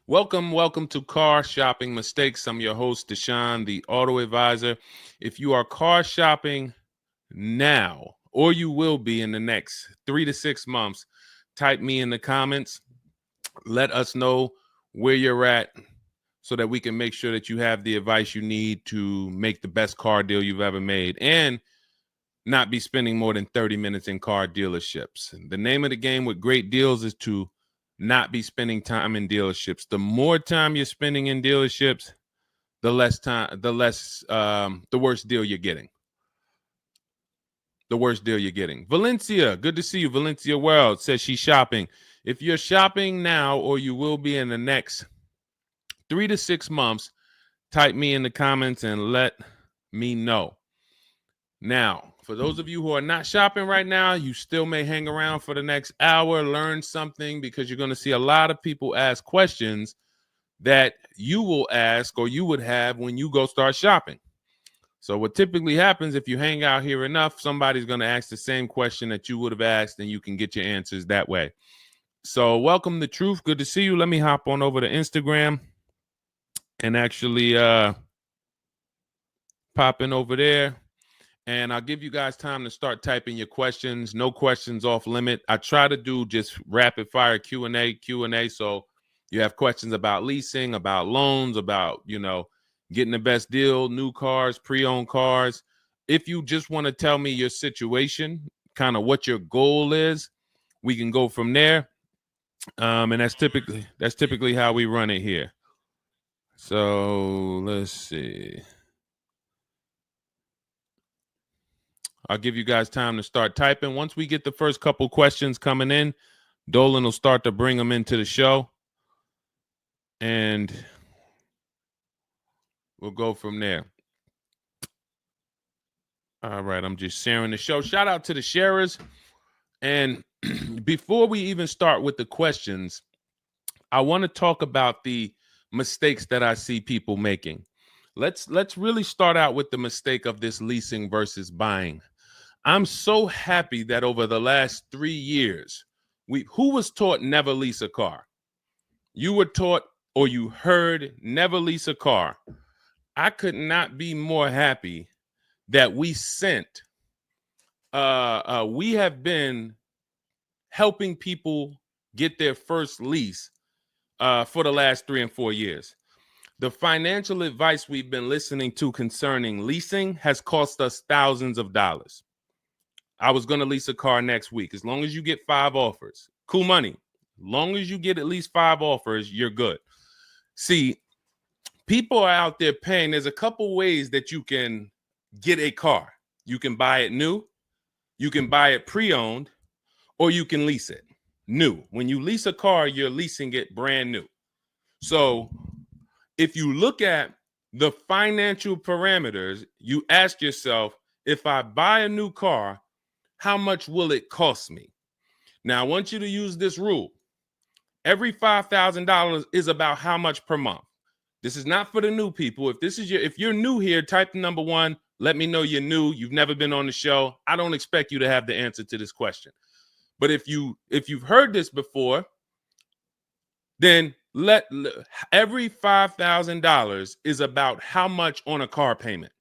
Welcome to Car Shopping Mistakes. I'm your host, Deshone the Auto Advisor. If you are car shopping now, or you will be in the next 3 to 6 months, type me in the comments. Let us know where you're at so that we can make sure that you have the advice you need to make the best car deal you've ever made and not be spending more than 30 minutes in car dealerships. The name of the game with great deals is to not be spending time in dealerships. The more time you're spending in dealerships, the worse deal you're getting. The worst deal you're getting. Valencia, good to see you. Valencia World says she's shopping. If you're shopping now or you will be in the next 3 to 6 months, type me in the comments and let me know. Now, for those of you who are not shopping right now, you still may hang around for the next hour, learn something, because you're going to see a lot of people ask questions that you will ask or you would have when you go start shopping. So what typically happens if you hang out here enough, somebody's going to ask the same question that you would have asked, and you can get your answers that way. So welcome to Truth. Good to see you. Let me hop on over to Instagram and actually pop in over there. And I'll give you guys time to start typing your questions. No questions off limit. I try to do just rapid fire Q&A. So you have questions about leasing, about loans, about, getting the best deal, new cars, pre-owned cars. If you just want to tell me your situation, kind of what your goal is, we can go from there. And that's typically how we run it here. So let's see. I'll give you guys time to start typing. Once we get the first couple questions coming in, Dolan will start to bring them into the show. And we'll go from there. All right, I'm just sharing the show. Shout out to the sharers. And before we even start with the questions, I want to talk about the mistakes that I see people making. Let's really start out with the mistake of this leasing versus buying. I'm so happy that over the last 3 years, who was taught never lease a car? You were taught or you heard never lease a car. I could not be more happy that we have been helping people get their first lease for the last 3 and 4 years. The financial advice we've been listening to concerning leasing has cost us thousands of dollars. I was going to lease a car next week. As long as you get 5 offers, cool money. As long as you get at least 5 offers, you're good. See, people are out there paying. There's a couple ways that you can get a car. You can buy it new, you can buy it pre-owned, or you can lease it new. When you lease a car, you're leasing it brand new. So if you look at the financial parameters, you ask yourself, if I buy a new car, how much will it cost me? Now, I want you to use this rule. Every $5,000 is about how much per month. This is not for the new people. If you're new here, type the number 1. Let me know you're new. You've never been on the show. I don't expect you to have the answer to this question. But if you've heard this before, then every $5,000 is about how much on a car payment.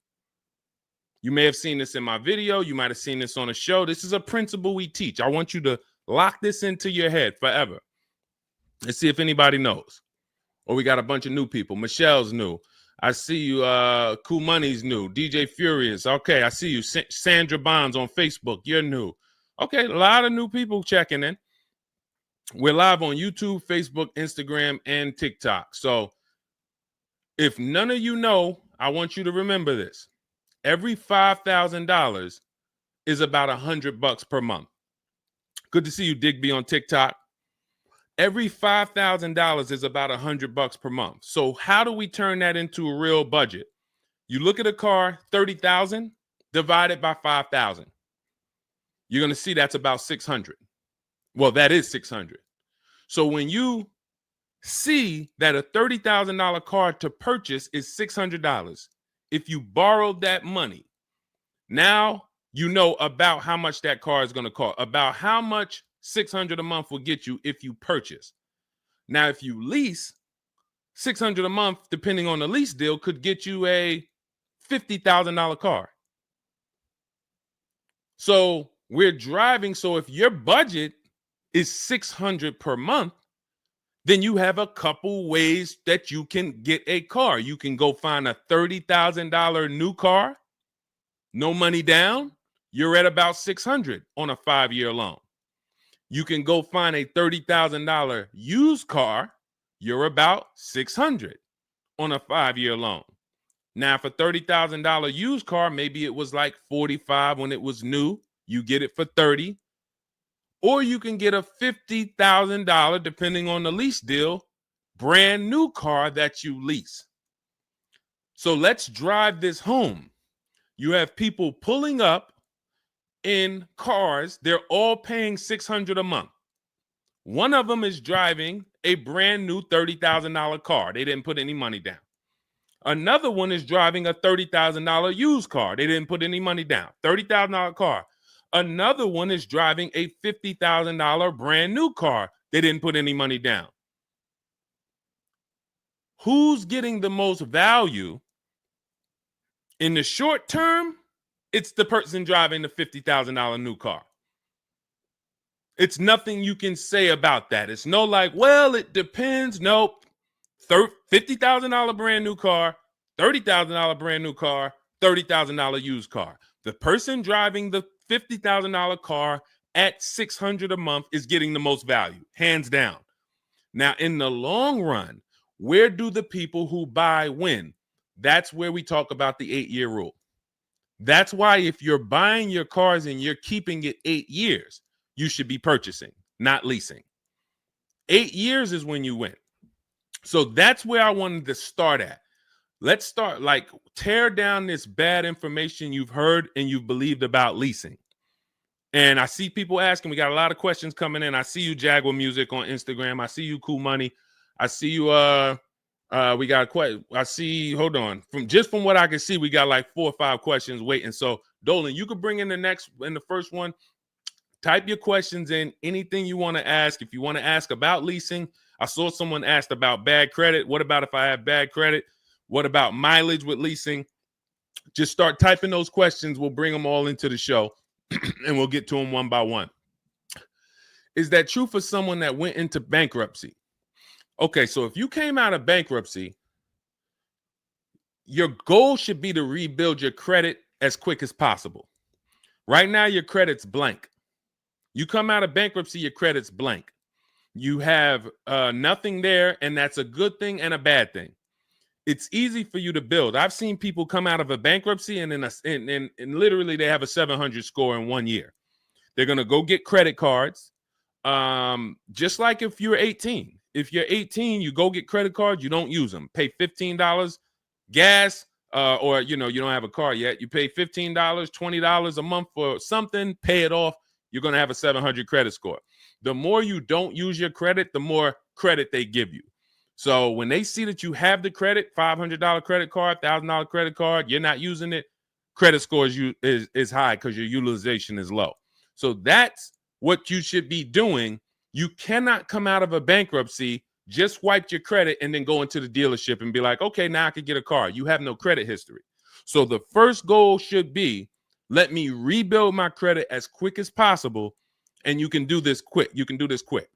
You may have seen this in my video. You might have seen this on a show. This is a principle we teach. I want you to lock this into your head forever. Let's see if anybody knows. Or we got a bunch of new people. Michelle's new. I see you. Cool Money's new. DJ Furious. Okay, I see you. Sandra Bonds on Facebook. You're new. Okay, a lot of new people checking in. We're live on YouTube, Facebook, Instagram, and TikTok. So if none of you know, I want you to remember this. Every $5,000 is about $100 per month. Good to see you, Digby, on TikTok. Every $5,000 is about $100 per month. So how do we turn that into a real budget? You look at a car, $30,000 divided by 5,000. You're going to see that's about 600. Well, that is 600. So when you see that a $30,000 car to purchase is $600, if you borrowed that money, now you know about how much that car is going to cost, about how much $600 a month will get you if you purchase. Now, if you lease, $600 a month, depending on the lease deal, could get you a $50,000 car. So we're driving. So if your budget is $600 per month, then you have a couple ways that you can get a car. You can go find a $30,000 new car, no money down. You're at about $600 on a 5-year loan. You can go find a $30,000 used car. You're about $600 on a 5-year loan. Now, for $30,000 used car, maybe it was like $45 when it was new. You get it for $30. Or you can get a $50,000, depending on the lease deal, brand new car that you lease. So let's drive this home. You have people pulling up in cars. They're all paying $600 a month. One of them is driving a brand new $30,000 car. They didn't put any money down. Another one is driving a $30,000 used car. They didn't put any money down. $30,000 car. Another one is driving a $50,000 brand new car. They didn't put any money down. Who's getting the most value? In the short term, it's the person driving the $50,000 new car. It's nothing you can say about that. It's no like, well, it depends. Nope. $50,000 brand new car, $30,000 brand new car, $30,000 used car. The person driving the $50,000 car at $600 a month is getting the most value, hands down. Now, in the long run, where do the people who buy win? That's where we talk about the 8-year rule. That's why if you're buying your cars and you're keeping it 8 years, you should be purchasing, not leasing. 8 years is when you win. So that's where I wanted to start at. Let's start, like, tear down this bad information you've heard and you've believed about leasing. And I see people asking, we got a lot of questions coming in. I see you, Jaguar Music, on Instagram. I see you, Cool Money. I see you, we got quite, I see, hold on. From what I can see, we got like 4 or 5 questions waiting. So Dolan, you could bring in the first one. Type your questions in, anything you want to ask. If you want to ask about leasing, I saw someone asked about bad credit. What about if I have bad credit? What about mileage with leasing? Just start typing those questions. We'll bring them all into the show and we'll get to them one by one. Is that true for someone that went into bankruptcy? Okay, so if you came out of bankruptcy, your goal should be to rebuild your credit as quick as possible. Right now, your credit's blank. You come out of bankruptcy, your credit's blank. You have nothing there, and that's a good thing and a bad thing. It's easy for you to build. I've seen people come out of a bankruptcy and literally they have a 700 score in 1 year. They're going to go get credit cards. Just like if you're 18. If you're 18, you go get credit cards, you don't use them. Pay $15 gas, or you don't have a car yet. You pay $15, $20 a month for something, pay it off. You're going to have a 700 credit score. The more you don't use your credit, the more credit they give you. So when they see that you have the credit, $500 credit card, $1,000 credit card, you're not using it, credit score is high because your utilization is low. So that's what you should be doing. You cannot come out of a bankruptcy, just wipe your credit, and then go into the dealership and be like, okay, now I can get a car. You have no credit history. So the first goal should be, let me rebuild my credit as quick as possible, and you can do this quick. You can do this quick.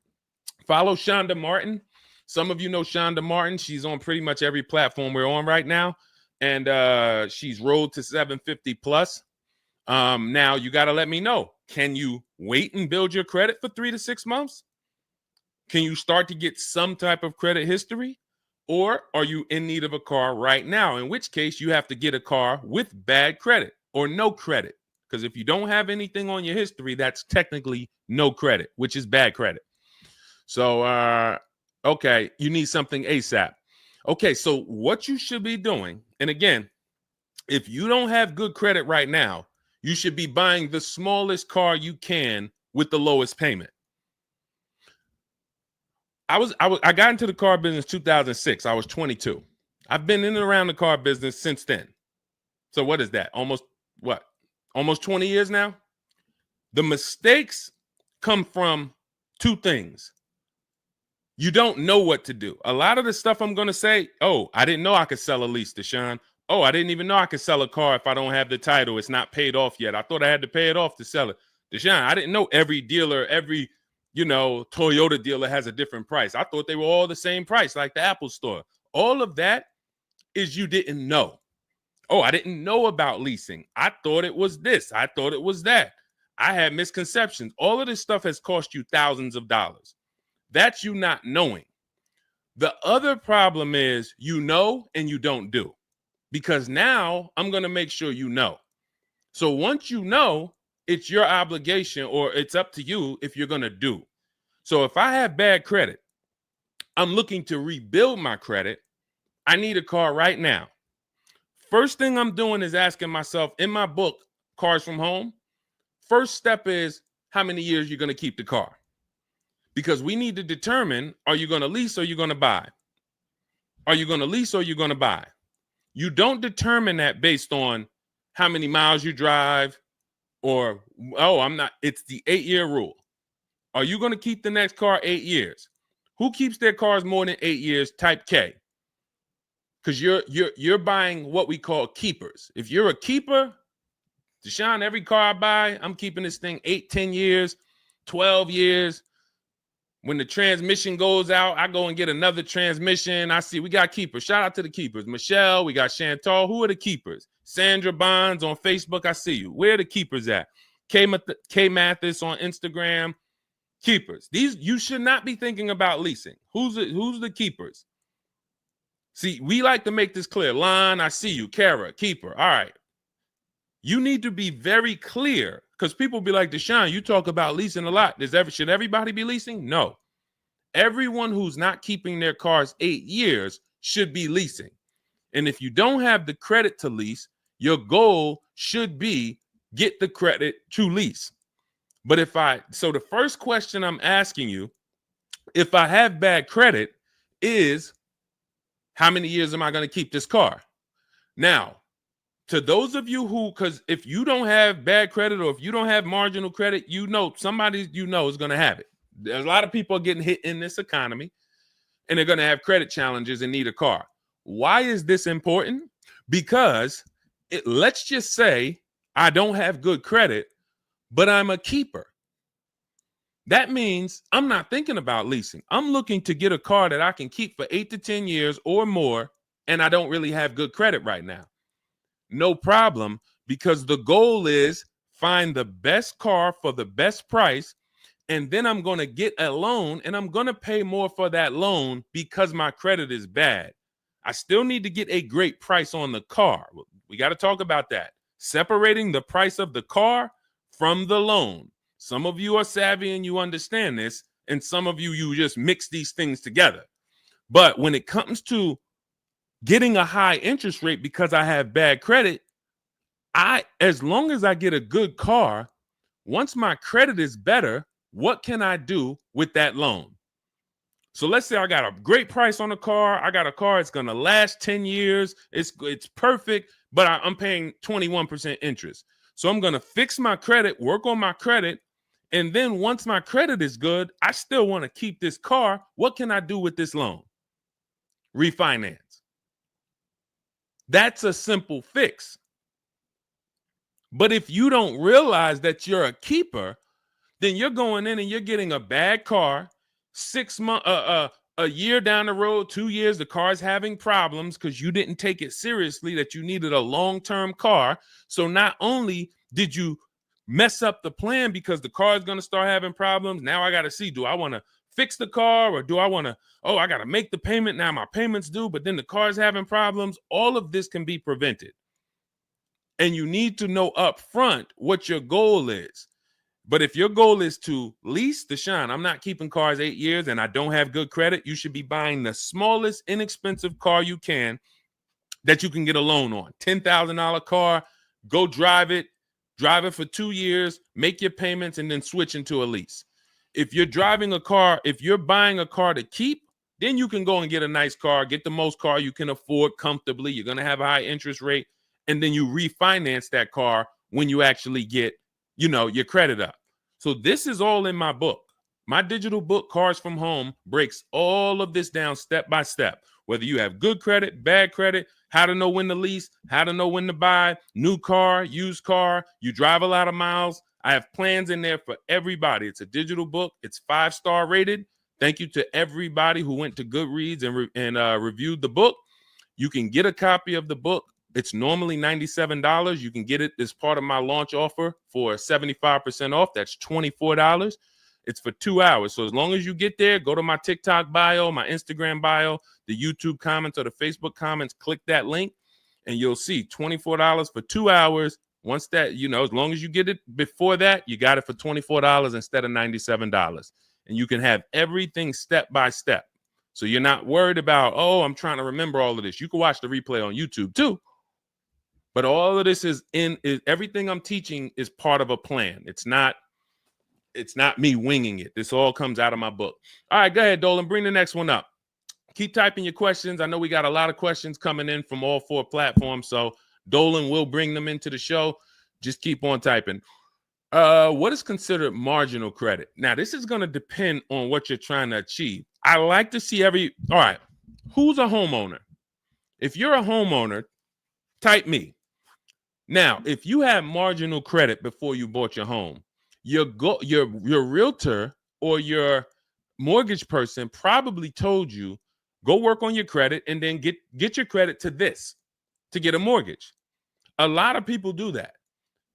Follow Shonda Martin. Some of you know Shonda Martin. She's on pretty much every platform we're on right now, and she's Road to 750 plus. Now you got to let me know. Can you wait and build your credit for 3 to 6 months? Can you start to get some type of credit history? Or are you in need of a car right now? In which case you have to get a car with bad credit or no credit. Because if you don't have anything on your history, that's technically no credit, which is bad credit. So, okay, you need something ASAP. Okay, so what you should be doing, and again, if you don't have good credit right now, you should be buying the smallest car you can with the lowest payment. I got into the car business 2006. I was 22. I've been in and around the car business since then. So what is that? Almost 20 years now? The mistakes come from 2 things. You don't know what to do. A lot of the stuff I'm going to say, oh, I didn't know I could sell a lease, Deshone. Oh, I didn't even know I could sell a car if I don't have the title. It's not paid off yet. I thought I had to pay it off to sell it. Deshone, I didn't know every dealer, every, Toyota dealer has a different price. I thought they were all the same price, like the Apple store. All of that is you didn't know. Oh, I didn't know about leasing. I thought it was this. I thought it was that. I had misconceptions. All of this stuff has cost you thousands of dollars. That's you not knowing. The other problem is you know and you don't do, because now I'm going to make sure you know. So once you know, it's your obligation, or it's up to you if you're going to do. So if I have bad credit, I'm looking to rebuild my credit. I need a car right now. First thing I'm doing is asking myself, in my book, Cars from Home, first step is how many years you're going to keep the car. Because we need to determine, are you going to lease or you're going to buy? Are you going to lease or you're going to buy? You don't determine that based on how many miles you drive or, it's the 8-year rule. Are you going to keep the next car 8 years? Who keeps their cars more than 8 years? Type K. Because you're buying what we call keepers. If you're a keeper, Deshone, every car I buy, I'm keeping this thing 8, 10 years, 12 years. When the transmission goes out, I go and get another transmission. I see we got keepers. Shout out to the keepers. Michelle, we got Chantal. Who are the keepers? Sandra Bonds on Facebook. I see you. Where are the keepers at? K Mathis on Instagram. Keepers. These, you should not be thinking about leasing. Who's the keepers? See, we like to make this clear. Lon, I see you. Kara, keeper. All right. You need to be very clear, because people be like, Deshone, you talk about leasing a lot. Should everybody be leasing? No. Everyone who's not keeping their cars 8 years should be leasing. And if you don't have the credit to lease, your goal should be get the credit to lease. But so the first question I'm asking you, if I have bad credit, is how many years am I going to keep this car? Now, to those of you because if you don't have bad credit, or if you don't have marginal credit, somebody is going to have it. There's a lot of people getting hit in this economy, and they're going to have credit challenges and need a car. Why is this important? Because let's just say I don't have good credit, but I'm a keeper. That means I'm not thinking about leasing. I'm looking to get a car that I can keep for 8 to 10 years or more, and I don't really have good credit right now. No problem, because the goal is find the best car for the best price, and then I'm going to get a loan, and I'm going to pay more for that loan because my credit is bad. I still need to get a great price on the car. We got to talk about that. Separating the price of the car from the loan. Some of you are savvy and you understand this, and some of you just mix these things together. But when it comes to getting a high interest rate because I have bad credit, as long as I get a good car, once my credit is better, what can I do with that loan? So let's say I got a great price on a car. I got a car, it's going to last 10 years. It's perfect, but I'm paying 21% interest. So I'm going to fix my credit, work on my credit. And then once my credit is good, I still want to keep this car. What can I do with this loan? Refinance. That's a simple fix. But if you don't realize that you're a keeper, then you're going in and you're getting a bad car. 6 months, a year down the road, 2 years, the car's having problems because you didn't take it seriously that you needed a long-term car. So not only did you mess up the plan because the car is going to start having problems, now I got to see, do I want to fix the car, or do I want to, I got to make the payment, now my payment's due, but then the car's having problems. All of this can be prevented. And you need to know up front what your goal is. But if your goal is to lease, Deshone, I'm not keeping cars 8 years and I don't have good credit, you should be buying the smallest inexpensive car you can that you can get a loan on. $10,000 car, go drive it for 2 years, make your payments, and then switch into a lease. If you're driving a car, if you're buying a car to keep, then you can go and get a nice car, get the most car you can afford comfortably. You're going to have a high interest rate, and then you refinance that car when you actually get, your credit up. So this is all in my book. My digital book, Cars from Home, breaks all of this down step by step. Whether you have good credit, bad credit, how to know when to lease, how to know when to buy, new car, used car, you drive a lot of miles. I have plans in there for everybody. It's a digital book. It's 5-star rated. Thank you to everybody who went to Goodreads and reviewed the book. You can get a copy of the book. It's normally $97. You can get it as part of my launch offer for 75% off. That's $24. It's for 2 hours. So as long as you get there, go to my TikTok bio, my Instagram bio, the YouTube comments or the Facebook comments, click that link, and you'll see $24 for 2 hours. Once that, as long as you get it before that, you got it for $24 instead of $97. And you can have everything step by step. So you're not worried about, I'm trying to remember all of this. You can watch the replay on YouTube too. But all of this is everything I'm teaching is part of a plan. It's not me winging it. This all comes out of my book. All right, go ahead, Dolan. Bring the next one up. Keep typing your questions. I know we got a lot of questions coming in from all 4 platforms, so Dolan will bring them into the show. Just keep on typing. What is considered marginal credit? Now, this is going to depend on what you're trying to achieve. I like to see all right, who's a homeowner? If you're a homeowner, type me. Now, if you had marginal credit before you bought your home, your realtor or your mortgage person probably told you, go work on your credit and then get your credit to this to get a mortgage. A lot of people do that.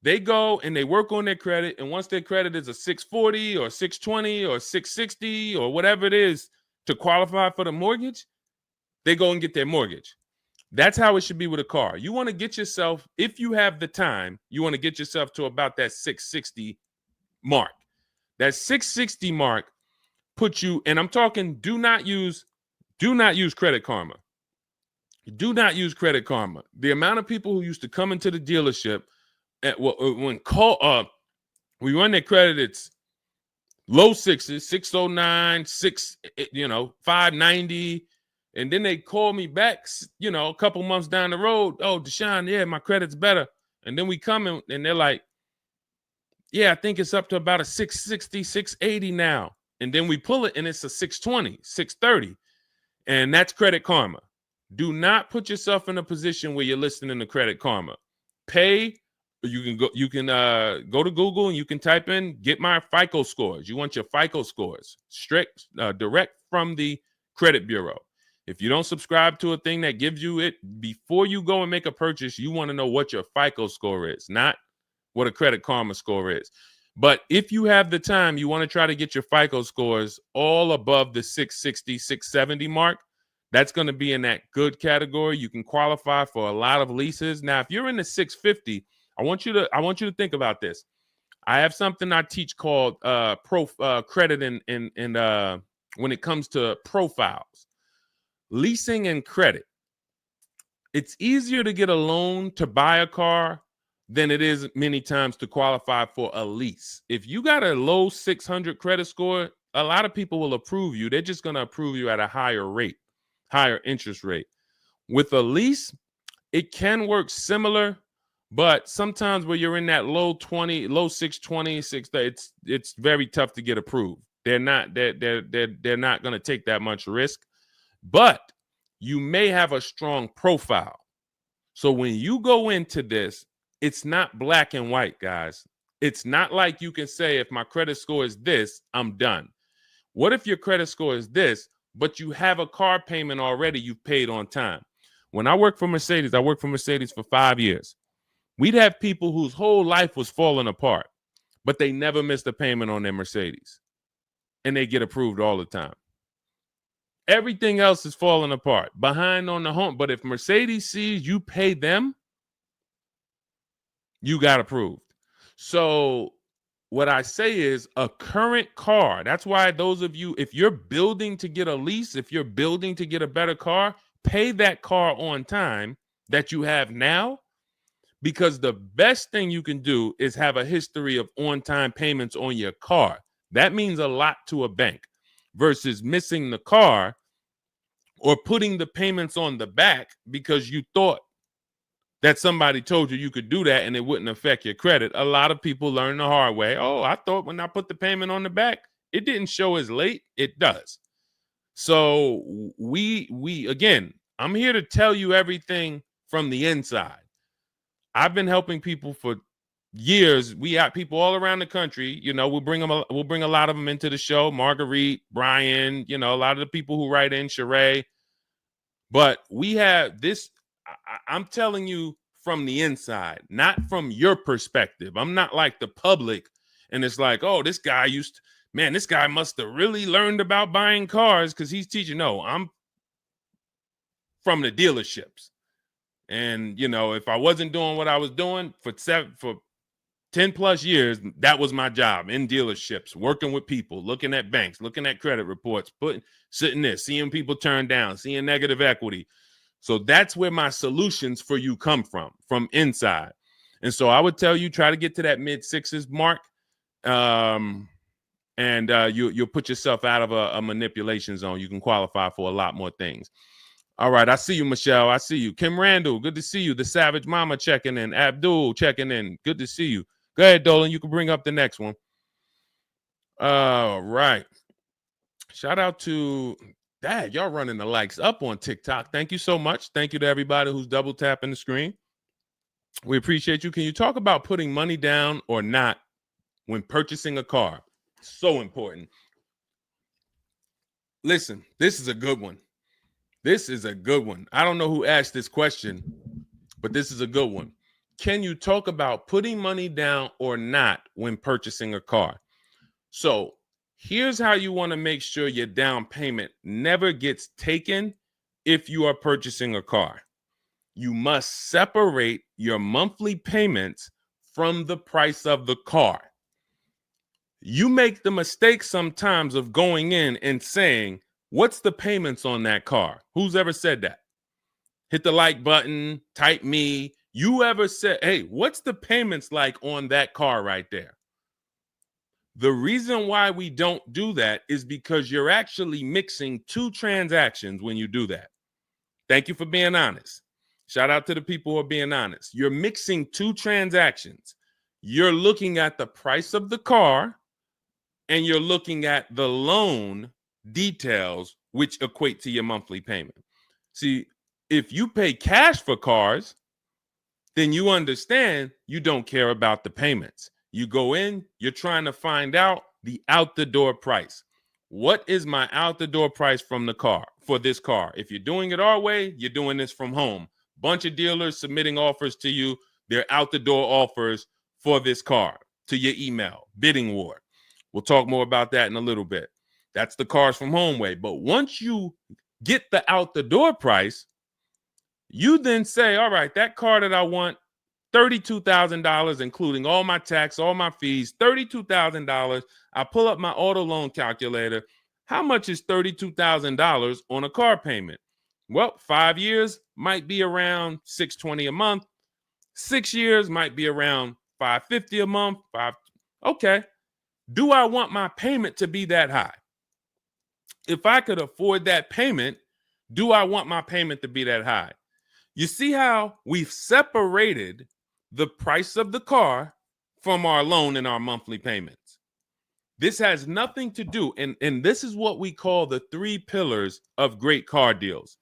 They go and they work on their credit, and once their credit is a 640 or 620 or 660 or whatever it is to qualify for the mortgage, they go and get their mortgage. That's how it should be with a car. You want to get yourself, if you have the time, you want to get yourself to about that 660 mark. That 660 mark puts you, and I'm talking, do not use Credit Karma. Do not use Credit Karma. The amount of people who used to come into the dealership we run their credit, it's low 6s, 609, 590. And then they call me back, a couple months down the road. Oh, Deshone, yeah, my credit's better. And then we come in and they're like, yeah, I think it's up to about a 660, 680 now. And then we pull it and it's a 620, 630. And that's Credit Karma. Do not put yourself in a position where you're listening to Credit Karma. Pay. You can go to Google and you can type in, get my FICO scores. You want your FICO scores direct from the credit bureau. If you don't subscribe to a thing that gives you it before you go and make a purchase, you want to know what your FICO score is, not what a Credit Karma score is. But if you have the time, you want to try to get your FICO scores all above the 660, 670 mark. That's going to be in that good category. You can qualify for a lot of leases. Now, if you're in the 650, I want you to think about this. I have something I teach called credit and when it comes to profiles, leasing and credit. It's easier to get a loan to buy a car than it is many times to qualify for a lease. If you got a low 600 credit score, a lot of people will approve you. They're just going to approve you at a higher rate, higher interest rate. With a lease, it can work similar. But sometimes when you're in that low 620, 630, it's very tough to get approved. They're not going to take that much risk, but you may have a strong profile. So when you go into this, it's not black and white, guys. It's not like you can say, if my credit score is this, I'm done. What if your credit score is this, but you have a car payment already you've paid on time? When I worked for Mercedes, I worked for Mercedes for 5 years. We'd have people whose whole life was falling apart, but they never missed a payment on their Mercedes, and they get approved all the time. Everything else is falling apart, behind on the home. But if Mercedes sees you pay them, you got approved. So what I say is a current car. That's why those of you, if you're building to get a lease, if you're building to get a better car, pay that car on time that you have now. Because the best thing you can do is have a history of on-time payments on your car. That means a lot to a bank versus missing the car or putting the payments on the back because you thought that somebody told you could do that and it wouldn't affect your credit. A lot of people learn the hard way. Oh, I thought when I put the payment on the back, it didn't show as late. It does. So we again, I'm here to tell you everything from the inside. I've been helping people for years. We have people all around the country. You know, we'll bring a lot of them into the show. Marguerite, Brian, you know, a lot of the people who write in, Sheree. But we have this. I'm telling you from the inside, not from your perspective. I'm not like the public, and it's like, oh, this guy this guy must have really learned about buying cars because he's teaching. No, I'm from the dealerships. And, you know, if I wasn't doing what I was doing for 10 plus years, that was my job in dealerships, working with people, looking at banks, looking at credit reports, sitting there, seeing people turn down, seeing negative equity. So that's where my solutions for you come from inside. And so I would tell you, try to get to that mid sixes mark. And you'll put yourself out of a manipulation zone. You can qualify for a lot more things. All right, I see you, Michelle. I see you. Kim Randall, good to see you. The Savage Mama checking in. Abdul checking in. Good to see you. Go ahead, Dolan. You can bring up the next one. All right. Shout out to Dad. Y'all running the likes up on TikTok. Thank you so much. Thank you to everybody who's double tapping the screen. We appreciate you. Can you talk about putting money down or not when purchasing a car? So important. Listen, this is a good one. This is a good one. I don't know who asked this question, but this is a good one. Can you talk about putting money down or not when purchasing a car? So here's how you want to make sure your down payment never gets taken if you are purchasing a car. You must separate your monthly payments from the price of the car. You make the mistake sometimes of going in and saying, what's the payments on that car? Who's ever said that? Hit the like button, type me. You ever said, hey, what's the payments like on that car right there? The reason why we don't do that is because you're actually mixing two transactions when you do that. Thank you for being honest. Shout out to the people who are being honest. You're mixing two transactions. You're looking at the price of the car and you're looking at the loan details, which equate to your monthly payment. See, if you pay cash for cars, then you understand you don't care about the payments. You go in, you're trying to find out the out the door price. What is my out the door price from the car for this car? If you're doing it our way, you're doing this from home. Bunch of dealers submitting offers to you. They're out the door offers for this car to your email, bidding war. We'll talk more about that in a little bit. That's the Cars from Home way. But once you get the out the door price, you then say, all right, that car that I want, $32,000, including all my tax, all my fees, $32,000. I pull up my auto loan calculator. How much is $32,000 on a car payment? Well, 5 years might be around $620 a month. 6 years might be around $550 a month. Okay. Do I want my payment to be that high? If I could afford that payment, do I want my payment to be that high? You see how we've separated the price of the car from our loan and our monthly payments. This has nothing to do, and this is what we call the 3 pillars of great car deals.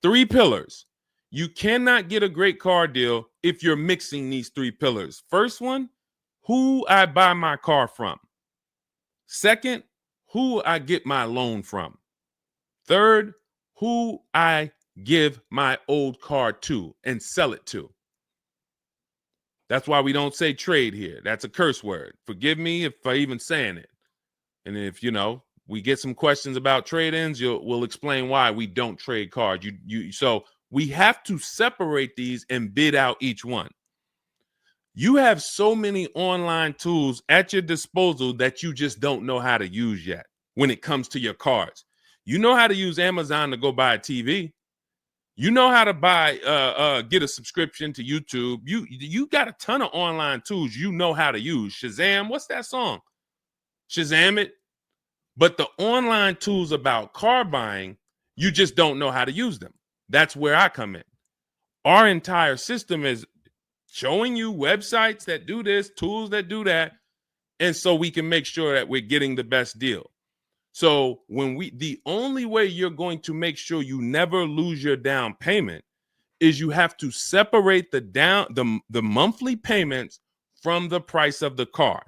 3 pillars. You cannot get a great car deal if you're mixing these 3 pillars. First one, who I buy my car from. Second, who I get my loan from. Third, who I give my old car to and sell it to. That's why we don't say trade here. That's a curse word. Forgive me if I even saying it. And if, we get some questions about trade-ins, we'll explain why we don't trade cars. So we have to separate these and bid out each one. You have so many online tools at your disposal that you just don't know how to use yet when it comes to your cars. You know how to use Amazon to go buy a TV. You know how to get a subscription to YouTube. You got a ton of online tools you know how to use. Shazam, what's that song? Shazam it. But the online tools about car buying, you just don't know how to use them. That's where I come in. Our entire system is showing you websites that do this, tools that do that. And so we can make sure that we're getting the best deal. So the only way you're going to make sure you never lose your down payment is you have to separate the monthly payments from the price of the car.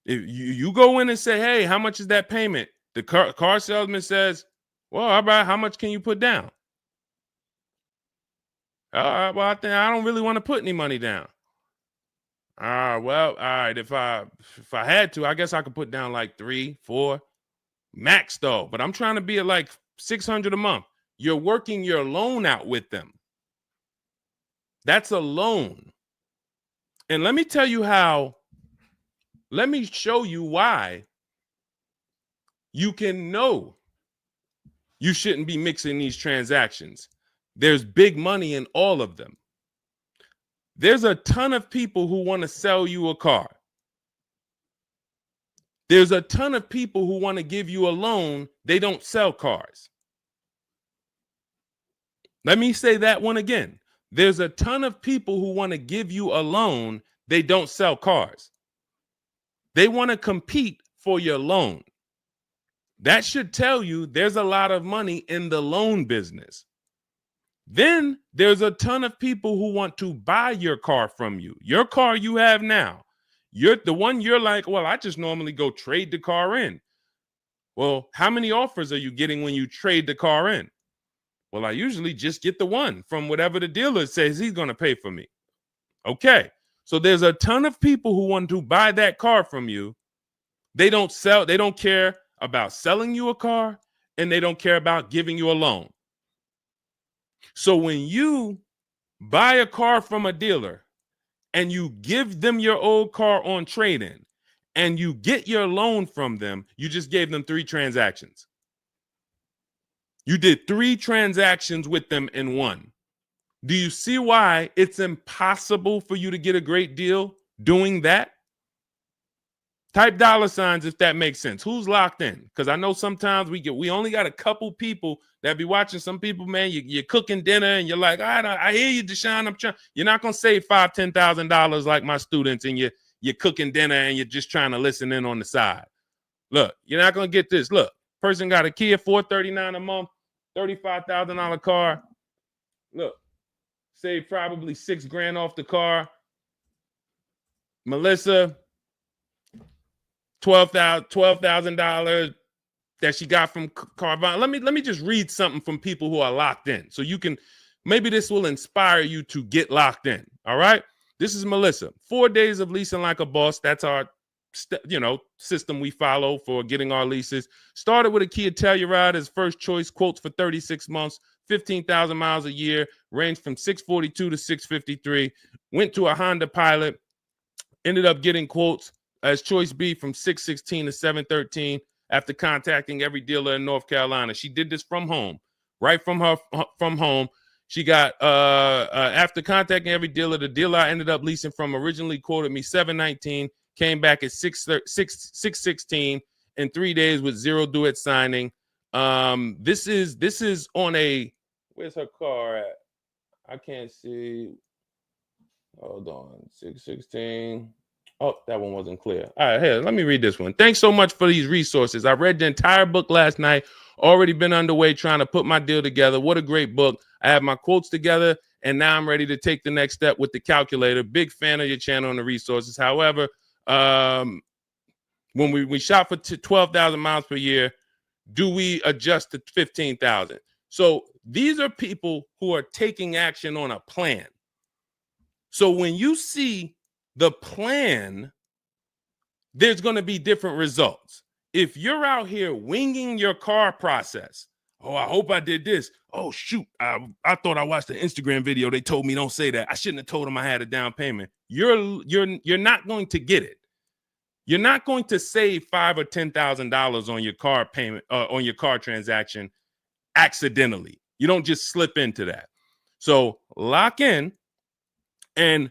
If you go in and say, hey, how much is that payment? The car salesman says, well, how much can you put down? Well, I don't really want to put any money down. Well, all right. If I had to, I guess I could put down like 3, 4 max though. But I'm trying to be at like $600 a month. You're working your loan out with them. That's a loan. And let me tell you how. Let me show you why you can know you shouldn't be mixing these transactions. There's big money in all of them. There's a ton of people who want to sell you a car. There's a ton of people who want to give you a loan. They don't sell cars. Let me say that one again. There's a ton of people who want to give you a loan. They don't sell cars. They want to compete for your loan. That should tell you there's a lot of money in the loan business. Then there's a ton of people who want to buy your car from you. Your car you have now. You're the one you're like, well, I just normally go trade the car in. Well, how many offers are you getting when you trade the car in? Well, I usually just get the one from whatever the dealer says he's going to pay for me. Okay. So there's a ton of people who want to buy that car from you. They don't care about selling you a car, and they don't care about giving you a loan. So when you buy a car from a dealer and you give them your old car on trade-in and you get your loan from them, you just gave them 3 transactions. You did 3 transactions with them in one. Do you see why it's impossible for you to get a great deal doing that? Type $signs if that makes sense. Who's locked in? Because I know sometimes we only got a couple people that be watching. Some people, man, you're cooking dinner and you're like, I hear you, Deshone. You're not gonna save $5,000, $10,000 like my students, and you're cooking dinner and you're just trying to listen in on the side. Look, you're not gonna get this. Look, person got a Kia $439 a month, $35,000 car. Look, save probably $6,000 off the car. Melissa, $12,000 that she got from Carvana. Let me just read something from people who are locked in, so you can, maybe this will inspire you to get locked in. All right, this is Melissa. 4 days of leasing like a boss. That's our system we follow for getting our leases. Started with a Kia Telluride as first choice. Quotes for 36 months, 15,000 miles a year. Ranged from 642 to 653. Went to a Honda Pilot. Ended up getting quotes as choice B from 616 to 713 after contacting every dealer in North Carolina. She did this from home, right from home. She got after contacting every dealer, the dealer I ended up leasing from originally quoted me 719, came back at 616 in 3 days with 0 due at signing. This is on a, where's her car at? I can't see. Hold on, 616. Oh, that one wasn't clear. All right, here, let me read this one. Thanks so much for these resources. I read the entire book last night. Already been underway trying to put my deal together. What a great book. I have my quotes together, and now I'm ready to take the next step with the calculator. Big fan of your channel and the resources. However, when we shop for 12,000 miles per year, do we adjust to 15,000? So these are people who are taking action on a plan. So when you see the plan, there's going to be different results. If you're out here winging your car process, oh, I hope I did this. Oh, shoot, I thought I watched the Instagram video. They told me don't say that. I shouldn't have told them I had a down payment. You're not going to get it. You're not going to save $5,000 or $10,000 on your car payment, on your car transaction accidentally. You don't just slip into that. So lock in and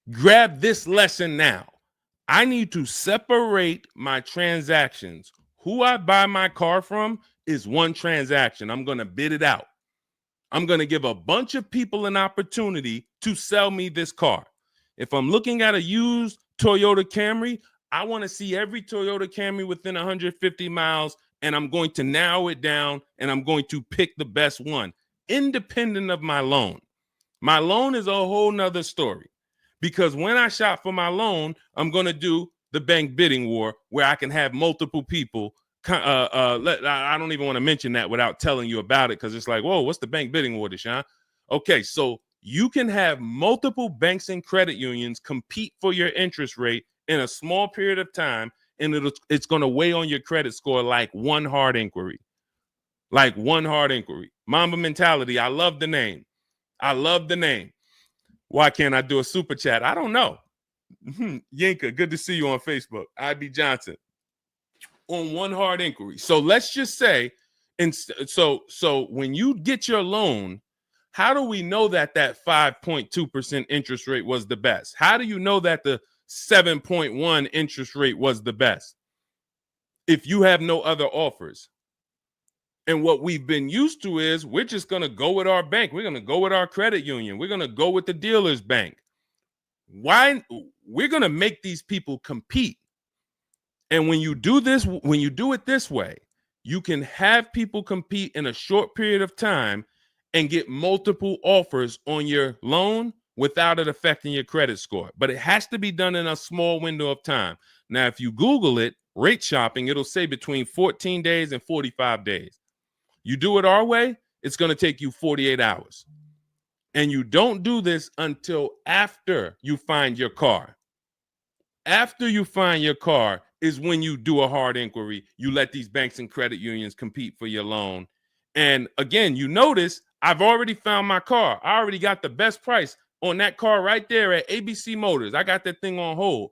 grab this lesson now. I need to separate my transactions. Who I buy my car from is one transaction. I'm going to bid it out. I'm going to give a bunch of people an opportunity to sell me this car. If I'm looking at a used Toyota Camry, I want to see every Toyota Camry within 150 miles, and I'm going to narrow it down, and I'm going to pick the best one, independent of my loan. My loan is a whole nother story, because when I shop for my loan, I'm going to do the bank bidding war where I can have multiple people. I don't even want to mention that without telling you about it, because it's like, whoa, what's the bank bidding war, Deshone? Okay, so you can have multiple banks and credit unions compete for your interest rate in a small period of time, and it's going to weigh on your credit score like one hard inquiry. Like one hard inquiry. Mamba Mentality, I love the name. I love the name. Why can't I do a super chat? I don't know. Yinka, good to see you on Facebook. IB Johnson. On one hard inquiry. So let's just say, and so when you get your loan, how do we know that 5.2% interest rate was the best? How do you know that the 7.1 interest rate was the best if you have no other offers? And what we've been used to is we're just going to go with our bank. We're going to go with our credit union. We're going to go with the dealer's bank. Why? We're going to make these people compete. And when you do this, when you do it this way, you can have people compete in a short period of time and get multiple offers on your loan without it affecting your credit score. But it has to be done in a small window of time. Now, if you Google it, rate shopping, it'll say between 14 days and 45 days. You do it our way, it's going to take you 48 hours. And you don't do this until after you find your car. After you find your car is when you do a hard inquiry. You let these banks and credit unions compete for your loan. And again, you notice I've already found my car. I already got the best price on that car right there at ABC Motors. I got that thing on hold.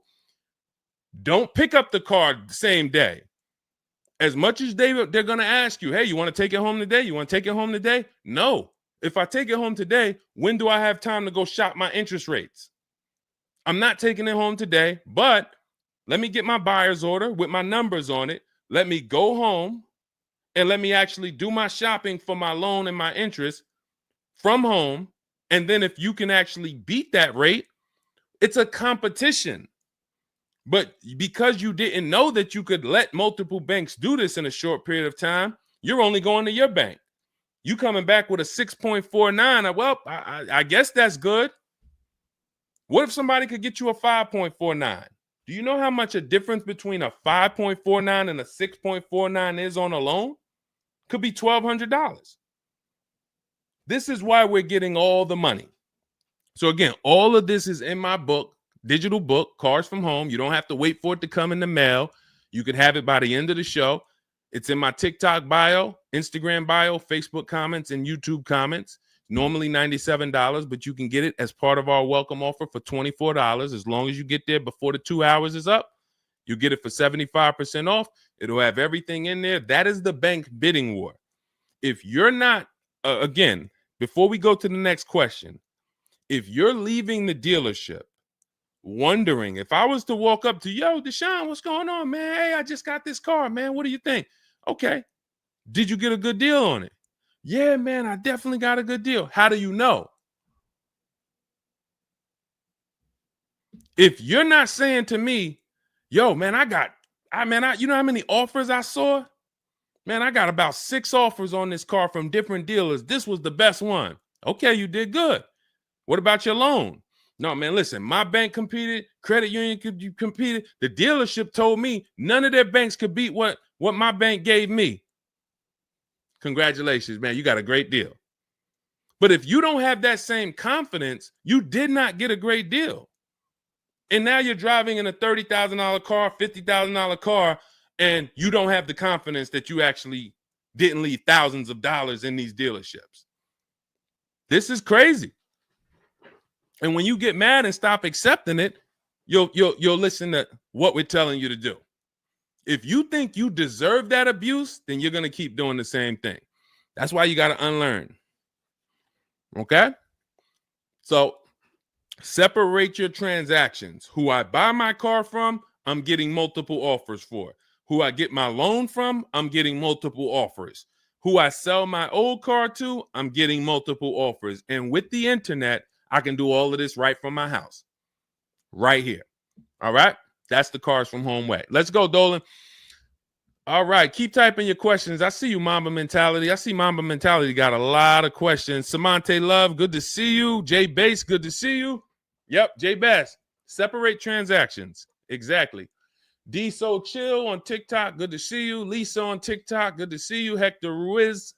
Don't pick up the car the same day. As much as they're going to ask you, hey, you want to take it home today? You want to take it home today? No. If I take it home today, when do I have time to go shop my interest rates? I'm not taking it home today, but let me get my buyer's order with my numbers on it. Let me go home and let me actually do my shopping for my loan and my interest from home. And then if you can actually beat that rate, it's a competition. But because you didn't know that you could let multiple banks do this in a short period of time, you're only going to your bank. You coming back with a 6.49. Well, I guess that's good. What if somebody could get you a 5.49? Do you know how much a difference between a 5.49 and a 6.49 is on a loan? Could be $1,200. This is why we're getting all the money. So again, all of this is in my book, digital book, Cars from Home. You don't have to wait for it to come in the mail. You can have it by the end of the show. It's in my TikTok bio, Instagram bio, Facebook comments, and YouTube comments. Normally $97, but you can get it as part of our welcome offer for $24. As long as you get there before the 2 hours is up, you get it for 75% off. It'll have everything in there. That is the bank bidding war. If you're not, again, before we go to the next question, if you're leaving the dealership wondering, if I was to walk up to, yo, Deshone, what's going on, man? Hey, I just got this car, man. What do you think? Okay. Did you get a good deal on it? Yeah, man, I definitely got a good deal. How do you know? If you're not saying to me, yo, man, you know how many offers I saw? Man, I got about 6 offers on this car from different dealers. This was the best one. Okay, you did good. What about your loan? No, man, listen, my bank competed, credit union competed. The dealership told me none of their banks could beat what my bank gave me. Congratulations, man, you got a great deal. But if you don't have that same confidence, you did not get a great deal. And now you're driving in a $30,000 car, $50,000 car, and you don't have the confidence that you actually didn't leave thousands of dollars in these dealerships. This is crazy. And when you get mad and stop accepting it, you'll listen to what we're telling you to do. If you think you deserve that abuse, then you're going to keep doing the same thing. That's why you got to unlearn. Okay? So separate your transactions. Who I buy my car from, I'm getting multiple offers for. Who I get my loan from, I'm getting multiple offers. Who I sell my old car to, I'm getting multiple offers. And with the internet, I can do all of this right from my house, right here. All right. That's the Cars from Home way. Let's go, Dolan. All right. Keep typing your questions. I see you, Mamba Mentality. I see Mamba Mentality got a lot of questions. Samante Love, good to see you. Jay Bass, good to see you. Yep, Jay Bass. Separate transactions. Exactly. D So Chill on TikTok, good to see you. Lisa on TikTok, good to see you. Hector Ruiz,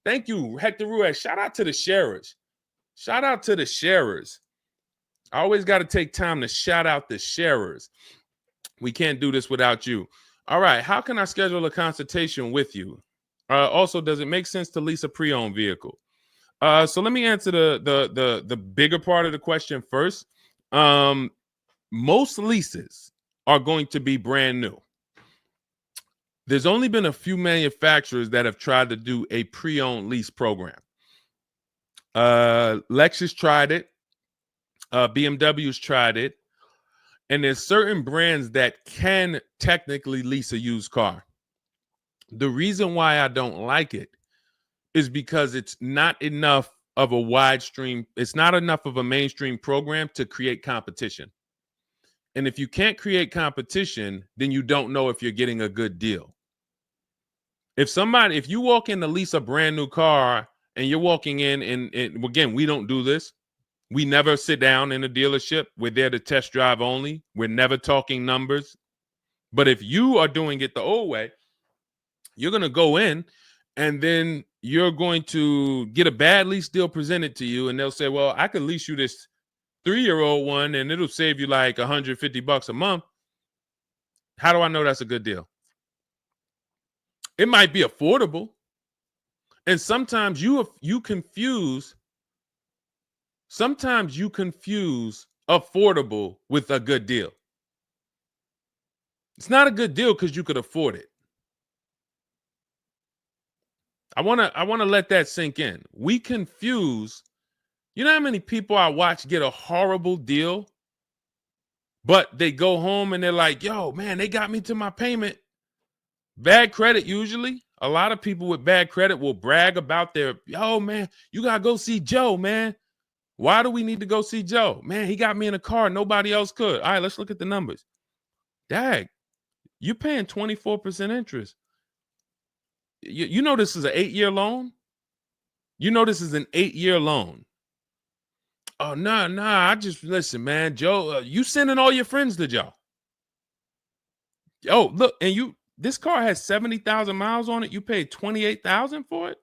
thank you, Hector Ruiz. Shout out to the sharers. Shout out to the sharers. I always got to take time to shout out the sharers. We can't do this without you. All right, how can I schedule a consultation with you? Also, does it make sense to lease a pre-owned vehicle? So let me answer the bigger part of the question first. Most leases are going to be brand new. There's only been a few manufacturers that have tried to do a pre-owned lease program. Lexus tried it. BMW's tried it. And there's certain brands that can technically lease a used car. The reason why I don't like it is because it's not enough of a wide stream. It's not enough of a mainstream program to create competition. And if you can't create competition, then you don't know if you're getting a good deal. If you walk in to lease a brand new car and you're walking in and again, we don't do this. We never sit down in a dealership. We're there to test drive only. We're never talking numbers. But if you are doing it the old way, you're going to go in and then you're going to get a bad lease deal presented to you. And they'll say, well, I could lease you this 3-year-old one and it'll save you like $150 a month. How do I know that's a good deal? It might be affordable. And sometimes you confuse affordable with a good deal. It's not a good deal because you could afford it. I want to let that sink in. We confuse, you know how many people I watch get a horrible deal, but they go home and they're like, yo, man, they got me to my payment. Bad credit usually. A lot of people with bad credit will brag about yo, man, you got to go see Joe, man. Why do we need to go see Joe? Man, he got me in a car. Nobody else could. All right, let's look at the numbers. Dag, you're paying 24% interest. You know this is an 8-year loan? You know this is an 8-year loan. Oh, nah. I just, listen, man, Joe, you sending all your friends to Joe. Oh, look, and this car has 70,000 miles on it. You paid $28,000 for it?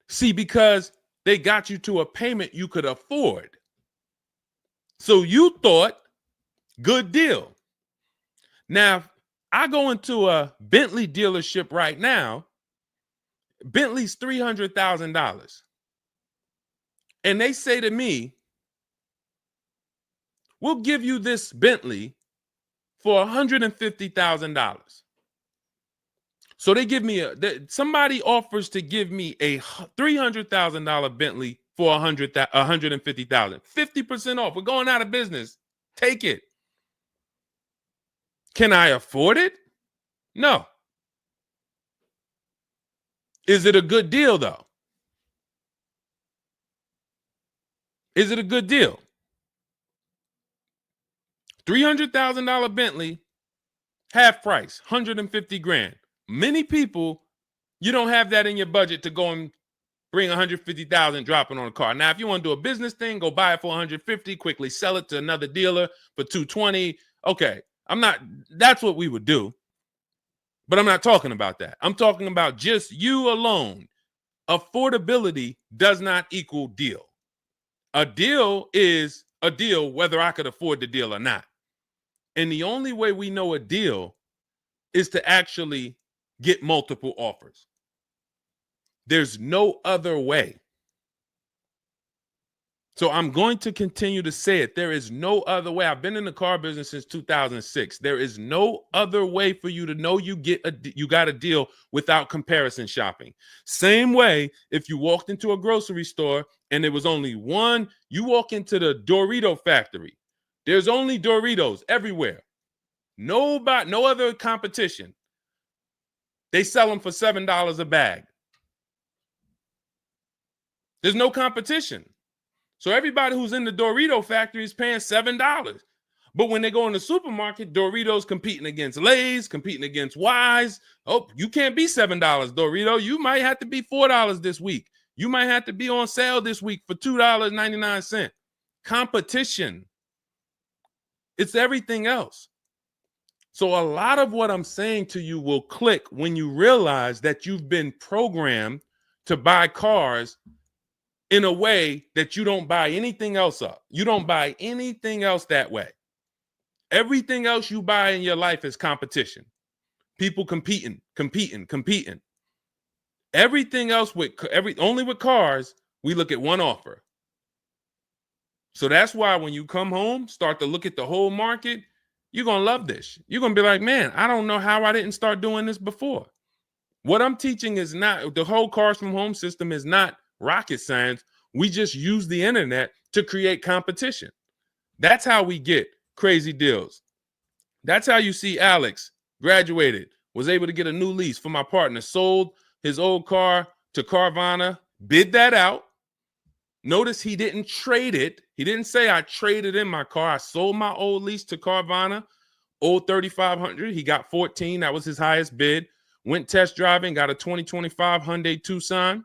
See, because they got you to a payment you could afford. So you thought, good deal. Now, I go into a Bentley dealership right now. Bentley's $300,000. And they say to me, we'll give you this Bentley for $150,000. So they give me somebody offers to give me a $300,000 Bentley for $150,000. 50% off. We're going out of business. Take it. Can I afford it? No. Is it a good deal, though? Is it a good deal? $300,000 Bentley, half price, $150,000. Many people, you don't have that in your budget to go and bring $150,000 dropping on a car. Now, if you want to do a business thing, go buy it for $150,000, quickly sell it to another dealer for $220,000. Okay, that's what we would do. But I'm not talking about that. I'm talking about just you alone. Affordability does not equal deal. A deal is a deal whether I could afford the deal or not. And the only way we know a deal is to actually get multiple offers. There's no other way. So I'm going to continue to say it. There is no other way. I've been in the car business since 2006. There is no other way for you to know you got a deal without comparison shopping. Same way if you walked into a grocery store and there was only one, you walk into the Dorito factory. There's only Doritos everywhere. No other competition. They sell them for $7 a bag. There's no competition. So everybody who's in the Dorito factory is paying $7. But when they go in the supermarket, Doritos competing against Lay's, competing against Wise. Oh, you can't be $7, Dorito. You might have to be $4 this week. You might have to be on sale this week for $2.99. Competition. It's everything else. So a lot of what I'm saying to you will click when you realize that you've been programmed to buy cars in a way that you don't buy anything else up. You don't buy anything else that way. Everything else you buy in your life is competition. People competing. Everything else only with cars, we look at one offer. So that's why when you come home, start to look at the whole market, you're going to love this. You're going to be like, man, I don't know how I didn't start doing this before. What I'm teaching is not, the whole cars from home system is not rocket science. We just use the internet to create competition. That's how we get crazy deals. That's how you see Alex graduated, was able to get a new lease for my partner, sold his old car to Carvana, bid that out. Notice he didn't trade it. He didn't say I traded in my car. I sold my old lease to Carvana, old 3,500. He got 14. That was his highest bid. Went test driving, got a 2025 Hyundai Tucson,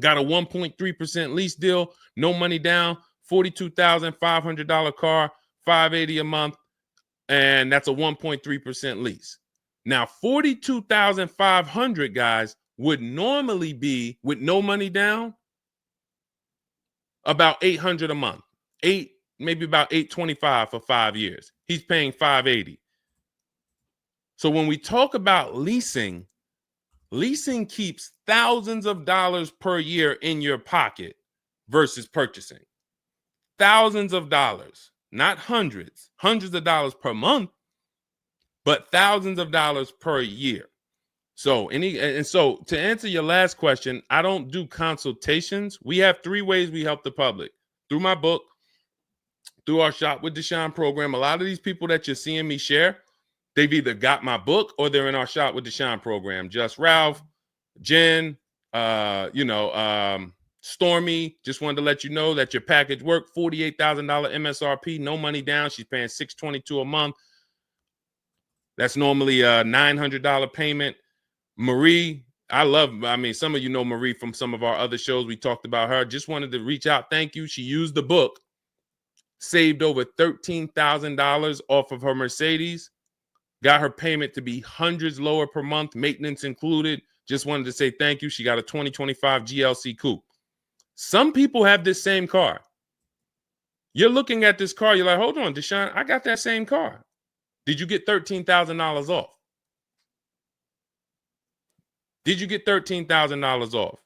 got a 1.3% lease deal, no money down, $42,500 car, $580 a month, and that's a 1.3% lease. Now, $42,500, guys, would normally be, with no money down, about $800 a month. Maybe about $825 for 5 years. He's paying $580. So when we talk about leasing keeps thousands of dollars per year in your pocket versus purchasing. Thousands of dollars, not hundreds of dollars per month, but thousands of dollars per year. So to answer your last question, I don't do consultations. We have 3 ways we help the public: through my book, through our Shop with Deshone program. A lot of these people that you're seeing me share, they've either got my book or they're in our Shop with Deshone program. Just Ralph, Jen, Stormy. Just wanted to let you know that your package worked. $48,000 MSRP, no money down. She's paying $622 a month. That's normally a $900 payment. Marie, some of you know Marie from some of our other shows. We talked about her. Just wanted to reach out. Thank you. She used the book, saved over $13,000 off of her Mercedes, got her payment to be hundreds lower per month, maintenance included. Just wanted to say thank you. She got a 2025 GLC Coupe. Some people have this same car. You're looking at this car. You're like, hold on, Deshone, I got that same car. Did you get $13,000 off? Did you get $13,000 off?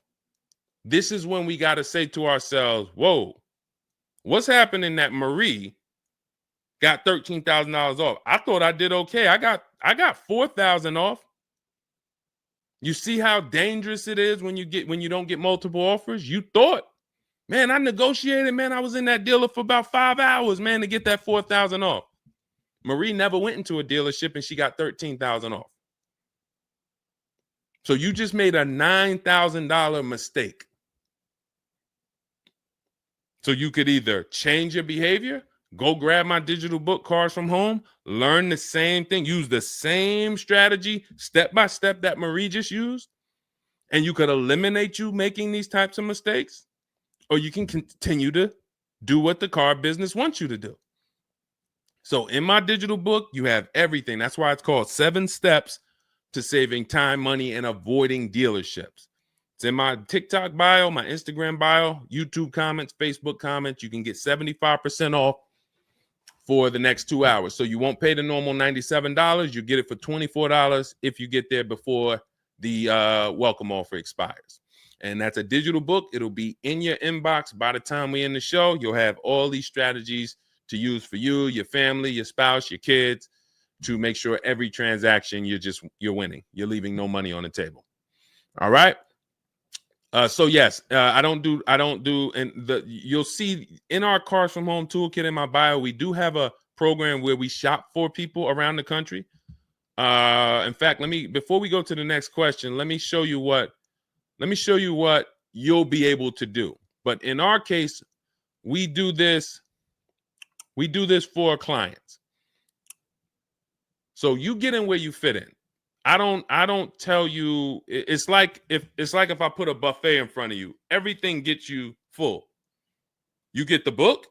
This is when we got to say to ourselves, whoa, what's happening that Marie got $13,000 off? I thought I did okay. I got $4,000 off. You see how dangerous it is when you don't get multiple offers? You thought, man, I negotiated, man. I was in that dealer for about 5 hours, man, to get that $4,000 off. Marie never went into a dealership and she got $13,000 off. So you just made a $9,000 mistake. So you could either change your behavior, go grab my digital book, Cars from Home, learn the same thing, use the same strategy step by step that Marie just used, and you could eliminate you making these types of mistakes, or you can continue to do what the car business wants you to do. So in my digital book, you have everything. That's why it's called 7 Steps to Saving Time, Money, and Avoiding Dealerships. It's in my TikTok bio, my Instagram bio, YouTube comments, Facebook comments. You can get 75% off for the next 2 hours. So you won't pay the normal $97. You get it for $24 if you get there before the welcome offer expires. And that's a digital book. It'll be in your inbox by the time we end the show. You'll have all these strategies to use for you, your family, your spouse, your kids, to make sure every transaction you're winning. You're leaving no money on the table. All right. So yes, I don't do, and you'll see in our Cars from Home toolkit in my bio, we do have a program where we shop for people around the country. In fact, before we go to the next question, let me show you what you'll be able to do. But in our case, we do this for clients. So you get in where you fit in. I don't tell you, it's like if I put a buffet in front of you, everything gets you full. You get the book,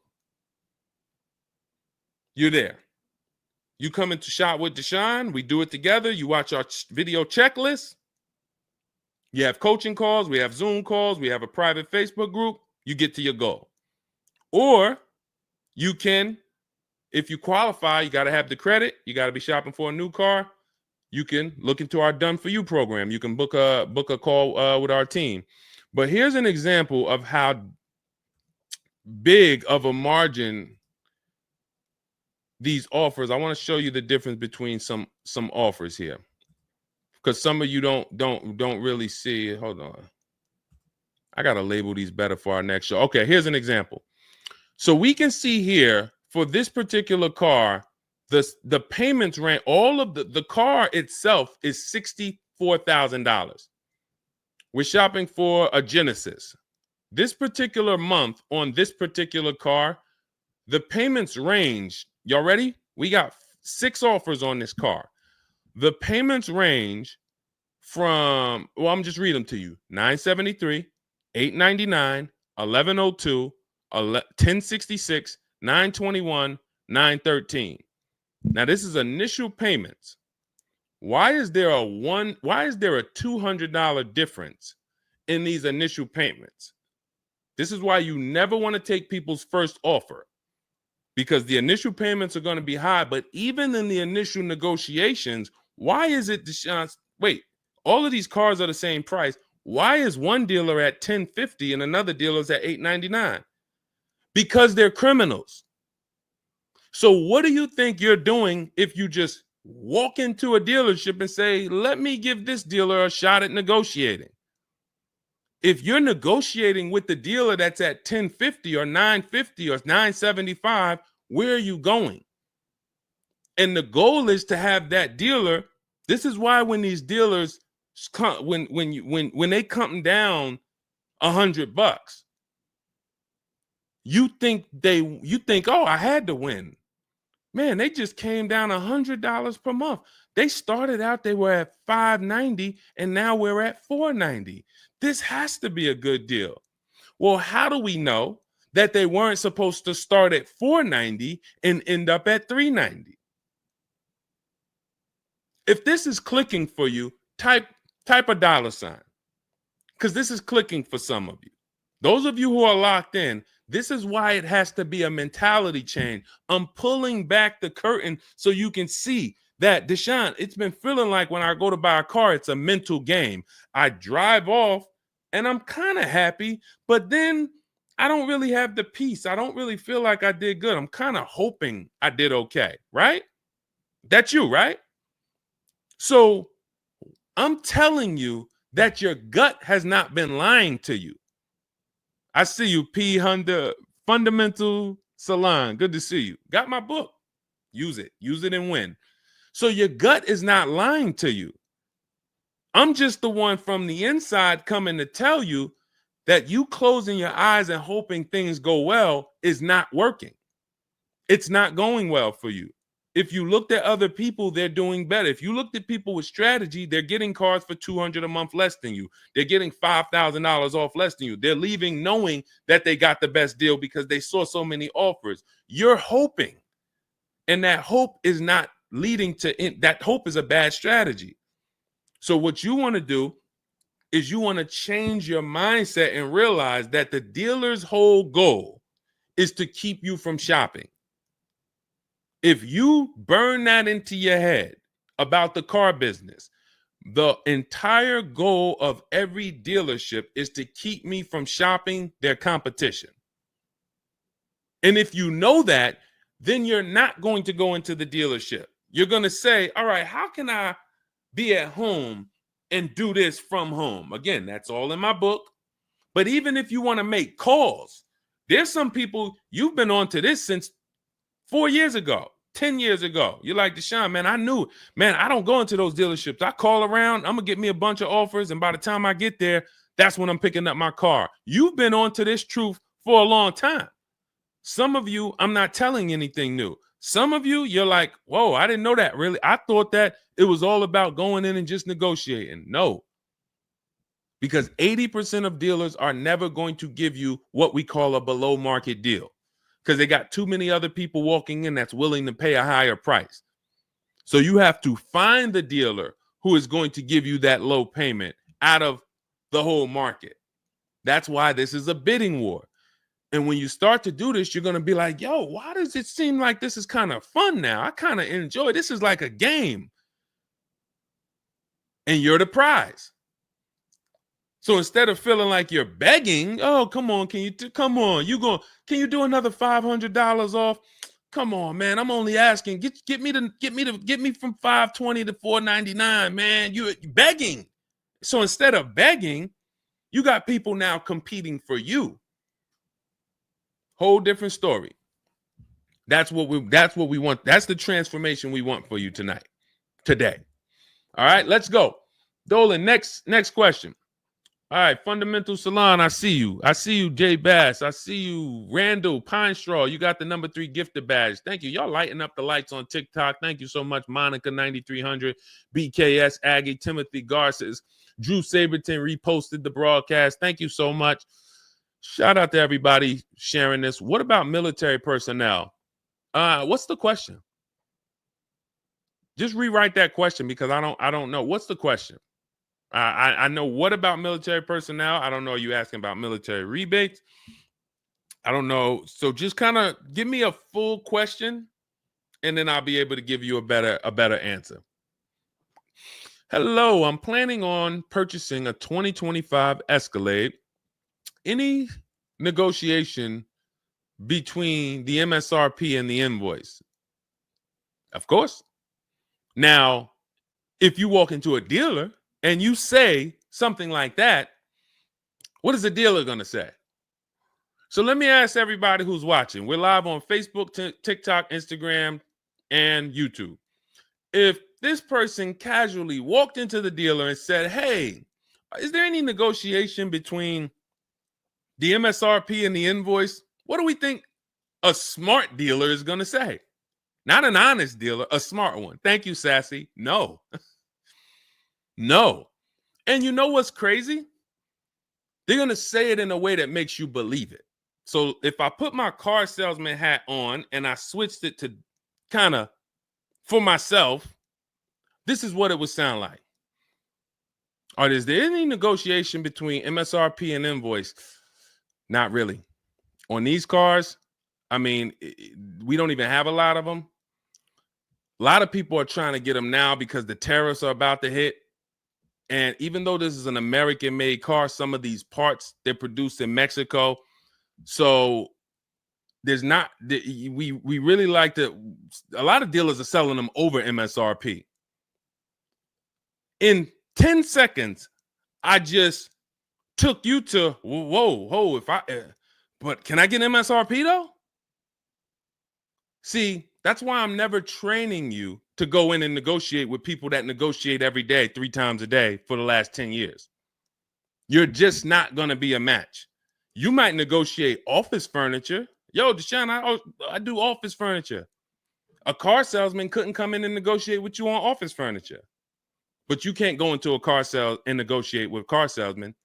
you're there. You come into Shop with Deshone, we do it together. You watch our video checklist. You have coaching calls, we have Zoom calls, we have a private Facebook group. You get to your goal. Or you can, if you qualify, you got to have the credit. You got to be shopping for a new car. You can look into our Done For You program. You can book a call with our team. But here's an example of how big of a margin these offers. I want to show you the difference between some offers here, because some of you don't really see it. Hold on. I got to label these better for our next show. Okay, here's an example. So we can see here for this particular car, the payments ran, all of the car itself is $64,000. We're shopping for a Genesis. This particular month on this particular car, the payments range. Y'all ready? We got 6 offers on this car. The payments range from, well, I'm just read them to you. $973, $899, $1,102, $1,066, $921, $913. Now this is initial payments. Why is there a $200 difference in these initial payments? This is why you never want to take people's first offer, because the initial payments are going to be high. But even in the initial negotiations, why is it, Deshone? Wait, all of these cars are the same price. Why is one dealer at $1,050 and another dealer's at $899? Because they're criminals. So what do you think you're doing if you just walk into a dealership and say, let me give this dealer a shot at negotiating? If you're negotiating with the dealer that's at $1,050 or $950 or $975, where are you going? And the goal is to have that dealer. This is why when these dealers come, when they come down $100, you think, oh, I had to win. Man, they just came down $100 per month. They started out, they were at $590, and now we're at $490. This has to be a good deal. Well, how do we know that they weren't supposed to start at $490 and end up at $390? If this is clicking for you, type a $, because this is clicking for some of you. Those of you who are locked in, this is why it has to be a mentality change. I'm pulling back the curtain so you can see that, Deshone, it's been feeling like when I go to buy a car, it's a mental game. I drive off and I'm kind of happy, but then I don't really have the peace. I don't really feel like I did good. I'm kind of hoping I did okay, right? That's you, right? So I'm telling you that your gut has not been lying to you. I see you, P. Honda Fundamental Salon. Good to see you. Got my book. Use it. Use it and win. So your gut is not lying to you. I'm just the one from the inside coming to tell you that you closing your eyes and hoping things go well is not working. It's not going well for you. If you looked at other people, they're doing better. If you looked at people with strategy, they're getting cars for $200 a month less than you. They're getting $5,000 off less than you. They're leaving knowing that they got the best deal because they saw so many offers. You're hoping, and that hope is not leading to that. Hope is a bad strategy. So what you want to do is you want to change your mindset and realize that the dealer's whole goal is to keep you from shopping. If you burn that into your head about the car business, the entire goal of every dealership is to keep me from shopping their competition. And if you know that, then you're not going to go into the dealership. You're going to say, all right, how can I be at home and do this from home? Again, that's all in my book. But even if you want to make calls, there's some people, you've been on to this since 4 years ago, 10 years ago. You're like, Deshone, man, I knew, man, I don't go into those dealerships. I call around, I'm going to get me a bunch of offers. And by the time I get there, that's when I'm picking up my car. You've been on to this truth for a long time. Some of you, I'm not telling anything new. Some of you, you're like, whoa, I didn't know that really. I thought that it was all about going in and just negotiating. No, because 80% of dealers are never going to give you what we call a below market deal because they got too many other people walking in that's willing to pay a higher price. So you have to find the dealer who is going to give you that low payment out of the whole market. That's why this is a bidding war. And when you start to do this, you're going to be like, yo, why does it seem like this is kind of fun now? I kind of enjoy this. Is like a game. And you're the prize. So instead of feeling like you're begging, oh, come on, can you do another $500 off? Come on, man. I'm only asking. Get me from $520 to $499, man. You're begging. So instead of begging, you got people now competing for you. Whole different story. That's what we want. That's the transformation we want for you today. All right, let's go. Dolan, next question. All right, Fundamental Salon, I see you. I see you, Jay Bass. I see you, Randall Pine Straw. You got the number 3 gifted badge. Thank you. Y'all lighting up the lights on TikTok. Thank you so much. Monica 9300, BKS Aggie, Timothy Garces, Drew Saberton reposted the broadcast. Thank you so much. Shout out to everybody sharing this. What about military personnel? What's the question? Just rewrite that question because I don't know. What's the question? I know what about military personnel. I don't know. Are you asking about military rebates? I don't know. So just kind of give me a full question, and then I'll be able to give you a better answer. Hello, I'm planning on purchasing a 2025 Escalade. Any negotiation between the MSRP and the invoice? Of course. Now, if you walk into a dealer and you say something like that, what is the dealer going to say? So let me ask everybody who's watching. We're live on Facebook, TikTok, Instagram, and YouTube. If this person casually walked into the dealer and said, hey, is there any negotiation between the MSRP and the invoice? What do we think a smart dealer is going to say? Not an honest dealer, a smart one. Thank you, Sassy. No. No. And you know what's crazy? They're going to say it in a way that makes you believe it. So if I put my car salesman hat on and I switched it to kind of for myself, this is what it would sound like. Or is there any negotiation between MSRP and invoice? Not really. On these cars, I mean, we don't even have a lot of them. A lot of people are trying to get them now because the tariffs are about to hit. And even though this is an American-made car, some of these parts, they're produced in Mexico. So there's not, we really like to, a lot of dealers are selling them over MSRP. In 10 seconds, I just took you to, whoa, but can I get MSRP though? See, that's why I'm never training you to go in and negotiate with people that negotiate every day, 3 times a day for the last 10 years. You're just not going to be a match. You might negotiate office furniture. Yo, Deshone, I do office furniture. A car salesman couldn't come in and negotiate with you on office furniture. But you can't go into a car sale and negotiate with car salesmen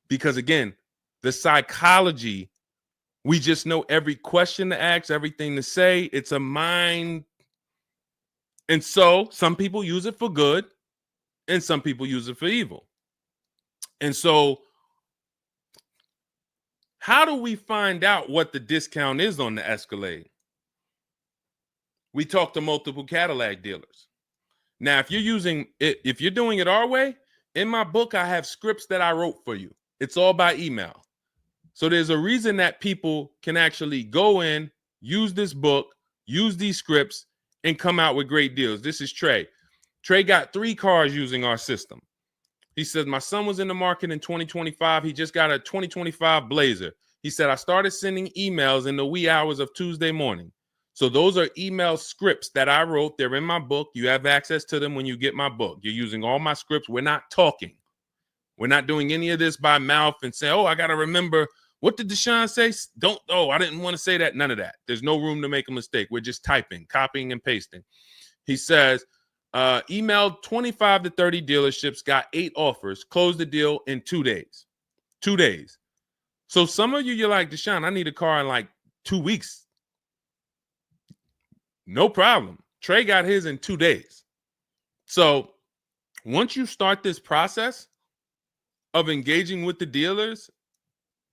because, again, the psychology, we just know every question to ask, everything to say. It's a mind. And so some people use it for good and some people use it for evil. And so how do we find out what the discount is on the Escalade? We talk to multiple Cadillac dealers. Now, if you're doing it our way, in my book, I have scripts that I wrote for you. It's all by email. So there's a reason that people can actually go in, use this book, use these scripts, and come out with great deals. This is Trey. Trey got 3 cars using our system. He says, my son was in the market in 2025. He just got a 2025 Blazer. He said, I started sending emails in the wee hours of Tuesday morning. So those are email scripts that I wrote. They're in my book. You have access to them when you get my book. You're using all my scripts. We're not talking. We're not doing any of this by mouth and saying, oh, I got to remember What did Deshone say? Don't, oh, I didn't want to say that. None of that. There's no room to make a mistake. We're just typing, copying, and pasting. He says, emailed 25 to 30 dealerships, got 8 offers, closed the deal in 2 days. 2 days. So some of you, you're like, Deshone, I need a car in like 2 weeks. No problem. Trey got his in 2 days. So once you start this process of engaging with the dealers,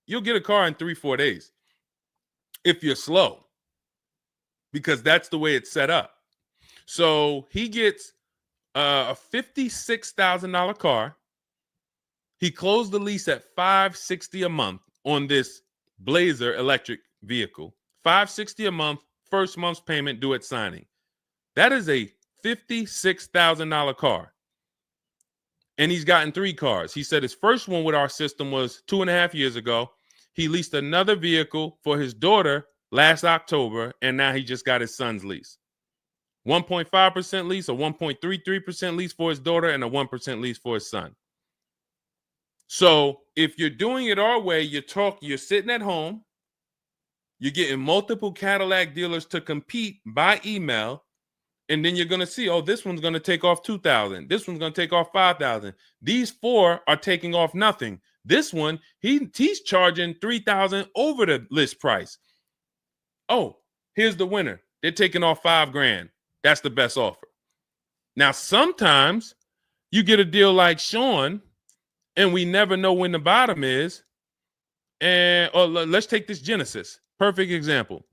you'll get a car in 3-4 days if you're slow, because that's the way it's set up. So he gets a $56,000 car. He closed the lease at $560 a month on this Blazer electric vehicle. $560 a month, first month's payment due at signing. That is a $56,000 car. And he's gotten 3 cars. He said his first one with our system was 2.5 years ago. He leased another vehicle for his daughter last October, and now he just got his son's lease. 1.5% lease, a 1.33% lease for his daughter, and a 1% lease for his son. So if you're doing it our way, you're sitting at home, you're getting multiple Cadillac dealers to compete by email, and then you're going to see, oh, this one's going to take off $2,000. This one's going to take off $5,000. These 4 are taking off nothing. This one, he's charging $3,000 over the list price. Oh, here's the winner. They're taking off $5,000. That's the best offer. Now, sometimes you get a deal like Sean, and we never know when the bottom is. And let's take this Genesis. Perfect example.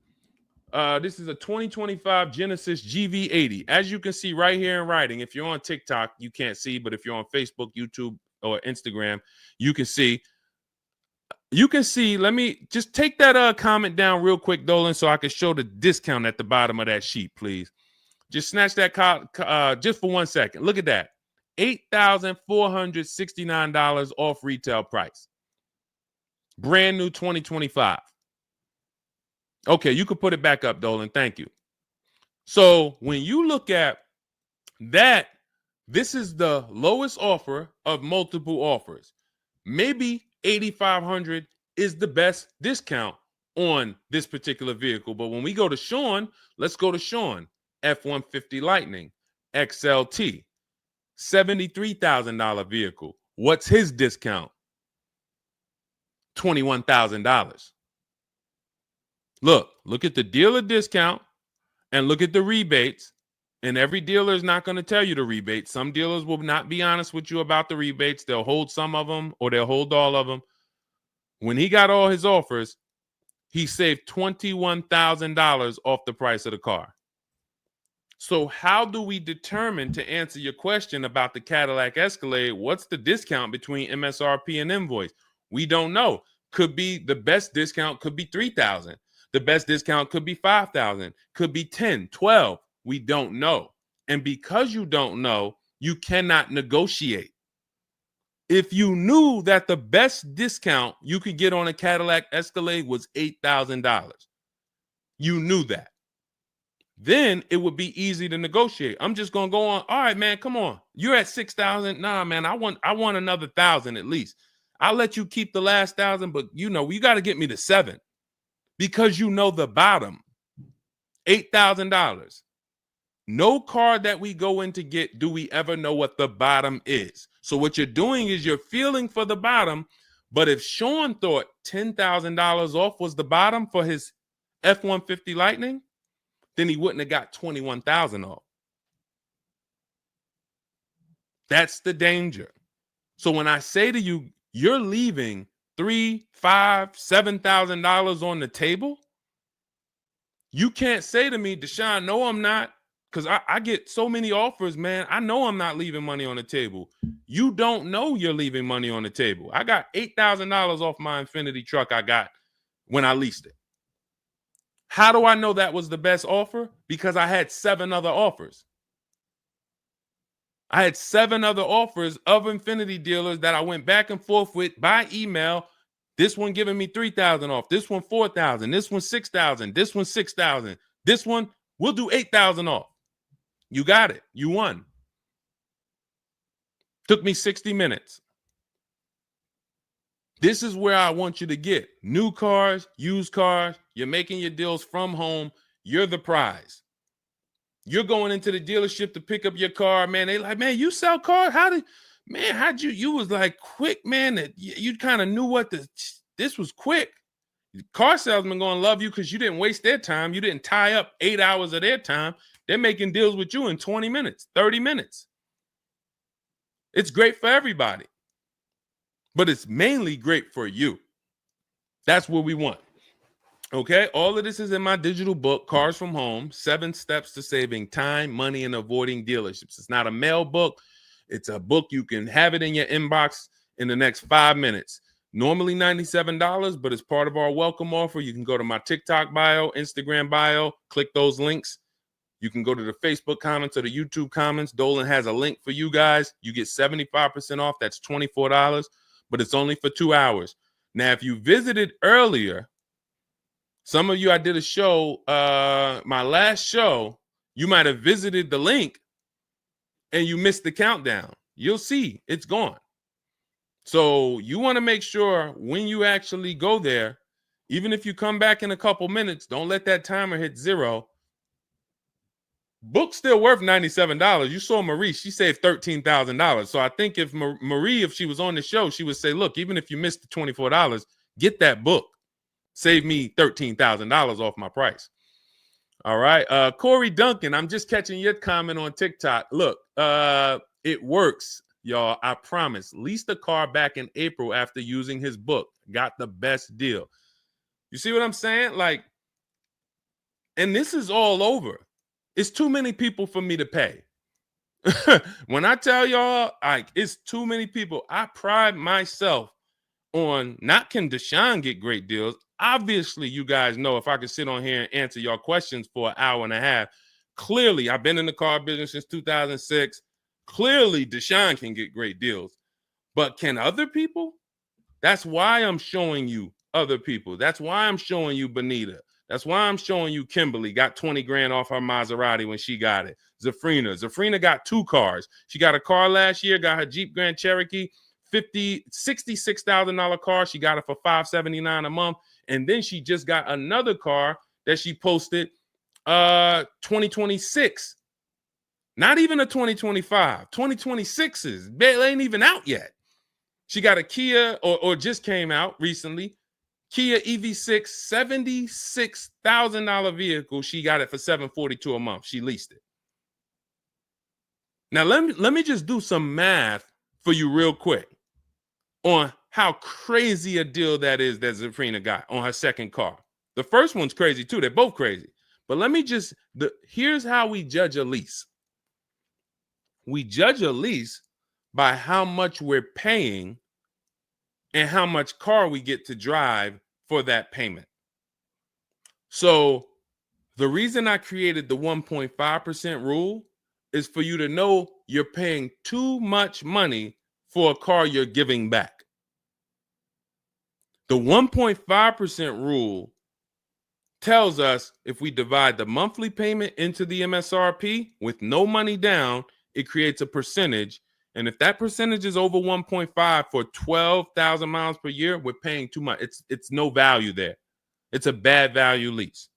This is a 2025 Genesis GV80. As you can see right here in writing, if you're on TikTok, you can't see, but if you're on Facebook, YouTube, or Instagram, you can see. You can see, let me just take that comment down real quick, Dolan, so I can show the discount at the bottom of that sheet, please. Just snatch that just for 1 second. Look at that. $8,469 off retail price. Brand new 2025. Okay, you can put it back up, Dolan. Thank you. So when you look at that, this is the lowest offer of multiple offers. Maybe $8,500 is the best discount on this particular vehicle. But when we go to Sean, let's go to Sean. F-150 Lightning XLT, $73,000 vehicle. What's his discount? $21,000. Look at the dealer discount and look at the rebates. And every dealer is not going to tell you the rebates. Some dealers will not be honest with you about the rebates. They'll hold some of them or they'll hold all of them. When he got all his offers, he saved $21,000 off the price of the car. So how do we determine, to answer your question about the Cadillac Escalade, what's the discount between MSRP and invoice? We don't know. Could be the best discount could be $3,000. The best discount could be $5,000, could be $10,000, $12,000. We don't know. And because you don't know, you cannot negotiate. If you knew that the best discount you could get on a Cadillac Escalade was $8,000, you knew that, then it would be easy to negotiate. I'm just going to go on. All right, man, come on. You're at $6,000. Nah, man, I want another $1,000 at least. I'll let you keep the last $1,000, but you got to get me to $7,000 because you know the bottom, $8,000. No car that we go in to get do we ever know what the bottom is. So what you're doing is you're feeling for the bottom. But if Sean thought $10,000 off was the bottom for his F-150 Lightning, then he wouldn't have got $21,000 off. That's the danger. So when I say to you, you're leaving $3,000, $5,000, $7,000 on the table, you can't say to me, Deshone, no, I'm not. Because I get so many offers, man. I know I'm not leaving money on the table. You don't know you're leaving money on the table. I got $8,000 off my Infiniti truck I got when I leased it. How do I know that was the best offer? Because I had 7 other offers. I had 7 other offers of Infiniti dealers that I went back and forth with by email. This one giving me $3,000 off. This one $4,000. This one $6,000. This one $6,000. This one we'll do $8,000 off. You got it. You won. Took me 60 minutes. This is where I want you to get new cars, used cars. You're making your deals from home. You're the prize. You're going into the dealership to pick up your car, man. They like, man, you sell cars? How'd you was like quick, man, that you kind of knew this was quick. Car salesmen going to love you because you didn't waste their time. You didn't tie up 8 hours of their time. They're making deals with you in 20 minutes, 30 minutes. It's great for everybody, but it's mainly great for you. That's what we want. Okay, all of this is in my digital book, Cars from Home, 7 Steps to Saving Time, Money, and Avoiding Dealerships. It's not a mail book. It's a book. You can have it in your inbox in the next 5 minutes. Normally $97, but as part of our welcome offer, you can go to my TikTok bio, Instagram bio, click those links. You can go to the Facebook comments or the YouTube comments. Dolan has a link for you guys. You get 75% off. That's $24, but it's only for 2 hours. Now, if you visited earlier, some of you, I did a show, my last show, you might have visited the link and you missed the countdown. You'll see it's gone. So you want to make sure when you actually go there, even if you come back in a couple minutes, don't let that timer hit 0. Book's still worth $97. You saw Marie, she saved $13,000. So I think if Marie, if she was on the show, she would say, look, even if you missed the $24, get that book. Save me $13,000 off my price. All right. Corey Duncan, I'm just catching your comment on TikTok. Look, it works, y'all. I promise. Leased a car back in April after using his book. Got the best deal. You see what I'm saying? Like, and this is all over. It's too many people for me to pay. When I tell y'all, like, it's too many people. I pride myself on not can Deshone get great deals. Obviously, you guys know if I could sit on here and answer your questions for an hour and a half, clearly, I've been in the car business since 2006. Clearly, Deshone can get great deals. But can other people? That's why I'm showing you other people. That's why I'm showing you Benita. That's why I'm showing you Kimberly got 20 grand off her Maserati when she got it. Zafrina got 2 cars. She got a car last year, got her Jeep Grand Cherokee, $66,000 car. She got it for $579 a month. And then she just got another car that she posted 2026. Not even a 2025. 2026s. It ain't even out yet. She got a Kia or just came out recently. Kia EV6, $76,000 vehicle. She got it for $742 a month. She leased it. Now let me just do some math for you real quick on how crazy a deal that is that Zafrina got on her second car. The first one's crazy too. They're both crazy. But let me just, here's how we judge a lease. We judge a lease by how much we're paying and how much car we get to drive for that payment. So the reason I created the 1.5% rule is for you to know you're paying too much money for a car you're giving back. The 1.5% rule tells us if we divide the monthly payment into the MSRP with no money down, it creates a percentage. And if that percentage is over 1.5 for 12,000 miles per year, we're paying too much. It's no value there. It's a bad value lease.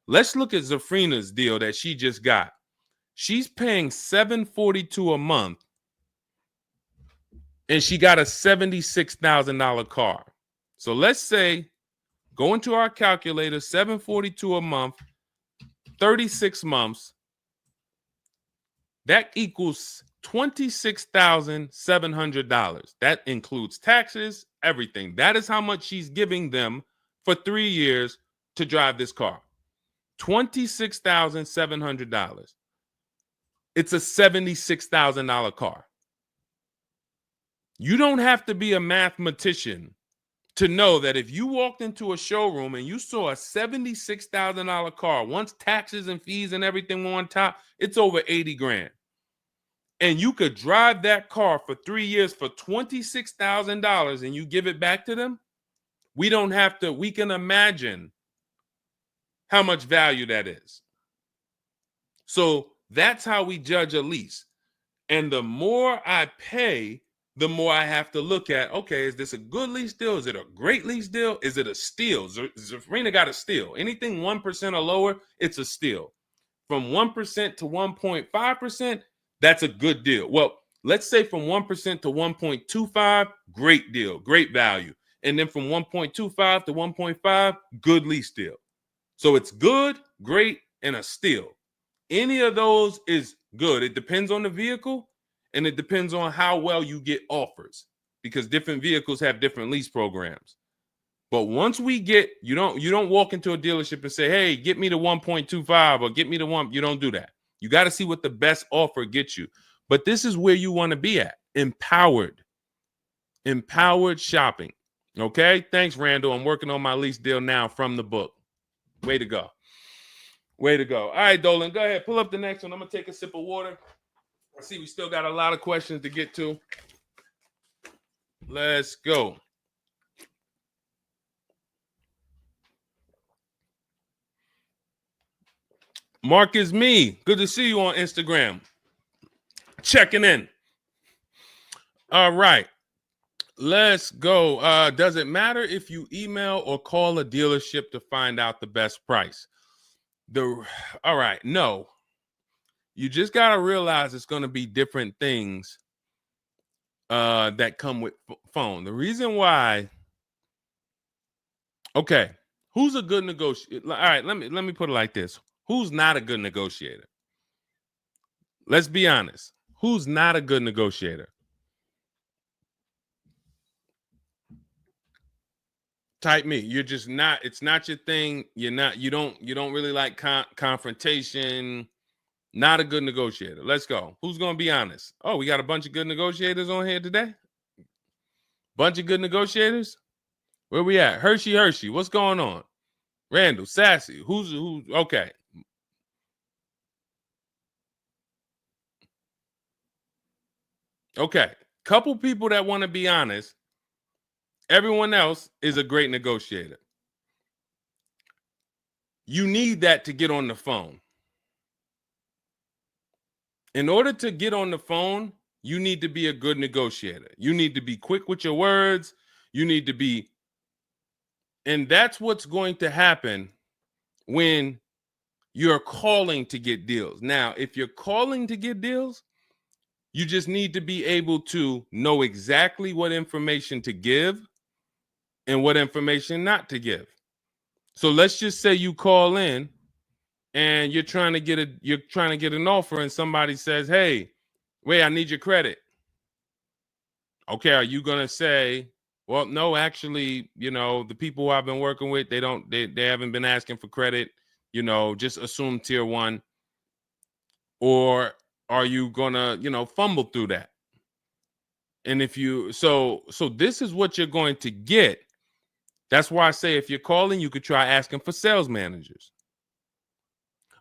Let's look at Zafrina's deal that she just got. She's paying $742 a month, and she got a $76,000 car. So let's say, go into our calculator, $742 a month, 36 months. That equals $26,700. That includes taxes, everything. That is how much she's giving them for 3 years to drive this car. $26,700. It's a $76,000 car. You don't have to be a mathematician to know that if you walked into a showroom and you saw a $76,000 car, once taxes and fees and everything were on top, it's over 80 grand. And you could drive that car for 3 years for $26,000 and you give it back to them, we don't have to, we can imagine how much value that is. So that's how we judge a lease. And the more I pay, the more I have to look at, okay, is this a good lease deal? Is it a great lease deal? Is it a steal? Zafrina got a steal. Anything 1% or lower, it's a steal. From 1% to 1.5%, that's a good deal. Well, let's say from 1% to 1.25, great deal, great value. And then from 1.25 to 1.5, good lease deal. So it's good, great, and a steal. Any of those is good. It depends on the vehicle, and it depends on how well you get offers, because different vehicles have different lease programs. But once we get, you don't walk into a dealership and say, hey, get me to 1.25 or get me to 1. You don't do that. You got to see what the best offer gets you. But this is where you want to be at. Empowered shopping. Okay. Thanks, Randall. I'm working on my lease deal now from the book. Way to go. Way to go. All right, Dolan, go ahead. Pull up the next one. I'm going to take a sip of water. I see we still got a lot of questions to get to. Let's go. Mark is me. Good to see you on Instagram. Checking in. All right. Let's go. Does it matter if you email or call a dealership to find out the best price? All right. No. You just got to realize it's going to be different things that come with phone. The reason why. Okay. Who's a good negotiator? All right. Let me put it like this. Who's not a good negotiator? Let's be honest. Who's not a good negotiator? Type me. You're just not. It's not your thing. You don't really like confrontation. Not a good negotiator. Let's go. Who's going to be honest? Oh, we got a bunch of good negotiators on here today. Bunch of good negotiators. Where we at? Hershey. What's going on? Randall, Sassy. Who's okay? Okay. Couple people that want to be honest. Everyone else is a great negotiator. You need that to get on the phone. In order to get on the phone, you need to be a good negotiator. You need to be quick with your words. You need to be, and that's what's going to happen when you're calling to get deals. Now, if you're calling to get deals, you just need to be able to know exactly what information to give and what information not to give. So let's just say you call in and you're trying to get an offer, and somebody says, "Hey, wait, I need your credit." Okay, are you gonna say, "Well, no, actually, the people who I've been working with, they haven't been asking for credit. Just assume tier 1," or are you gonna, fumble through that? And if you so this is what you're going to get. That's why I say if you're calling, you could try asking for sales managers.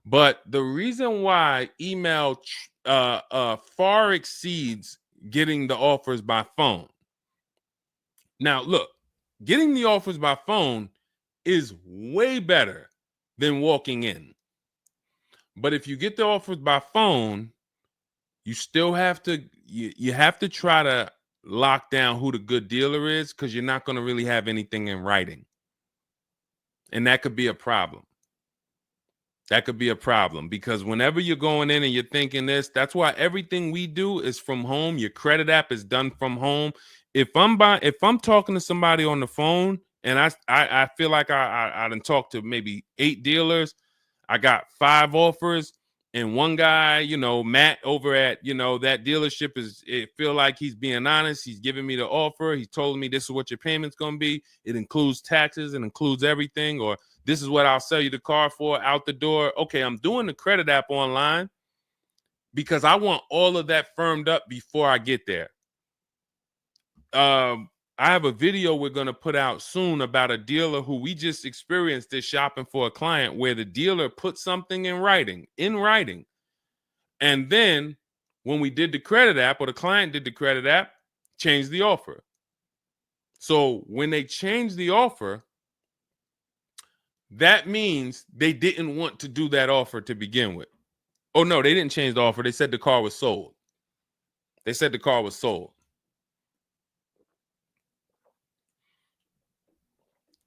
But the reason why email far exceeds getting the offers by phone. Now, look, getting the offers by phone is way better than walking in. But if you get the offers by phone, you still have to you have to try to lock down who the good dealer is, because you're not going to really have anything in writing. And that could be a problem. That could be a problem, because whenever you're going in and you're thinking this, that's why everything we do is from home. Your credit app is done from home. If I'm talking to somebody on the phone and I feel like I done talked to maybe 8 dealers, I got 5 offers, and one guy, Matt over at, that dealership it feel like he's being honest. He's giving me the offer. He told me this is what your payment's going to be. It includes taxes. It includes everything. Or this is what I'll sell you the car for out the door. Okay, I'm doing the credit app online because I want all of that firmed up before I get there. I have a video we're going to put out soon about a dealer who we just experienced this shopping for a client, where the dealer put something in writing. And then when we did the credit app, or the client did the credit app, changed the offer. So when they changed the offer, that means they didn't want to do that offer to begin with. Oh, no, they didn't change the offer. They said the car was sold.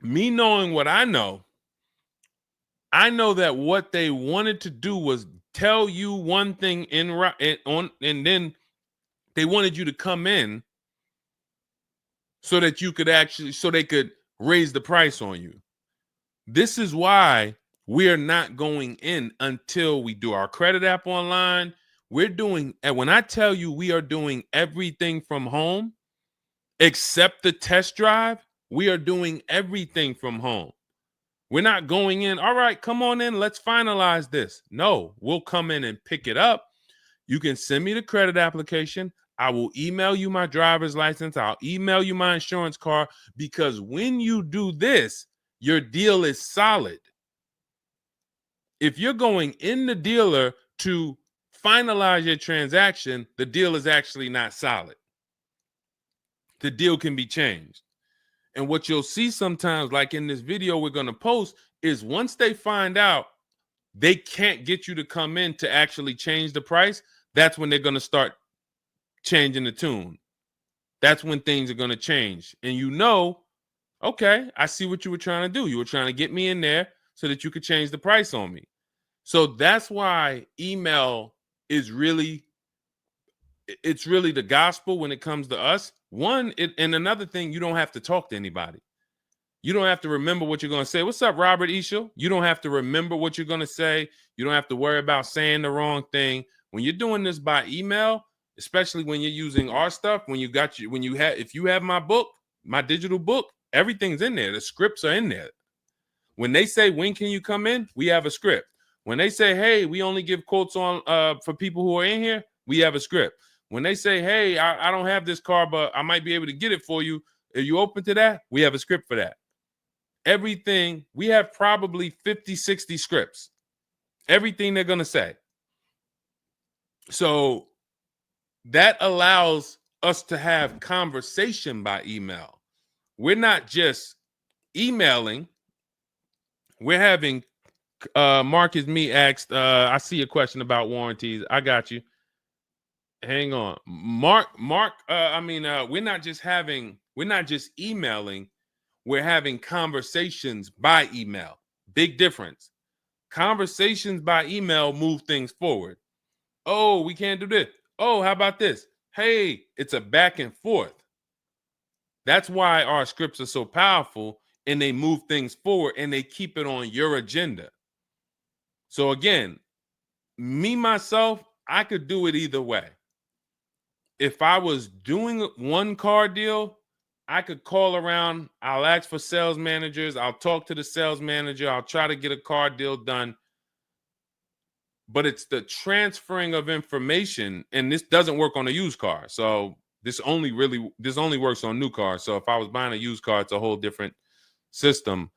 Me knowing what I know that what they wanted to do was tell you one thing and then they wanted you to come in so that you could so they could raise the price on you. This is why we are not going in until we do our credit app online. And when I tell you we are doing everything from home, except the test drive, we are doing everything from home. We're not going in, all right, come on in, let's finalize this. No, we'll come in and pick it up. You can send me the credit application. I will email you my driver's license. I'll email you my insurance card, because when you do this, your deal is solid. If you're going in the dealer to finalize your transaction, the deal is actually not solid. The deal can be changed. And what you'll see sometimes, like in this video we're going to post, is once they find out they can't get you to come in to actually change the price, that's when they're going to start changing the tune. That's when things are going to change. And okay, I see what you were trying to do. You were trying to get me in there so that you could change the price on me. So that's why email is really the gospel when it comes to us. And another thing, you don't have to talk to anybody. You don't have to remember what you're going to say. What's up, Robert Ishel? You don't have to remember what you're going to say. You don't have to worry about saying the wrong thing. When you're doing this by email, especially when you're using our stuff, if you have my book, my digital book, everything's in there. The scripts are in there. When they say, when can you come in? We have a script. When they say, hey, we only give quotes on for people who are in here, we have a script. When they say, hey, I don't have this car, but I might be able to get it for you. Are you open to that? We have a script for that. Everything, we have probably 50, 60 scripts. Everything they're going to say. So that allows us to have conversation by email. We're not just emailing. We're having, Marcus Me asked, I see a question about warranties. I got you. Hang on. Mark, we're not just emailing, we're having conversations by email. Big difference. Conversations by email move things forward. Oh, we can't do this. Oh, how about this? Hey, it's a back and forth. That's why our scripts are so powerful, and they move things forward and they keep it on your agenda. So again, myself, I could do it either way. If I was doing one car deal, I could call around. I'll ask for sales managers. I'll talk to the sales manager. I'll try to get a car deal done. But it's the transferring of information, and this doesn't work on a used car. So this only works on new cars. So if I was buying a used car, it's a whole different system.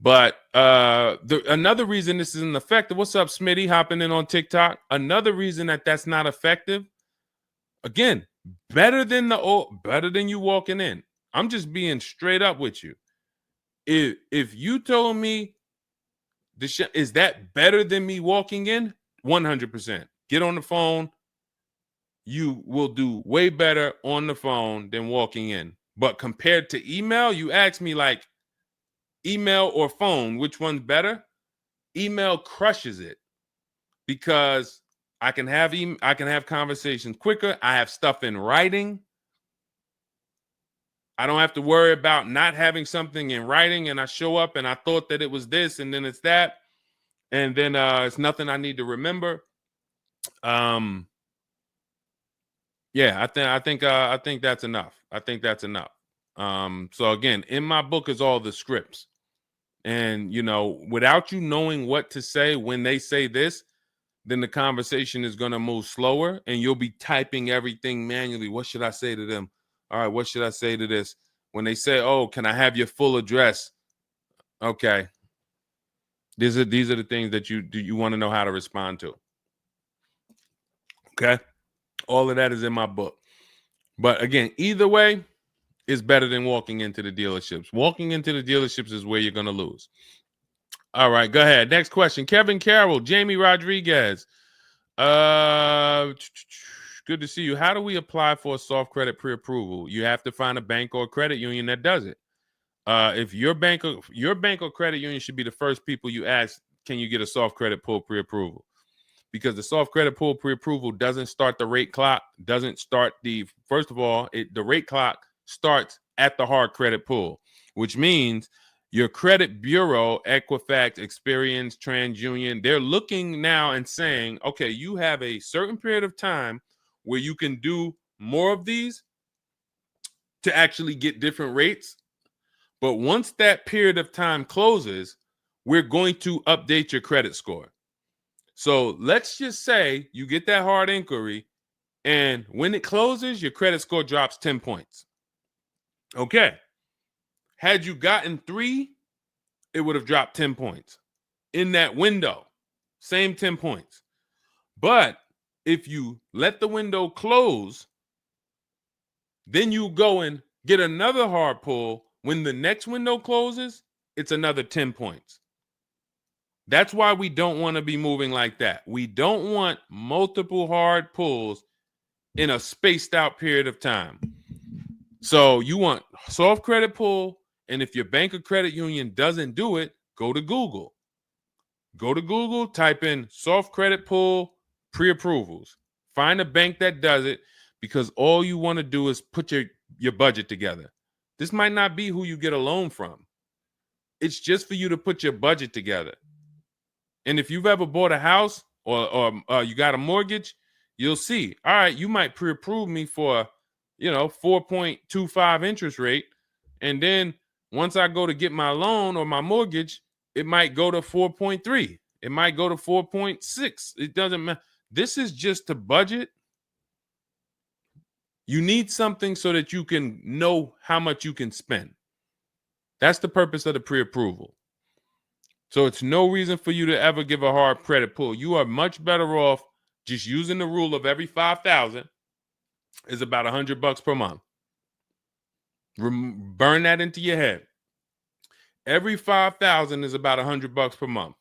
But another reason this isn't effective. What's up, Smitty? Hopping in on TikTok. Another reason that's not effective. Again, better than you walking in. I'm just being straight up with you. If you told me is that better than me walking in? 100%. Get on the phone. You will do way better on the phone than walking in. But compared to email, you ask me like email or phone, which one's better? Email crushes it because I can have conversations quicker. I have stuff in writing. I don't have to worry about not having something in writing, and I show up and I thought that it was this and then it's that, and then it's nothing I need to remember. Yeah, I think that's enough. I think that's enough. So again, in my book is all the scripts. And without you knowing what to say when they say this, then the conversation is going to move slower and you'll be typing everything manually. What should I say to them? All right, what should I say to this? When they say, "Oh, can I have your full address?" Okay. These are the things that you want to know how to respond to. Okay? All of that is in my book. But again, either way is better than walking into the dealerships. Walking into the dealerships is where you're going to lose. All right, go ahead. Next question. Kevin Carroll, Jamie Rodriguez. Good to see you. How do we apply for a soft credit pre-approval? You have to find a bank or a credit union that does it. If your bank or credit union should be the first people you ask, can you get a soft credit pull pre-approval? Because the soft credit pull pre-approval doesn't start the rate clock, doesn't start first of all, the rate clock starts at the hard credit pull, which means your credit bureau, Equifax, Experian, TransUnion, they're looking now and saying, okay, you have a certain period of time where you can do more of these to actually get different rates. But once that period of time closes, we're going to update your credit score. So let's just say you get that hard inquiry, and when it closes, your credit score drops 10 points. Okay. Had you gotten 3, it would have dropped 10 points. In that window, same 10 points. But if you let the window close, then you go and get another hard pull. When the next window closes, it's another 10 points. That's why we don't want to be moving like that. We don't want multiple hard pulls in a spaced out period of time. So you want soft credit pull, and if your bank or credit union doesn't do it, go to Google. Go to Google, type in soft credit pull pre-approvals. Find a bank that does it, because all you want to do is put your budget together. This might not be who you get a loan from. It's just for you to put your budget together. And if you've ever bought a house or you got a mortgage, you'll see, all right, you might pre-approve me for, 4.25 interest rate. And then once I go to get my loan or my mortgage, it might go to 4.3. It might go to 4.6. It doesn't matter. This is just to budget. You need something so that you can know how much you can spend. That's the purpose of the pre-approval. So it's no reason for you to ever give a hard credit pull. You are much better off just using the rule of every 5,000 is about $100 per month. Burn that into your head. Every 5,000 is about $100 per month.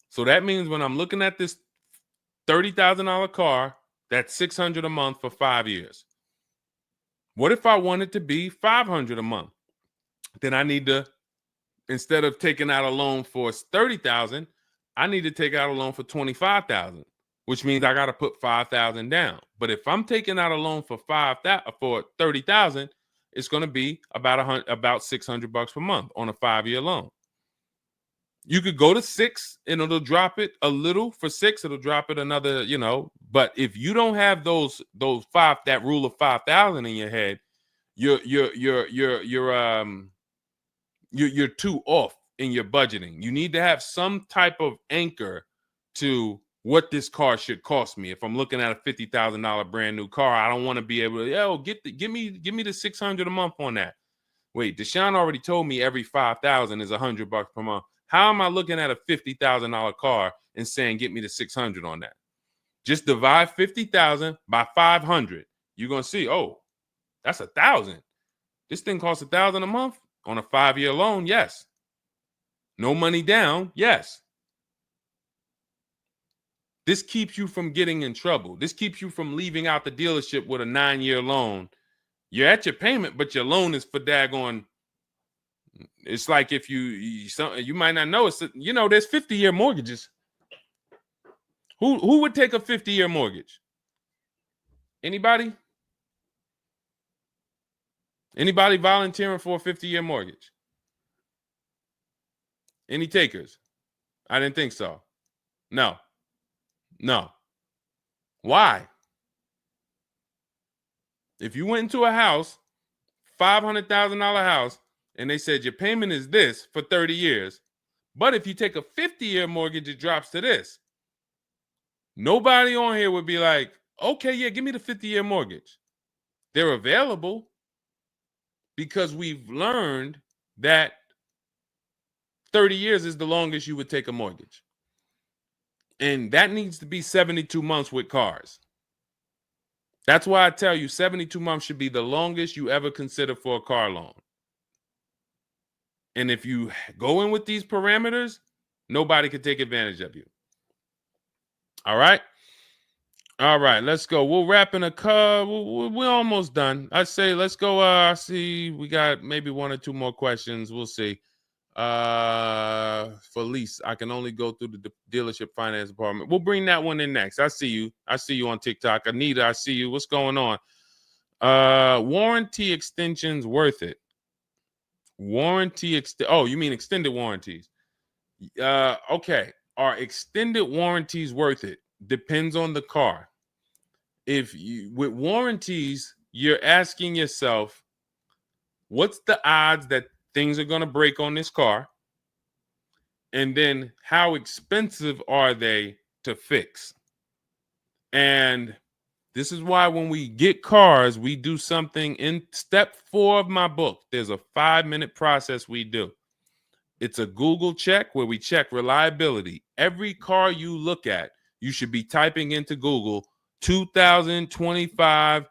So that means when I'm looking at this $30,000 car, that's $600 a month for 5 years. What if I want it to be $500 a month? Then I need to, instead of taking out a loan for $30,000, I need to take out a loan for $25,000, which means I got to put $5,000 down. But if I'm taking out a loan for $30,000, it's going to be about $600 per month on a 5-year loan. You could go to 6 and it'll drop it a little. For 6, it'll drop it another, But if you don't have that rule of 5,000 in your head, you're too off in your budgeting. You need to have some type of anchor to what this car should cost me. If I'm looking at a $50,000 brand new car, I don't want to be able to, give me the $600 a month on that. Wait, Deshone already told me every 5,000 is $100 per month. How am I looking at a $50,000 car and saying get me the 600 on that? Just divide 50,000 by 500. You're gonna see, oh, that's 1,000. This thing costs 1,000 a month on a 5-year loan. Yes. No money down. Yes. This keeps you from getting in trouble. This keeps you from leaving out the dealership with a 9-year loan. You're at your payment, but your loan is for daggone. It's like if you might not know, it's there's 50-year mortgages. Who would take a 50-year mortgage? Anybody? Anybody volunteering for a 50-year mortgage? Any takers? I didn't think so. No. Why? If you went into a house, $500,000 house, and they said your payment is this for 30 years, but if you take a 50-year mortgage, it drops to this. Nobody on here would be like, okay, yeah, give me the 50-year mortgage. They're available because we've learned that 30 years is the longest you would take a mortgage. And that needs to be 72 months with cars. That's why I tell you 72 months should be the longest you ever consider for a car loan. And if you go in with these parameters, nobody can take advantage of you. All right. All right, let's go. We'll wrap in a car. We're almost done. I say let's go. I see we got maybe one or two more questions. We'll see. For lease, I can only go through the dealership finance department. We'll bring that one in next. I see you. I see you on TikTok. Anita, I see you. What's going on? Warranty extensions worth it? Oh, you mean extended warranties? Okay. Are extended warranties worth it? Depends on the car. If you with warranties, you're asking yourself, what's the odds that things are going to break on this car? And then how expensive are they to fix? And this is why when we get cars, we do something in step 4 of my book. There's a 5-minute process we do. It's a Google check where we check reliability. Every car you look at, you should be typing into Google 2025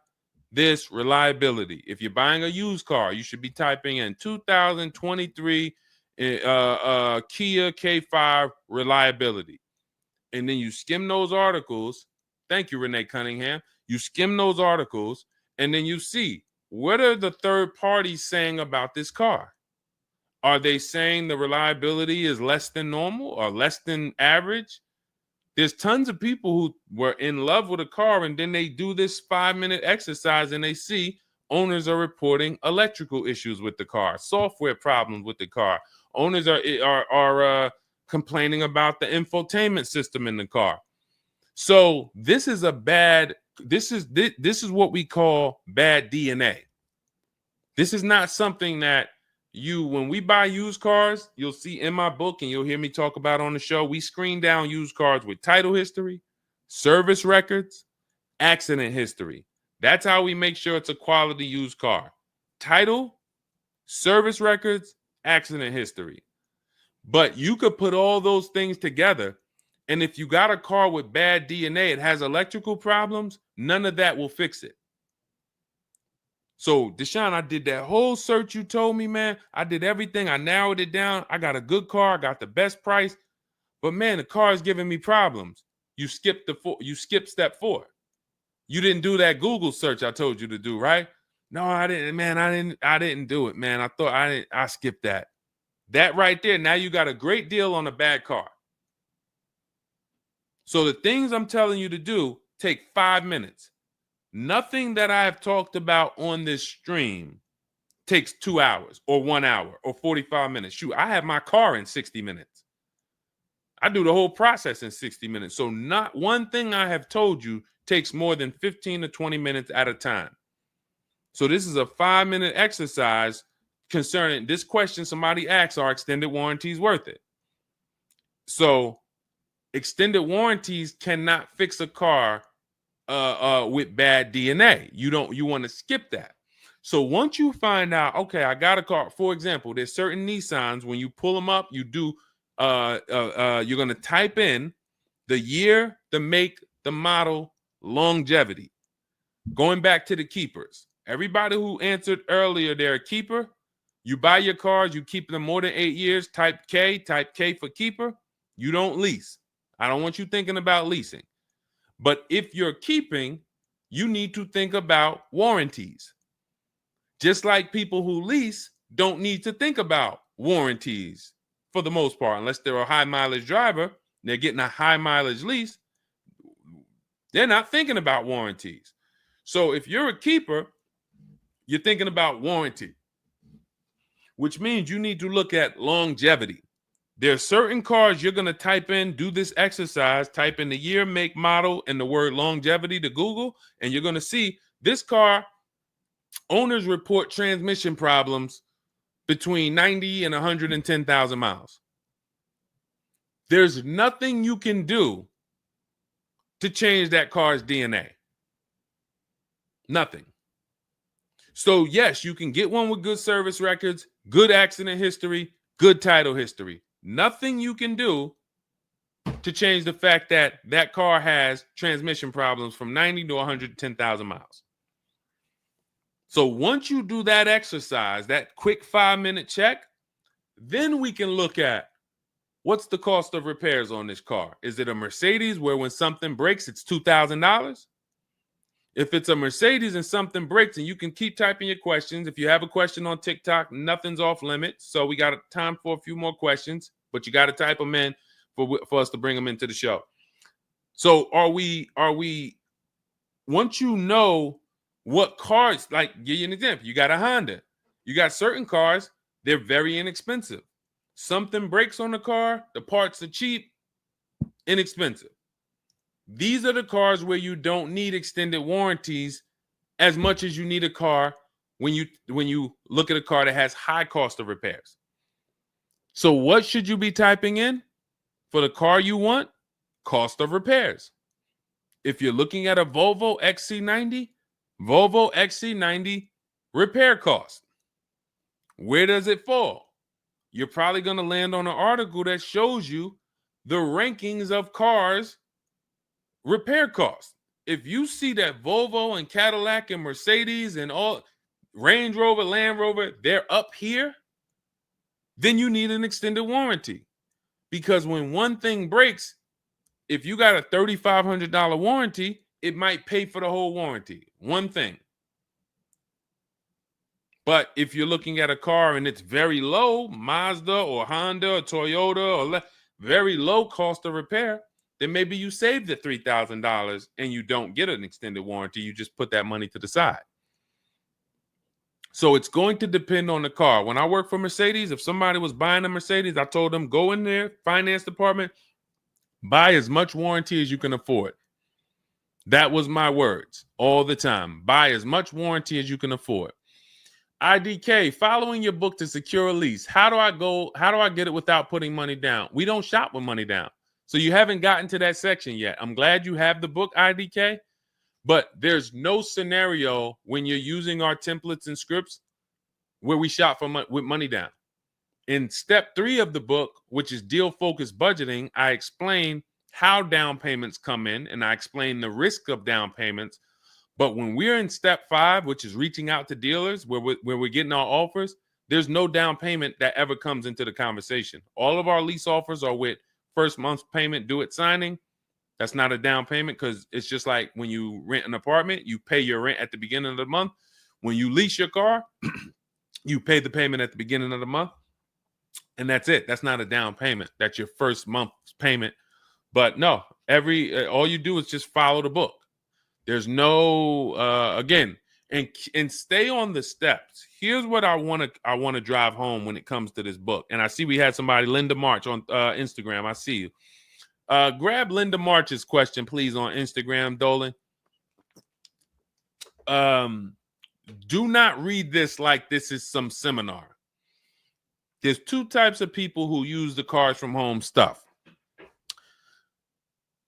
this reliability. If you're buying a used car, you should be typing in 2023 Kia K5 reliability. And then you skim those articles. Thank you, Renee Cunningham. You skim those articles, and then you see, what are the third parties saying about this car? Are they saying the reliability is less than normal or less than average? There's tons of people who were in love with a car, and then they do this 5-minute exercise and they see owners are reporting electrical issues with the car, software problems with the car. Owners are complaining about the infotainment system in the car. So this is this is what we call bad DNA. This is not something that when we buy used cars, you'll see in my book and you'll hear me talk about on the show, we screen down used cars with title history, service records, accident history. That's how we make sure it's a quality used car. Title, service records, accident history. But you could put all those things together, and if you got a car with bad DNA, it has electrical problems, none of that will fix it. So, Deshone, I did that whole search you told me, man. I did everything. I narrowed it down. I got a good car. I got the best price. But, man, the car is giving me problems. You skipped step 4. You didn't do that Google search I told you to do, right? No, I didn't, man. I didn't do it, man. I skipped that. That right there, now you got a great deal on a bad car. So the things I'm telling you to do take 5 minutes. Nothing that I have talked about on this stream takes 2 hours or 1 hour or 45 minutes. Shoot, I have my car in 60 minutes. I do the whole process in 60 minutes. So not one thing I have told you takes more than 15 to 20 minutes at a time. So this is a 5-minute exercise concerning this question somebody asks, are extended warranties worth it? So extended warranties cannot fix a car with bad DNA. You want to skip that. So once you find out, okay, I got a car. For example, there's certain Nissans, when you pull them up, you do you're going to type in the year, the make, the model, longevity. Going back to the keepers. Everybody who answered earlier, they're a keeper. You buy your cars, you keep them more than 8 years, type K for keeper. You don't lease. I don't want you thinking about leasing. But if you're keeping, you need to think about warranties. Just like people who lease don't need to think about warranties for the most part, unless they're a high mileage driver, they're getting a high mileage lease, they're not thinking about warranties. So if you're a keeper, you're thinking about warranty, which means you need to look at longevity. There are certain cars you're going to type in, do this exercise, type in the year, make, model, and the word longevity to Google, and you're going to see this car, owners report transmission problems between 90 and 110,000 miles. There's nothing you can do to change that car's DNA. Nothing. So, yes, you can get one with good service records, good accident history, good title history. Nothing you can do to change the fact that that car has transmission problems from 90 to 110,000 miles. So once you do that exercise, that quick 5-minute check, then we can look at what's the cost of repairs on this car? Is it a Mercedes where when something breaks, it's $2,000? If it's a Mercedes and something breaks, and you can keep typing your questions. If you have a question on TikTok, nothing's off limits. So we got time for a few more questions, but you got to type them in for us to bring them into the show. So are we, once you know what cars, like give you an example, you got a Honda, you got certain cars, they're very inexpensive. Something breaks on the car, the parts are cheap, inexpensive. These are the cars where you don't need extended warranties as much as you need a car when you look at a car that has high cost of repairs. So what should you be typing in for the car you want? Cost of repairs. If you're looking at a Volvo XC90, Volvo XC90 repair cost. Where does it fall? You're probably going to land on an article that shows you the rankings of cars repair costs. If you see that Volvo and Cadillac and Mercedes and all Range Rover, Land Rover, they're up here, then you need an extended warranty. Because when one thing breaks, if you got a $3,500 warranty, it might pay for the whole warranty. One thing. But if you're looking at a car and it's very low, Mazda or Honda or Toyota or very low cost of repair, then maybe you save the $3,000 and you don't get an extended warranty. You just put that money to the side. So it's going to depend on the car. When I worked for Mercedes, if somebody was buying a Mercedes, I told them, go in there, finance department, buy as much warranty as you can afford. That was my words all the time. Buy as much warranty as you can afford. IDK, following your book to secure a lease. How do I get it without putting money down? We don't shop with money down. So you haven't gotten to that section yet. I'm glad you have the book, IDK, but there's no scenario when you're using our templates and scripts where we shop with money down. In step 3 of the book, which is deal focused budgeting, I explain how down payments come in and I explain the risk of down payments. But when we're in step 5, which is reaching out to dealers where we're getting our offers, there's no down payment that ever comes into the conversation. All of our lease offers are with first month's payment due at signing. That's not a down payment because it's just like when you rent an apartment, you pay your rent at the beginning of the month. When you lease your car, you pay the payment at the beginning of the month. And that's it. That's not a down payment. That's your first month's payment. But no, all you do is just follow the book. There's no again, and stay on the steps. Here's what I want to drive home when it comes to this book. And I see we had somebody, Linda March, on Instagram. I see you. Grab Linda March's question, please, on Instagram, Dolan. Do not read this like this is some seminar. There's 2 types of people who use the Cars from Home stuff.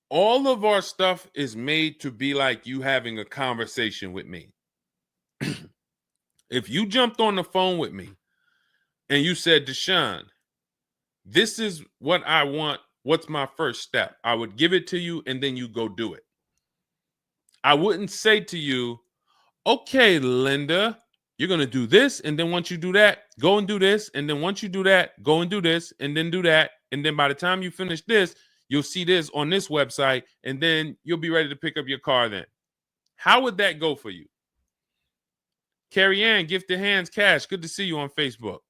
All of our stuff is made to be like you having a conversation with me. If you jumped on the phone with me and you said, Deshone, this is what I want. What's my first step? I would give it to you and then you go do it. I wouldn't say to you, okay, Linda, you're going to do this. And then once you do that, go and do this. And then once you do that, go and do this and then do that. And then by the time you finish this, you'll see this on this website, and then you'll be ready to pick up your car then. How would that go for you? Carrie Ann, Gifted Hands Cash, good to see you on Facebook.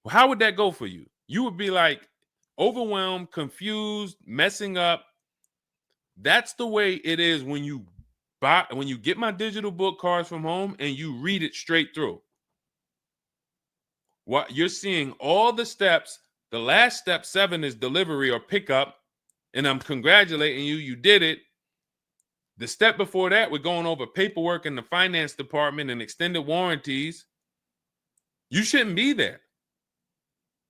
Well, how would that go for you? You would be like overwhelmed, confused, messing up. That's the way it is when you get my digital book, Cars from Home, and you read it straight through. What you're seeing all the steps. The last step 7 is delivery or pickup, and I'm congratulating you. You did it. The step before that, we're going over paperwork in the finance department and extended warranties. You shouldn't be there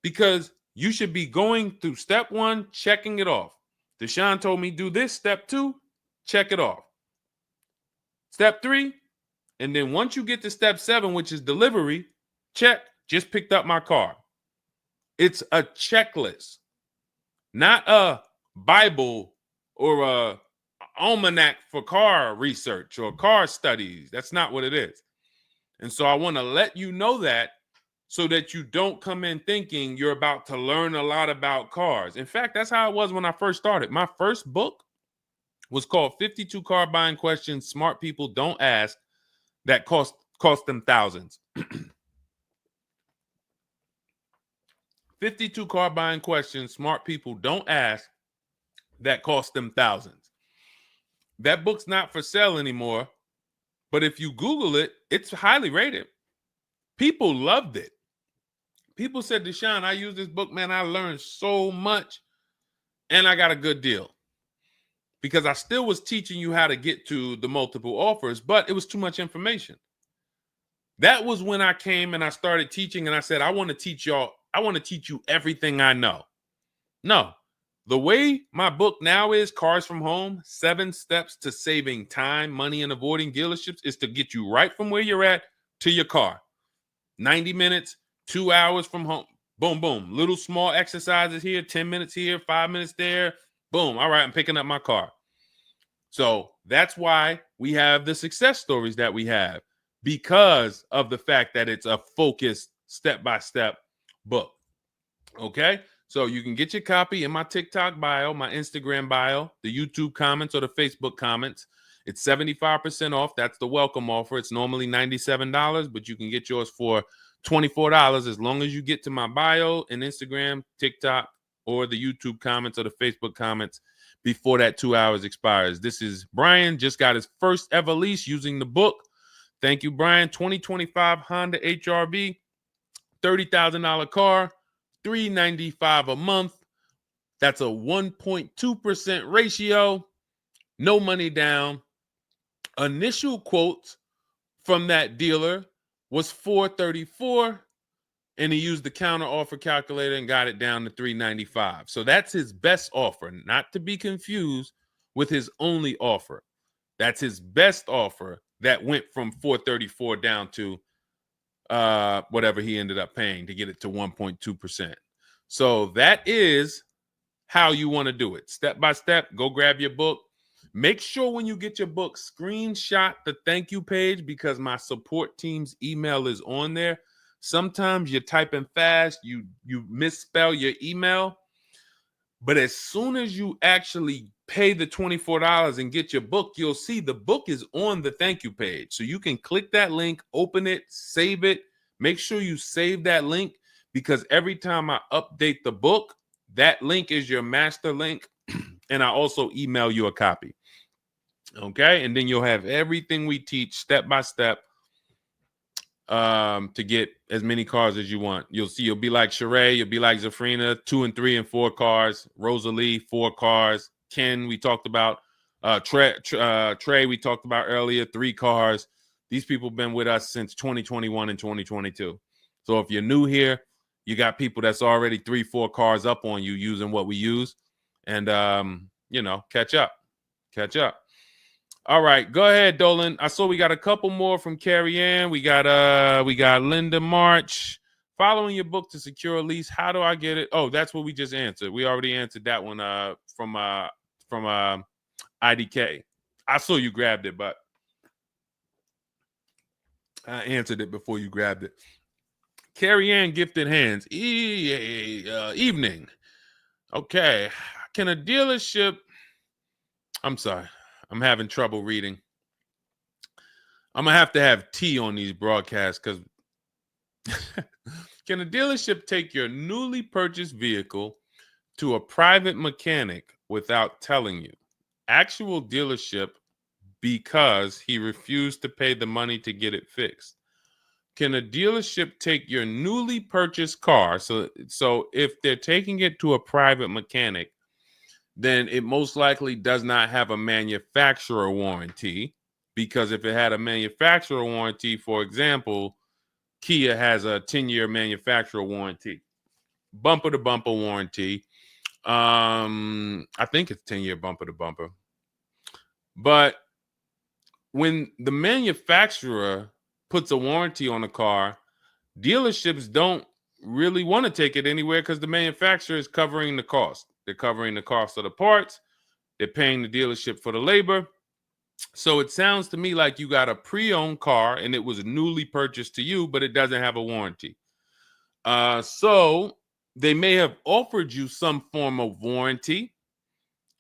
because you should be going through step 1, checking it off. Deshone told me do this. Step 2, check it off. Step 3, and then once you get to step 7, which is delivery, check, just picked up my car. It's a checklist, not a Bible or a almanac for car research or car studies. That's not what it is. And so I want to let you know that so that you don't come in thinking you're about to learn a lot about cars. In fact, that's how it was when I first started. My first book was called 52 Car Buying Questions Smart People Don't Ask that cost them thousands. 52 car buying questions smart people don't ask that cost them thousands. That book's not for sale anymore, but if you Google it, it's highly rated. People loved it. People said, Deshone, I use this book, man. I learned so much and I got a good deal. Because I still was teaching you how to get to the multiple offers, but it was too much information. That was when I came and I started teaching and I said, I want to teach y'all. I want to teach you everything I know. No, the way my book now is, Cars from Home, 7 Steps to Saving Time, Money, and Avoiding Dealerships, is to get you right from where you're at to your car. 90 minutes, 2 hours from home. Boom, boom. Little small exercises here, 10 minutes here, 5 minutes there. Boom. All right, I'm picking up my car. So that's why we have the success stories that we have, because of the fact that it's a focused step-by-step book. Okay? So you can get your copy in my TikTok bio, my Instagram bio, the YouTube comments, or the Facebook comments. It's 75% off. That's the welcome offer. It's normally $97, but you can get yours for $24 as long as you get to my bio and Instagram, TikTok, or the YouTube comments or the Facebook comments before that 2 hours expires. This is Brian, just got his first ever lease using the book. Thank you, Brian. 2025 Honda HRV, $30,000 car, $395 a month. That's a 1.2% ratio. No money down. Initial quotes from that dealer was $434, and he used the counter offer calculator and got it down to $395. So that's his best offer, not to be confused with his only offer. That's his best offer that went from $434 down to whatever he ended up paying to get it to 1.2%. So that is how you want to do it. Step by step, go grab your book. Make sure when you get your book, screenshot the thank you page, because my support team's email is on there. Sometimes you're typing fast, you misspell your email, but as soon as you actually pay the $24 and get your book, you'll see the book is on the thank you page. So you can click that link, open it, save it. Make sure you save that link, because every time I update the book, that link is your master link, and I also email you a copy. Okay, and then you'll have everything we teach step by step to get as many cars as you want. You'll see, you'll be like Sheree, you'll be like Zafrina, 2 and 3 and 4 cars. Rosalie, 4 cars. Ken, we talked about. Trey, we talked about earlier, 3 cars. These people have been with us since 2021 and 2022. So if you're new here, you got people that's already 3, 4 cars up on you using what we use. And, catch up. All right, go ahead, Dolan. I saw we got a couple more from Carrie Ann. We got Linda March. Following your book to secure a lease, how do I get it? Oh, that's what we just answered. We already answered that one from IDK. I saw you grabbed it, but I answered it before you grabbed it. Carrie Ann Gifted Hands. Evening. Okay. Can a dealership... I'm sorry. I'm having trouble reading. I'm going to have tea on these broadcasts, because can a dealership take your newly purchased vehicle to a private mechanic without telling you? Actual dealership, because he refused to pay the money to get it fixed. Can a dealership take your newly purchased car? So if they're taking it to a private mechanic, then it most likely does not have a manufacturer warranty, because if it had a manufacturer warranty, for example, Kia has a 10-year manufacturer warranty, bumper-to-bumper warranty. I think it's 10-year bumper-to-bumper. But when the manufacturer puts a warranty on a car, dealerships don't really want to take it anywhere, because the manufacturer is covering the cost. They're covering the cost of the parts. They're paying the dealership for the labor. So it sounds to me like you got a pre-owned car and it was newly purchased to you, but it doesn't have a warranty. So they may have offered you some form of warranty.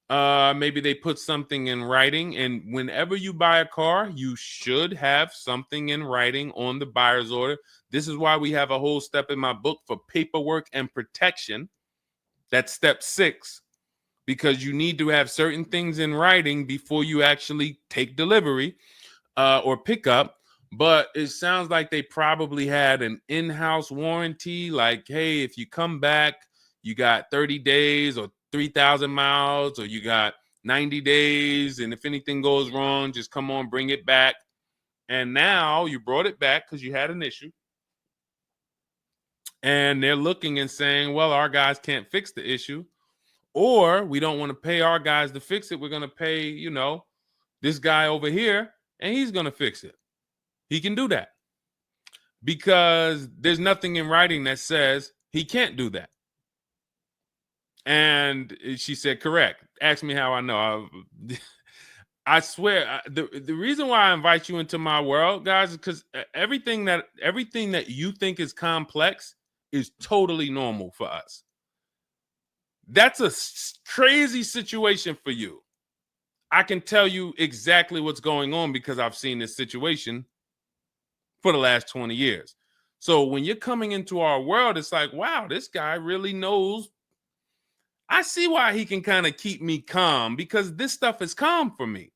Maybe they put something in writing, and whenever you buy a car, you should have something in writing on the buyer's order. This is why we have a whole step in my book for paperwork and protection. That's step 6, because you need to have certain things in writing before you actually take delivery or pick up. But it sounds like they probably had an in-house warranty, like, hey, if you come back, you got 30 days or 3,000 miles, or you got 90 days, and if anything goes wrong, just come on, bring it back. And now you brought it back because you had an issue, and they're looking and saying, well, our guys can't fix the issue, or we don't want to pay our guys to fix it. We're going to pay, this guy over here, and he's going to fix it. He can do that because there's nothing in writing that says he can't do that. And she said, correct. Ask me how I know. I swear, the reason why I invite you into my world, guys, is because everything that you think is complex is totally normal for us. That's a crazy situation for you. I can tell you exactly what's going on because I've seen this situation for the last 20 years. So when you're coming into our world, it's like, wow, this guy really knows. I see why he can kind of keep me calm, because this stuff is calm for me.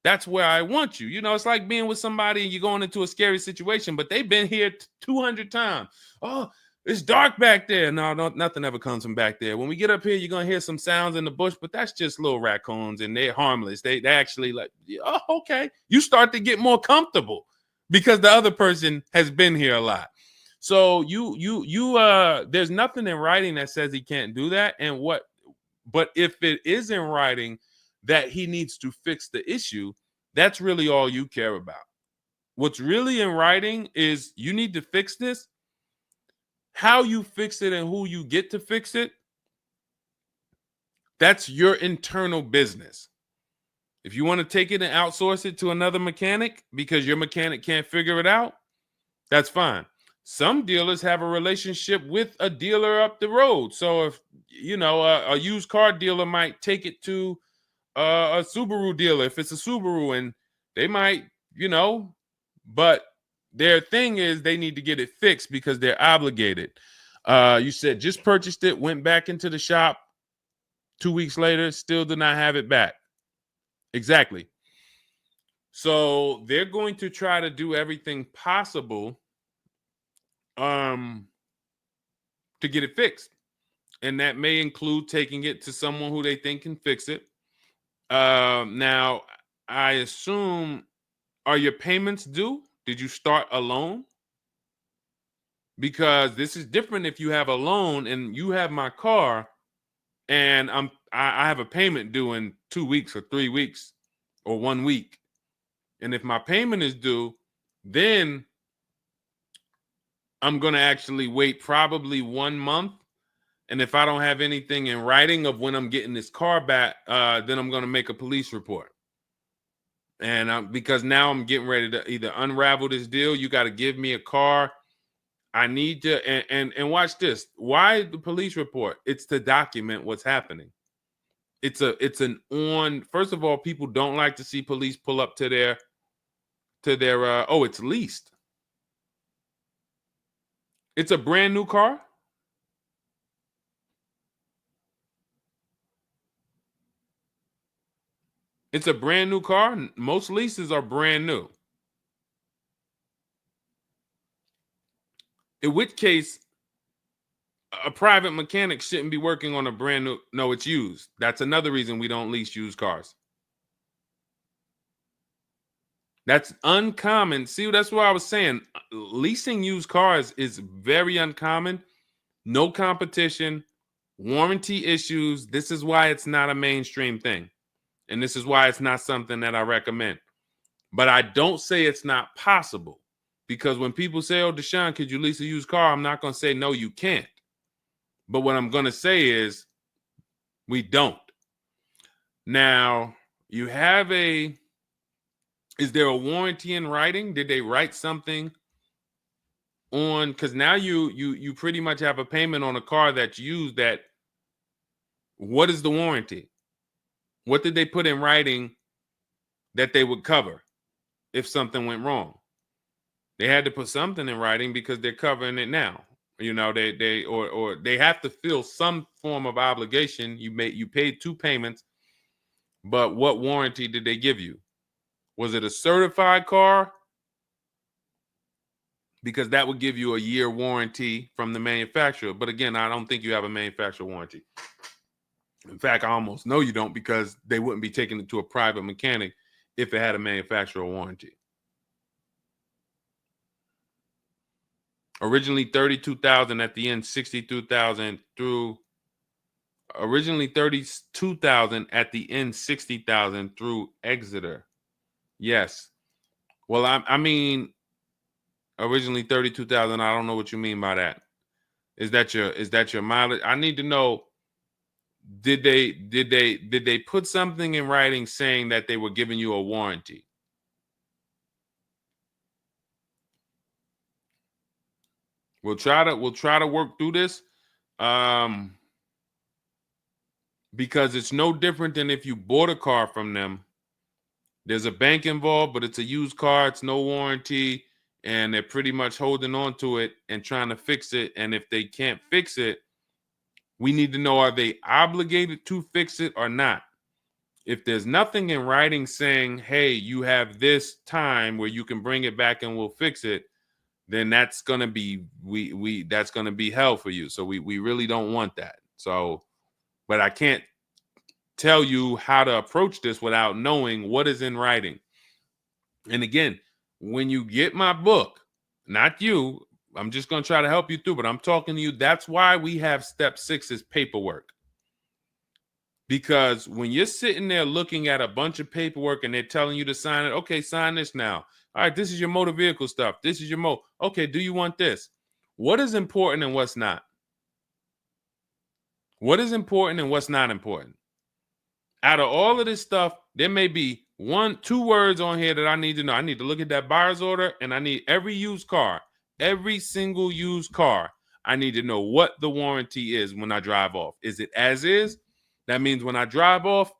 That's where I want you. It's like being with somebody and you're going into a scary situation, but they've been here 200 times. Oh, it's dark back there. No, nothing ever comes from back there. When we get up here, you're going to hear some sounds in the bush, but that's just little raccoons and they're harmless. They actually like, oh, okay. You start to get more comfortable because the other person has been here a lot. So there's nothing in writing that says he can't do that. But if it is in writing that he needs to fix the issue, that's really all you care about. What's really in writing is you need to fix this. How you fix it and who you get to fix it, that's your internal business. If you want to take it and outsource it to another mechanic because your mechanic can't figure it out, that's fine. Some dealers have a relationship with a dealer up the road. So if, a used car dealer might take it to a Subaru dealer if it's a Subaru, and they might, but their thing is they need to get it fixed because they're obligated. You said just purchased it, went back into the shop 2 weeks later, still did not have it back. Exactly. So they're going to try to do everything possible to get it fixed. And that may include taking it to someone who they think can fix it. Now, I assume, are your payments due? Did you start a loan? Because this is different if you have a loan and you have my car and I have a payment due in 2 weeks or 3 weeks or 1 week. And if my payment is due, then I'm going to actually wait probably 1 month. And if I don't have anything in writing of when I'm getting this car back, then I'm going to make a police report. And because now I'm getting ready to either unravel this deal, you got to give me a car. I need to, and watch this. Why the police report? It's to document what's happening. First of all, people don't like to see police pull up to their, it's leased. It's a brand new car. It's a brand new car. Most leases are brand new. In which case, a private mechanic shouldn't be working on a brand new. No, it's used. That's another reason we don't lease used cars. That's uncommon. See, that's what I was saying. Leasing used cars is very uncommon. No competition, warranty issues. This is why it's not a mainstream thing. And this is why it's not something that I recommend. But I don't say it's not possible. Because when people say, oh, Deshone, could you lease a used car? I'm not going to say, no, you can't. But what I'm going to say is we don't. Now, you have is there a warranty in writing? Did they write something on, because now you pretty much have a payment on a car that you use. That, what is the warranty? What did they put in writing that they would cover if something went wrong? They had to put something in writing because they're covering it now. Or they have to fill some form of obligation. You paid 2 payments, but what warranty did they give you? Was it a certified car? Because that would give you a year warranty from the manufacturer. But again, I don't think you have a manufacturer warranty. In fact, I almost know you don't, because they wouldn't be taking it to a private mechanic if it had a manufacturer warranty. Originally 32,000, at the end 62,000 through. Originally 32,000, at the end 60,000 through Exeter. Yes. Well, I mean, originally 32,000. I don't know what you mean by that. Is that your mileage? I need to know. Did they put something in writing saying that they were giving you a warranty? We'll try to work through this, because it's no different than if you bought a car from them. There's a bank involved, but it's a used car. It's no warranty, and they're pretty much holding on to it and trying to fix it. And if they can't fix it, we need to know, are they obligated to fix it or not? If there's nothing in writing saying, hey, you have this time where you can bring it back and we'll fix it, then that's gonna be that's gonna be hell for you. So we really don't want that. So, but I can't tell you how to approach this without knowing what is in writing. And again, when you get my book, not you, I'm just gonna try to help you through, but I'm talking to you. That's why we have step 6 is paperwork. Because when you're sitting there looking at a bunch of paperwork and they're telling you to sign it, okay, sign this now. All right, this is your motor vehicle stuff. This is your okay, do you want this? What is important and what's not? What is important and what's not important? Out of all of this stuff, there may be 1-2 words on here that I need to know. I need to look at that buyer's order, and I need every used car, every single used car. I need to know what the warranty is when I drive off. Is it as is? That means when I drive off,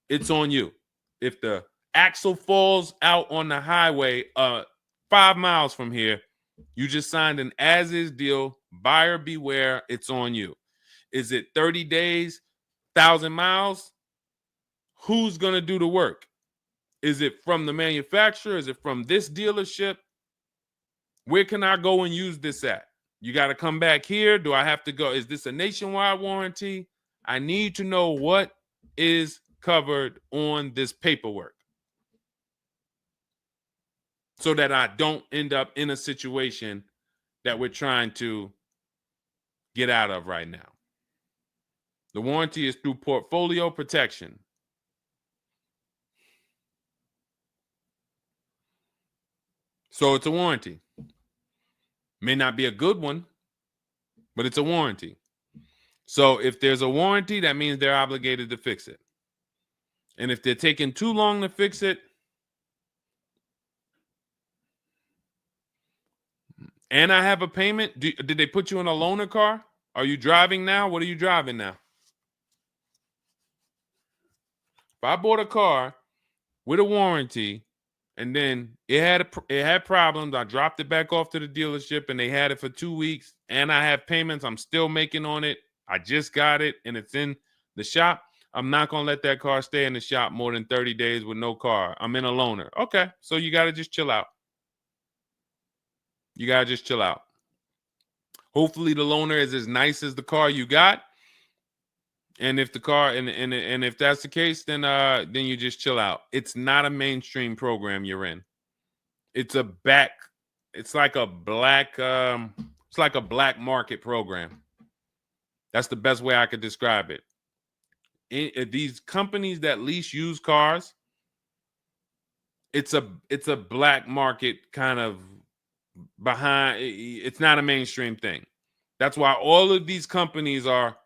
it's on you. If the axle falls out on the highway 5 miles from here, you just signed an as-is deal. Buyer beware, it's on you. Is it 30 days, 1,000 miles? Who's going to do the work? Is it from the manufacturer? Is it from this dealership? Where can I go and use this at? You got to come back here. Do I have to go? Is this a nationwide warranty? I need to know what is covered on this paperwork so that I don't end up in a situation that we're trying to get out of right now. The warranty is through portfolio protection. So it's a warranty. May not be a good one, but it's a warranty. So if there's a warranty, that means they're obligated to fix it. And if they're taking too long to fix it, and I have a payment, did they put you in a loaner car? Are you driving now? What are you driving now? If I bought a car with a warranty and then it had problems, I dropped it back off to the dealership and they had it for 2 weeks, and I have payments I'm still making on it, I just got it and it's in the shop, I'm not going to let that car stay in the shop more than 30 days with no car. I'm in a loaner. Okay, so you got to just chill out. You got to just chill out. Hopefully the loaner is as nice as the car you got. And if the car and if that's the case, then you just chill out. It's not a mainstream program you're in. It's like a black market program. That's the best way I could describe it. These companies that lease used cars, it's a black market kind of behind. It's not a mainstream thing. That's why all of these companies are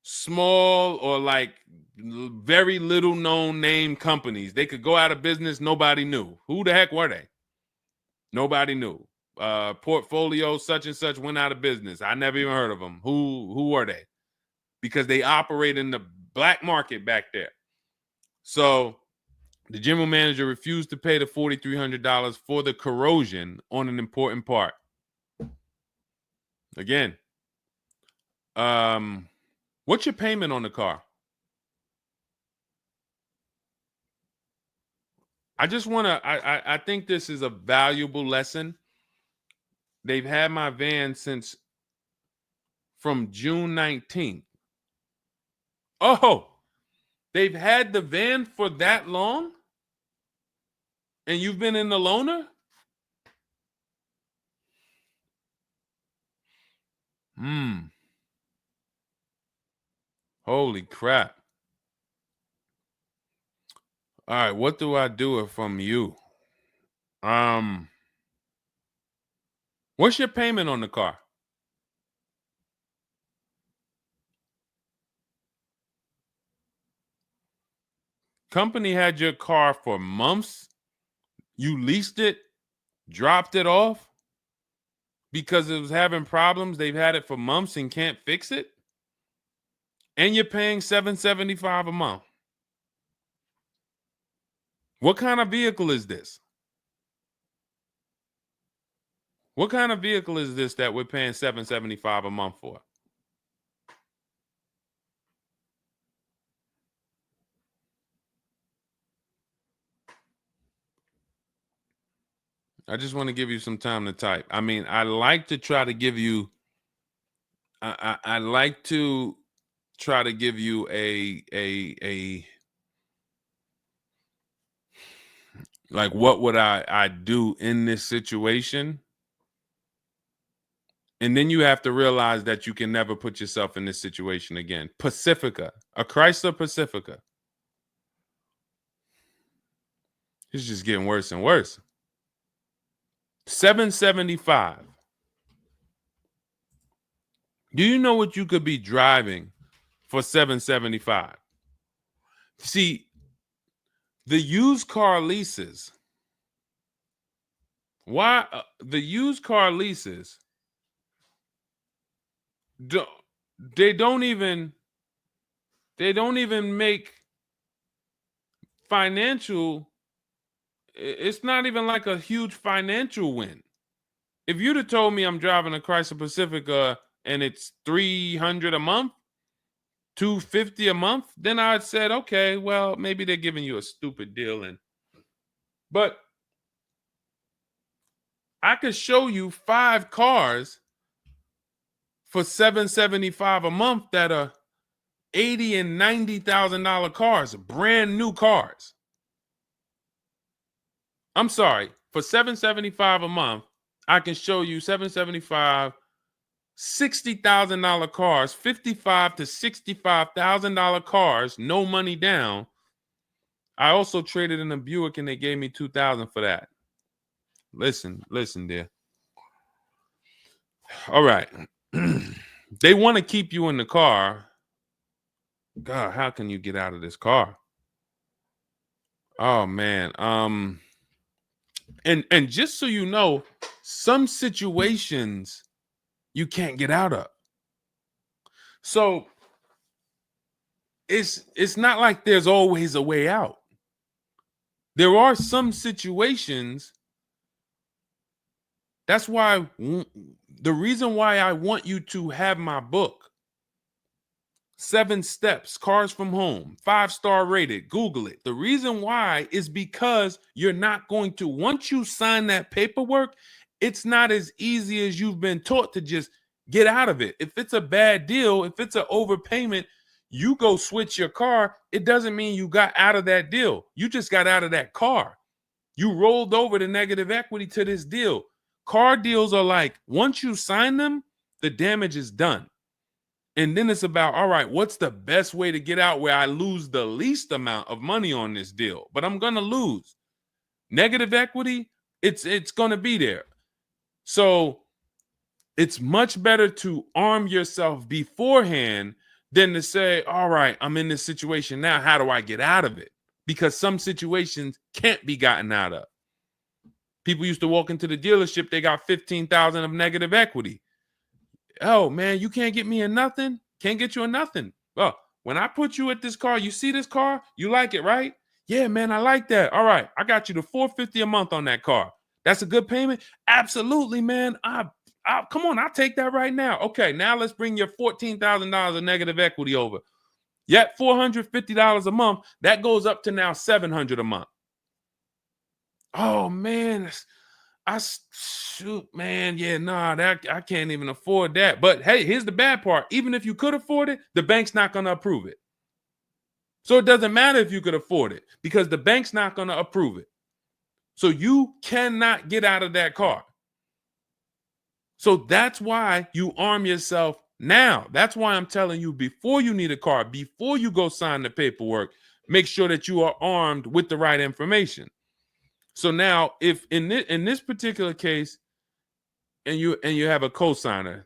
small or like very little known name companies. They could go out of business. Nobody knew. Who the heck were they? Nobody knew. portfolio such and such went out of business. I never even heard of them. Who are they? Because they operate in the black market back there. So the general manager refused to pay the $4,300 for the corrosion on an important part. Again, what's your payment on the car? I just want to, I think this is a valuable lesson. They've had my van since from June 19th. Oh, they've had the van for that long? And you've been in the loaner? Holy crap. All right, what do I do from you? What's your payment on the car? Company had your car for months. You leased it, dropped it off because it was having problems. They've had it for months and can't fix it. And you're paying $775 a month. What kind of vehicle is this? What kind of vehicle is this that we're paying $775 a month for? I just want to give you some time to type. I mean, I like to try to give you, I like to try to give you a like, what would I do in this situation? And then you have to realize that you can never put yourself in this situation again. Pacifica, a Chrysler Pacifica. It's just getting worse and worse. $775. Do you know what you could be driving for $775? See, the used car leases. Why the used car leases? They don't even make financial. It's not even like a huge financial win. If you'd have told me I'm driving a Chrysler Pacifica and it's $300 a month, $250 a month, then I'd said, okay, well, maybe they're giving you a stupid deal. But I could show you 5 cars for $775 a month that are $80,000 and $90,000 cars, brand new cars. I'm sorry, for $775 a month, I can show you $775, $60,000 cars, $55,000 to $65,000 cars, no money down. I also traded in a Buick and they gave me $2,000 for that. Listen, dear. All right. They want to keep you in the car. God, how can you get out of this car? Oh man. And just so you know, some situations you can't get out of. So it's not like there's always a way out. There are some situations. That's why the reason why I want you to have my book, 7 Steps, Cars from Home, 5-star rated, Google it. The reason why is because you're not going to, once you sign that paperwork, it's not as easy as you've been taught to just get out of it. If it's a bad deal, if it's an overpayment, you go switch your car, it doesn't mean you got out of that deal. You just got out of that car. You rolled over the negative equity to this deal. Car deals are like, once you sign them, the damage is done. And then it's about, all right, what's the best way to get out where I lose the least amount of money on this deal? But I'm going to lose. Negative equity, it's going to be there. So it's much better to arm yourself beforehand than to say, all right, I'm in this situation now. How do I get out of it? Because some situations can't be gotten out of. People used to walk into the dealership, they got 15,000 of negative equity. Oh man, you can't get me in nothing. Can't get you in nothing. Well, when I put you at this car, you see this car, you like it, right? Yeah, man, I like that. All right, I got you the $450 a month on that car. That's a good payment. Absolutely, man. Come on, I'll take that right now. Okay, now let's bring your $14,000 of negative equity over. Yet $450 a month. That goes up to now $700 a month. Oh man, shoot, man, yeah, nah, that I can't even afford that. But hey, here's the bad part. Even if you could afford it, the bank's not going to approve it. So it doesn't matter if you could afford it because the bank's not going to approve it. So you cannot get out of that car. So that's why you arm yourself now. That's why I'm telling you, before you need a car, before you go sign the paperwork, make sure that you are armed with the right information. So now, if in this particular case, and you have a cosigner,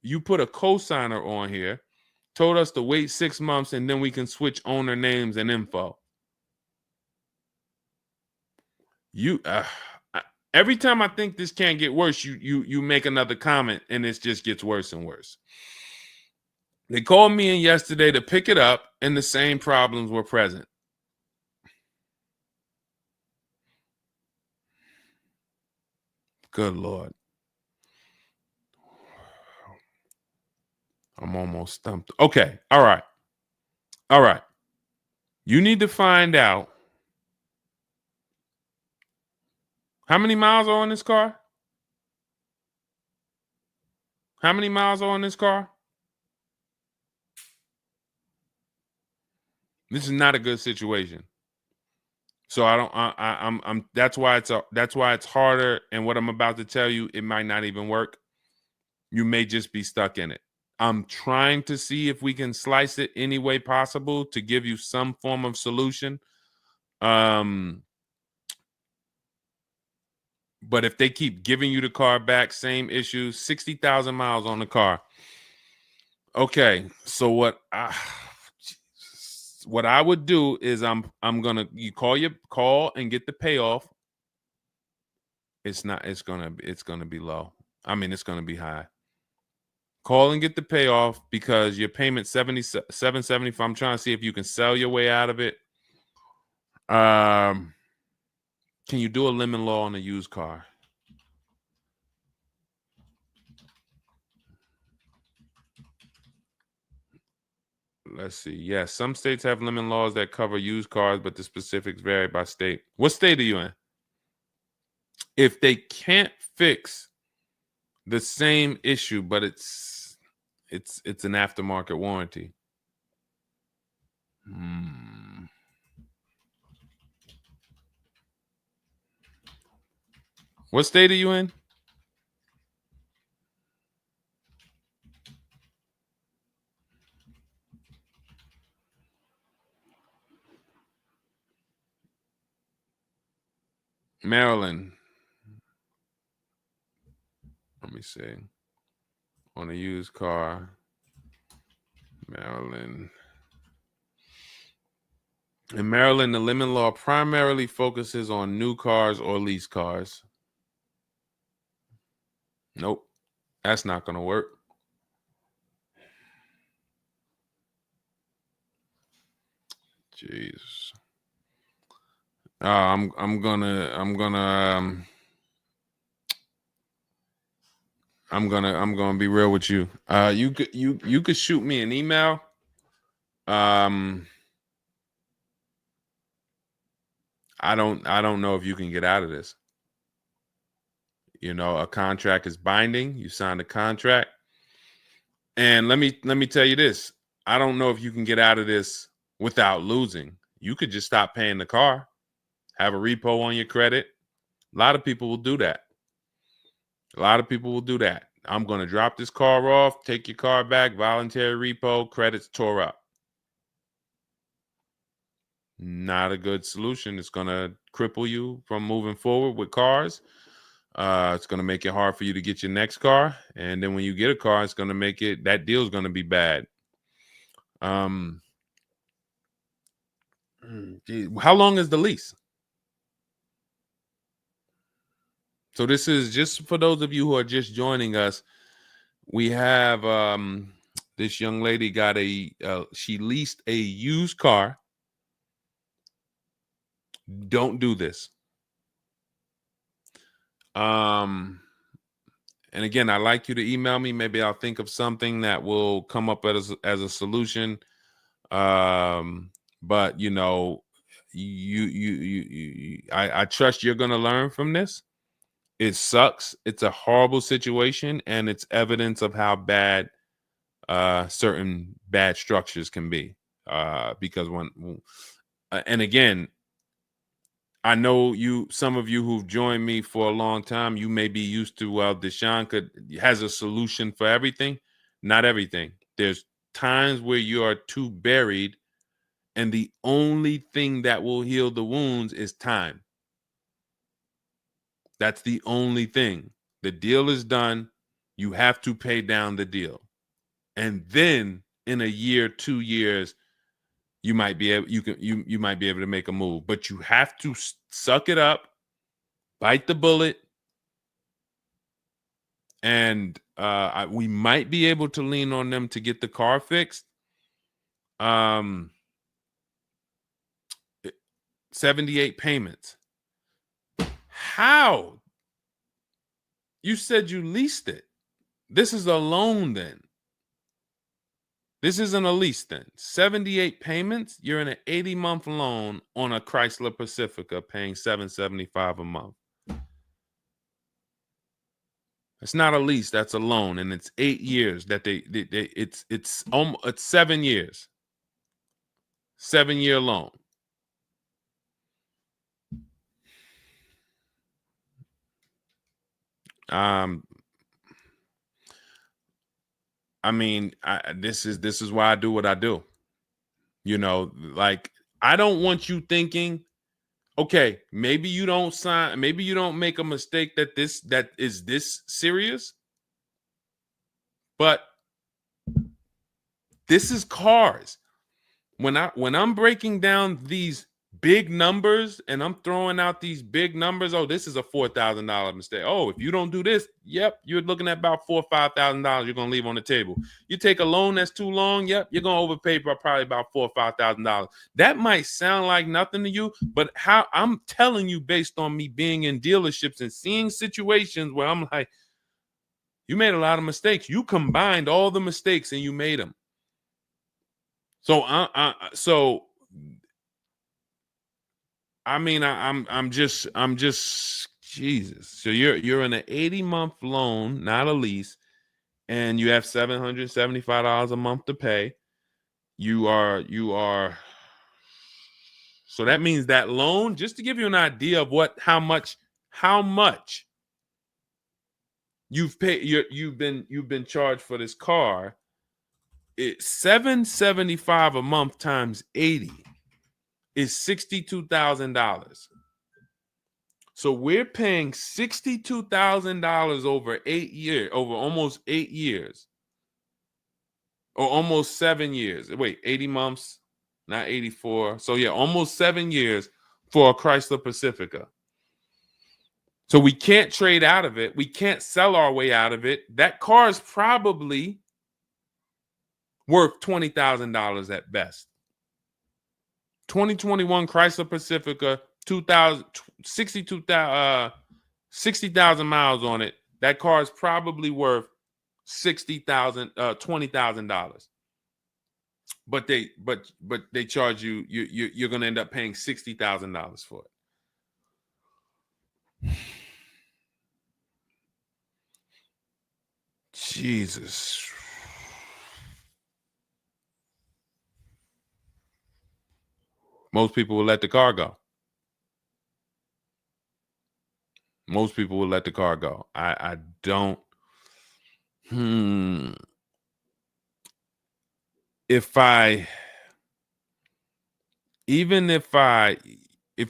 you put a cosigner on here, told us to wait 6 months, and then we can switch owner names and info. Every time I think this can't get worse, you make another comment, and it just gets worse and worse. They called me in yesterday to pick it up, and the same problems were present. Good Lord. I'm almost stumped. Okay. All right. You need to find out how many miles are on this car? How many miles are on this car? This is not a good situation. So that's why it's harder. And what I'm about to tell you, it might not even work. You may just be stuck in it. I'm trying to see if we can slice it any way possible to give you some form of solution. But if they keep giving you the car back, same issues, 60,000 miles on the car. Okay, so what I would do is I'm gonna call and get the payoff. It's gonna be low. I mean, it's gonna be high. Call and get the payoff because your payment $775. I'm trying to see if you can sell your way out of it. Can you do a lemon law on a used car? Let's see. Yes, some states have lemon laws that cover used cars, but the specifics vary by state. What state are you in? If they can't fix the same issue, but it's an aftermarket warranty. What state are you in? Maryland. Let me see. On a used car, Maryland. In Maryland, the lemon law primarily focuses on new cars or lease cars. Nope, that's not going to work. Jesus. I'm gonna be real with you. You could shoot me an email. I don't know if you can get out of this. You know, a contract is binding. You signed a contract. And let me tell you this. I don't know if you can get out of this without losing. You could just stop paying the car, have a repo on your credit. A lot of people will do that. I'm going to drop this car off, take your car back, voluntary repo, credits tore up. Not a good solution. It's going to cripple you from moving forward with cars. It's going to make it hard for you to get your next car. And then when you get a car, it's going to make that deal is going to be bad. How long is the lease? So this is just for those of you who are just joining us. We have this young lady got she leased a used car. Don't do this. And again, I'd like you to email me. Maybe I'll think of something that will come up as a solution. But you know, I trust you're gonna learn from this. It sucks. It's a horrible situation, and it's evidence of how bad certain bad structures can be. Because and again, I know some of you who've joined me for a long time, you may be used to, well, Deshone has a solution for everything. Not everything. There's times where you are too buried, and the only thing that will heal the wounds is time. That's the only thing. The deal is done. You have to pay down the deal. And then in a year, 2 years, you might be able you might be able to make a move, but you have to suck it up, bite the bullet, and we might be able to lean on them to get the car fixed. 78 payments. How? You said you leased it. This is a loan then. This isn't a lease then. 78 payments. You're in an 80-month loan on a Chrysler Pacifica paying $775 a month. It's not a lease, that's a loan, and it's 8 years that it's 7 years. 7-year loan. I mean, this is why I do what I do. You know, like, I don't want you thinking, okay, maybe you don't sign, maybe you don't make a mistake that is this serious, but this is cars. When I'm breaking down these big numbers and I'm throwing out these big numbers, oh, this is a $4,000 mistake. Oh, if you don't do this, yep, you're looking at about $4,000 or $5,000 you're gonna leave on the table. You take a loan that's too long, yep, you're gonna overpay by probably about $4,000 or $5,000. That might sound like nothing to you, but how I'm telling you based on me being in dealerships and seeing situations where I'm like, you made a lot of mistakes. You combined all the mistakes and you made them. So I mean, I'm just Jesus. So you're in an 80-month loan, not a lease, and you have $775 a month to pay. You are. So that means that loan, just to give you an idea of how much you've paid, you've been charged for this car. It's $775 a month times 80 is $62,000. So we're paying $62,000 over 8 years, over almost 8 years, or almost 7 years. Wait, 80 months, not 84. So yeah, almost 7 years for a Chrysler Pacifica. So we can't trade out of it. We can't sell our way out of it. That car is probably worth $20,000 at best. 2021 Chrysler Pacifica, 60,000 miles on it. That car is probably worth $20,000. But they charge you're going to end up paying $60,000 for it. Jesus. Most people will let the car go. Most people will let the car go. I don't. If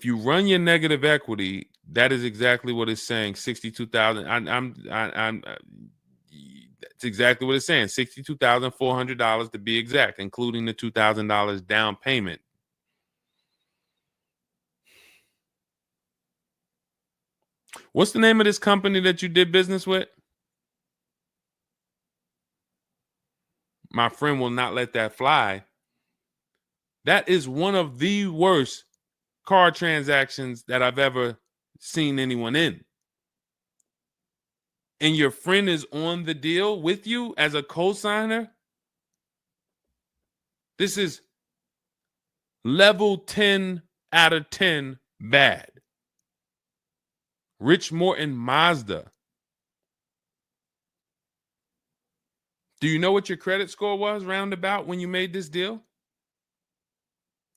you run your negative equity, that is exactly what it's saying. 62,000. It's exactly what it's saying. $62,400 to be exact, including the $2,000 down payment. What's the name of this company that you did business with? My friend will not let that fly. That is one of the worst car transactions that I've ever seen anyone in. And your friend is on the deal with you as a co-signer. This is level 10 out of 10 bad. Rich Morton Mazda. Do you know what your credit score was roundabout when you made this deal?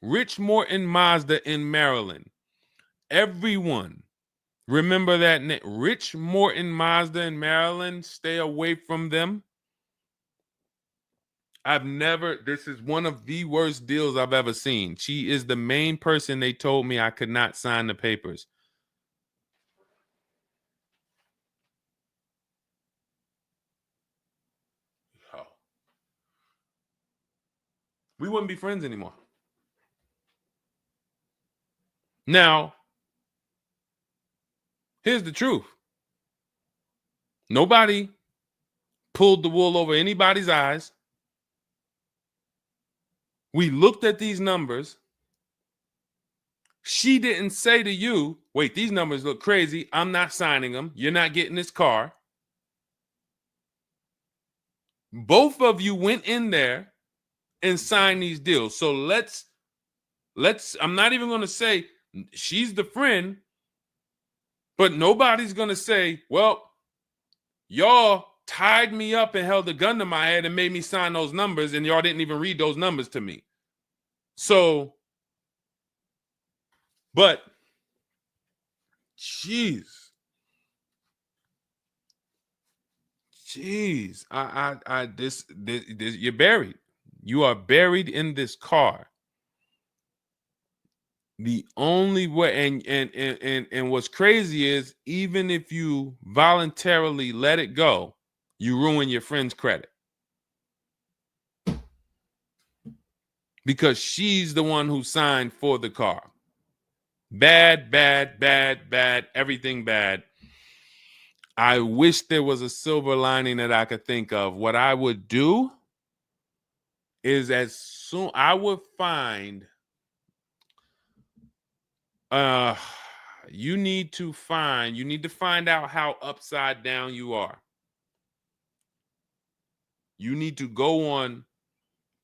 Rich Morton Mazda in Maryland. Everyone remember that name. Rich Morton Mazda in Maryland. Stay away from them. This is one of the worst deals I've ever seen. She is the main person they told me I could not sign the papers. Oh. We wouldn't be friends anymore. Now, here's the truth. Nobody pulled the wool over anybody's eyes. We looked at these numbers. She didn't say to you, wait, these numbers look crazy. I'm not signing them. You're not getting this car. Both of you went in there and signed these deals. So let's I'm not even going to say she's the friend, but nobody's going to say, well, y'all tied me up and held a gun to my head and made me sign those numbers, and y'all didn't even read those numbers to me. So, but, jeez, this, you're buried. You are buried in this car. The only way, and what's crazy is, even if you voluntarily let it go, you ruin your friend's credit. Because she's the one who signed for the car. Bad, bad, bad, bad, everything bad. I wish there was a silver lining that I could think of. What I would do is I would find, you need to find out how upside down you are. You need to go on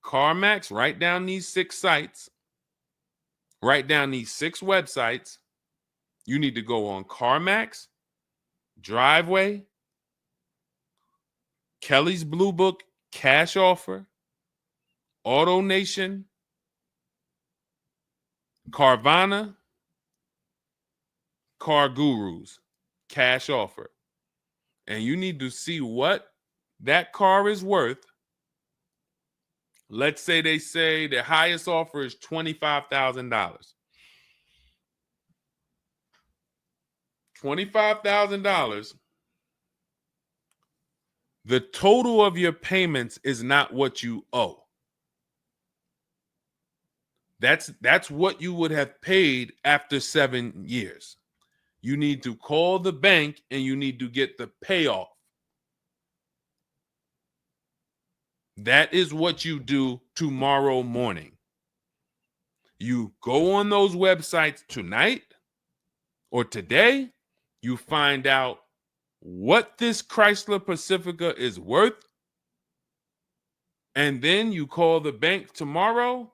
CarMax, write down these 6 sites, write down these 6 websites. You need to go on CarMax, Driveway, Kelly's Blue Book, Cash Offer, Auto Nation, Carvana, Car Gurus, Cash Offer. And you need to see what that car is worth. Let's say they say the highest offer is $25,000. $25,000. The total of your payments is not what you owe. That's what you would have paid after 7 years. You need to call the bank and you need to get the payoff. That is what you do tomorrow morning. You go on those websites tonight or today. You find out what this Chrysler Pacifica is worth. And then you call the bank tomorrow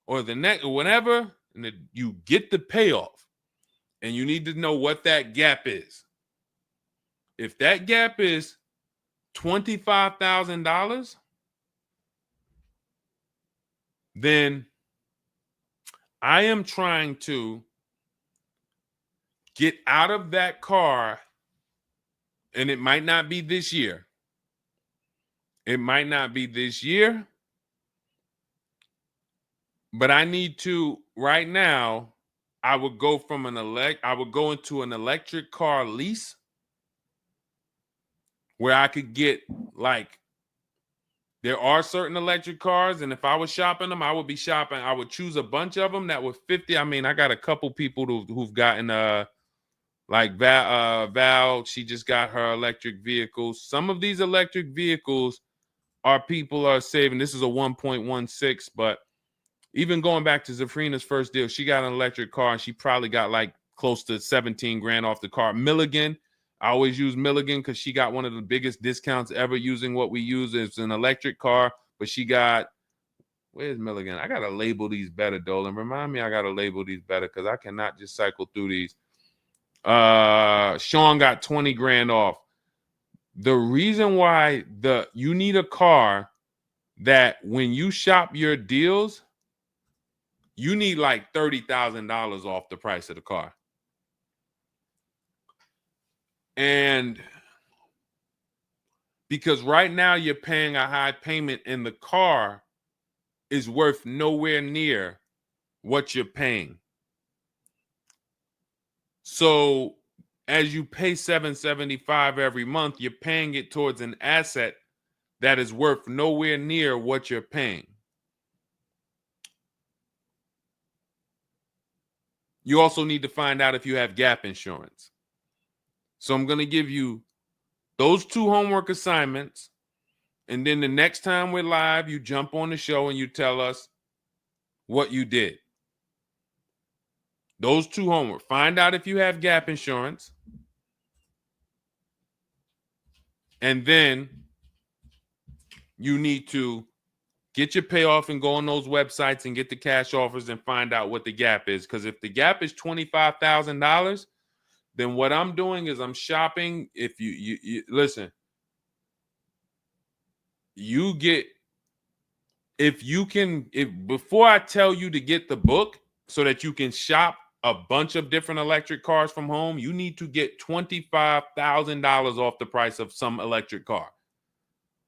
or the next or whenever, and you get the payoff. And you need to know what that gap is. If that gap is $25,000, then I am trying to get out of that car, and it might not be this year. It might not be this year, but I need to right now. I would go into an electric car lease where I could get, like, there are certain electric cars, and if I was shopping them, I would choose a bunch of them that were 50. I mean, I got a couple people who've gotten Like Val, she just got her electric vehicle. Some of these electric vehicles people are saving. This is a 1.16, but even going back to Zafrina's first deal, she got an electric car and she probably got like close to 17 grand off the car. Milligan, I always use Milligan because she got one of the biggest discounts ever using what we use. It's an electric car, but she got, where's Milligan? I got to label these better, Dolan. Remind me I got to label these better because I cannot just cycle through these. Sean got 20 grand off. The reason why you need a car that when you shop your deals, you need like $30,000 off the price of the car. And because right now you're paying a high payment and the car is worth nowhere near what you're paying. So as you pay $775 every month, you're paying it towards an asset that is worth nowhere near what you're paying. You also need to find out if you have gap insurance. So I'm going to give you those 2 homework assignments. And then the next time we're live, you jump on the show and you tell us what you did. Those 2 homework. Find out if you have gap insurance. And then you need to get your payoff and go on those websites and get the cash offers and find out what the gap is. Because if the gap is $25,000, then what I'm doing is I'm shopping. If you listen, you get, before I tell you to get the book so that you can shop a bunch of different electric cars from home, you need to get $25,000 off the price of some electric car.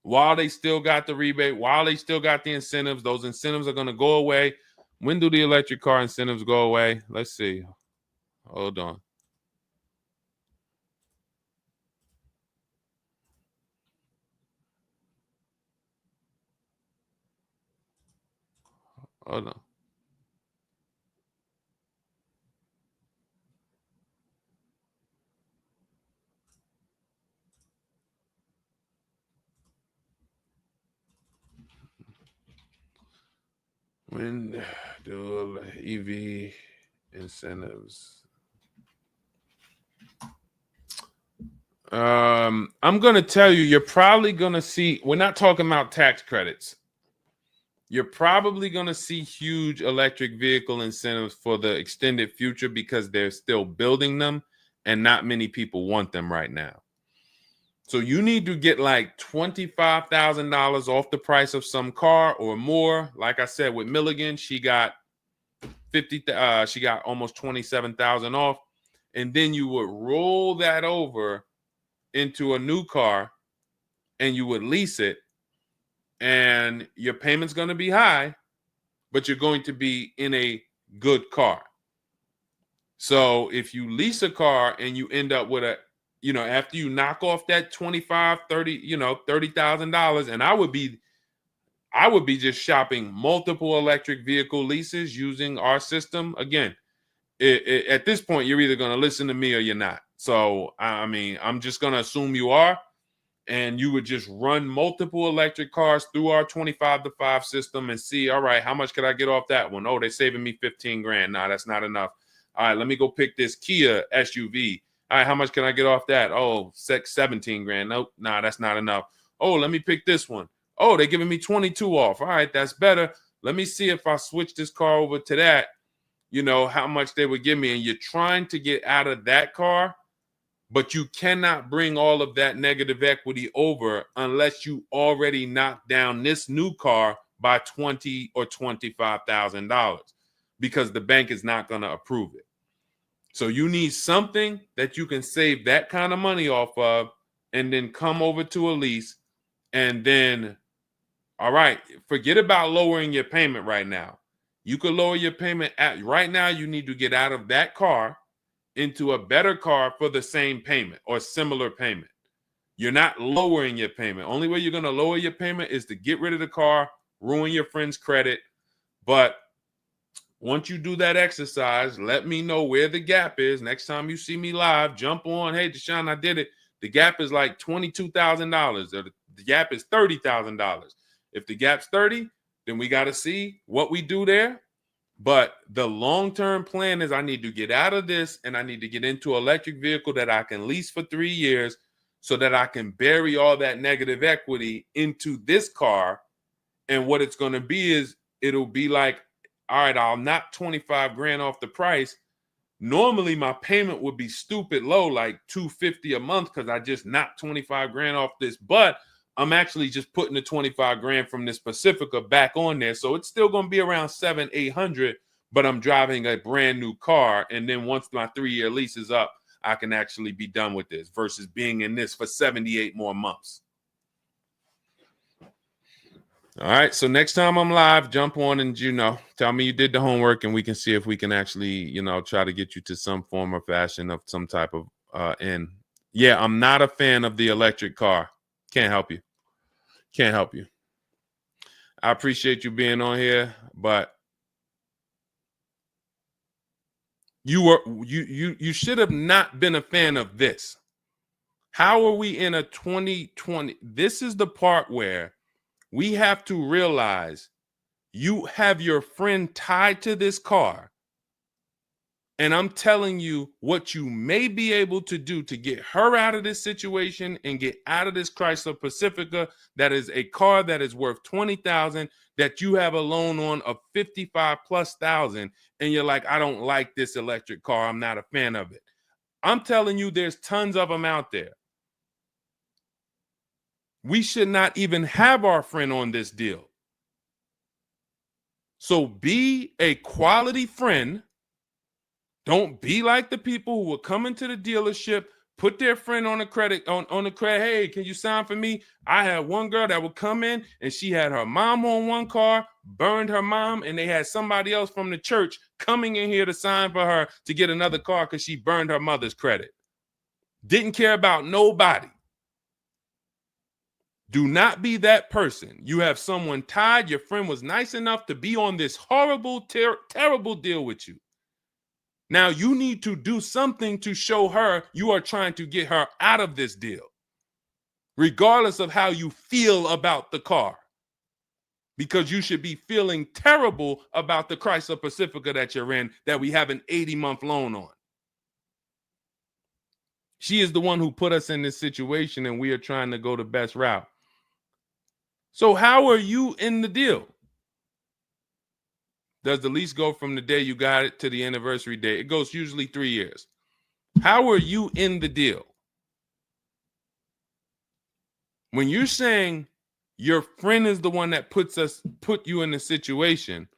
While they still got the rebate, while they still got the incentives, those incentives are going to go away. When do the electric car incentives go away? Let's see. Hold on. Hold on. When do EV incentives? I'm going to tell you, you're probably going to see, we're not talking about tax credits. You're probably going to see huge electric vehicle incentives for the extended future because they're still building them and not many people want them right now. So you need to get like $25,000 off the price of some car or more. Like I said, with Milligan, she got she got almost 27,000 off. And then you would roll that over into a new car and you would lease it. And your payment's going to be high, but you're going to be in a good car. So if you lease a car and you end up with after you knock off that $30,000, and I would be just shopping multiple electric vehicle leases using our system. Again, at this point, you're either going to listen to me or you're not. So, I mean, I'm just going to assume you are. And you would just run multiple electric cars through our 25-to-5 system and see, all right, how much could I get off that one? Oh, they're saving me 15 grand. Nah, that's not enough. All right, let me go pick this Kia SUV. All right, how much can I get off that? Oh, 17 grand. Nope, nah, that's not enough. Oh, let me pick this one. Oh, they're giving me 22 off. All right, that's better. Let me see if I switch this car over to that, how much they would give me. And you're trying to get out of that car, but you cannot bring all of that negative equity over unless you already knock down this new car by $20,000 or $25,000 because the bank is not going to approve it. So you need something that you can save that kind of money off of and then come over to a lease and then, all right, forget about lowering your payment right now. You could lower your payment right now. You need to get out of that car into a better car for the same payment or similar payment. You're not lowering your payment. Only way you're going to lower your payment is to get rid of the car, ruin your friend's credit. But Once you do that exercise, let me know where the gap is. Next time you see me live, jump on. Hey, Deshone, I did it. The gap is like $22,000, or the gap is $30,000. If the gap's 30, then we got to see what we do there. But the long-term plan is I need to get out of this and I need to get into an electric vehicle that I can lease for 3 years so that I can bury all that negative equity into this car. And what it's going to be is it'll be like, all right, I'll knock 25 grand off the price. Normally my payment would be stupid low, like $250 a month, because I just knocked 25 grand off this, but I'm actually just putting the 25 grand from this Pacifica back on there. So it's still going to be around 700-800, but I'm driving a brand new car. And then once my 3-year lease is up, I can actually be done with this versus being in this for 78 more months. All right. So next time I'm live, jump on and, tell me you did the homework and we can see if we can actually, try to get you to some form or fashion of some type of end. Yeah, I'm not a fan of the electric car. Can't help you. Can't help you. I appreciate you being on here, but you should have not been a fan of this. How are we in a 2020? This is the part where we have to realize you have your friend tied to this car. And I'm telling you what you may be able to do to get her out of this situation and get out of this Chrysler Pacifica. That is a car that is worth $20,000 that you have a loan on of $55,000+. And you're like, I don't like this electric car. I'm not a fan of it. I'm telling you, there's tons of them out there. We should not even have our friend on this deal. So be a quality friend. Don't be like the people who will come into the dealership, put their friend on a credit, on the credit. Hey, can you sign for me? I had one girl that would come in and she had her mom on one car, burned her mom, and they had somebody else from the church coming in here to sign for her to get another car because she burned her mother's credit. Didn't care about nobody. Do not be that person. You have someone tied. Your friend was nice enough to be on this horrible, terrible deal with you. Now you need to do something to show her you are trying to get her out of this deal, regardless of how you feel about the car, because you should be feeling terrible about the Chrysler Pacifica that you're in that we have an 80-month loan on. She is the one who put us in this situation and we are trying to go the best route. So how are you in the deal? Does the lease go from the day you got it to the anniversary date? It goes usually 3 years. How are you in the deal? When you're saying your friend is the one that put you in the situation,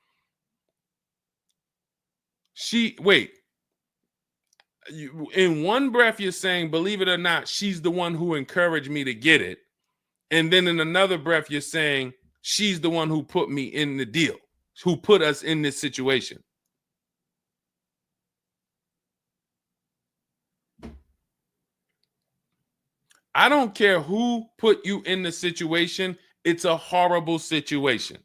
in one breath you're saying, believe it or not, she's the one who encouraged me to get it. And then in another breath, you're saying she's the one who put me in the deal, who put us in this situation. I don't care who put you in the situation. It's a horrible situation.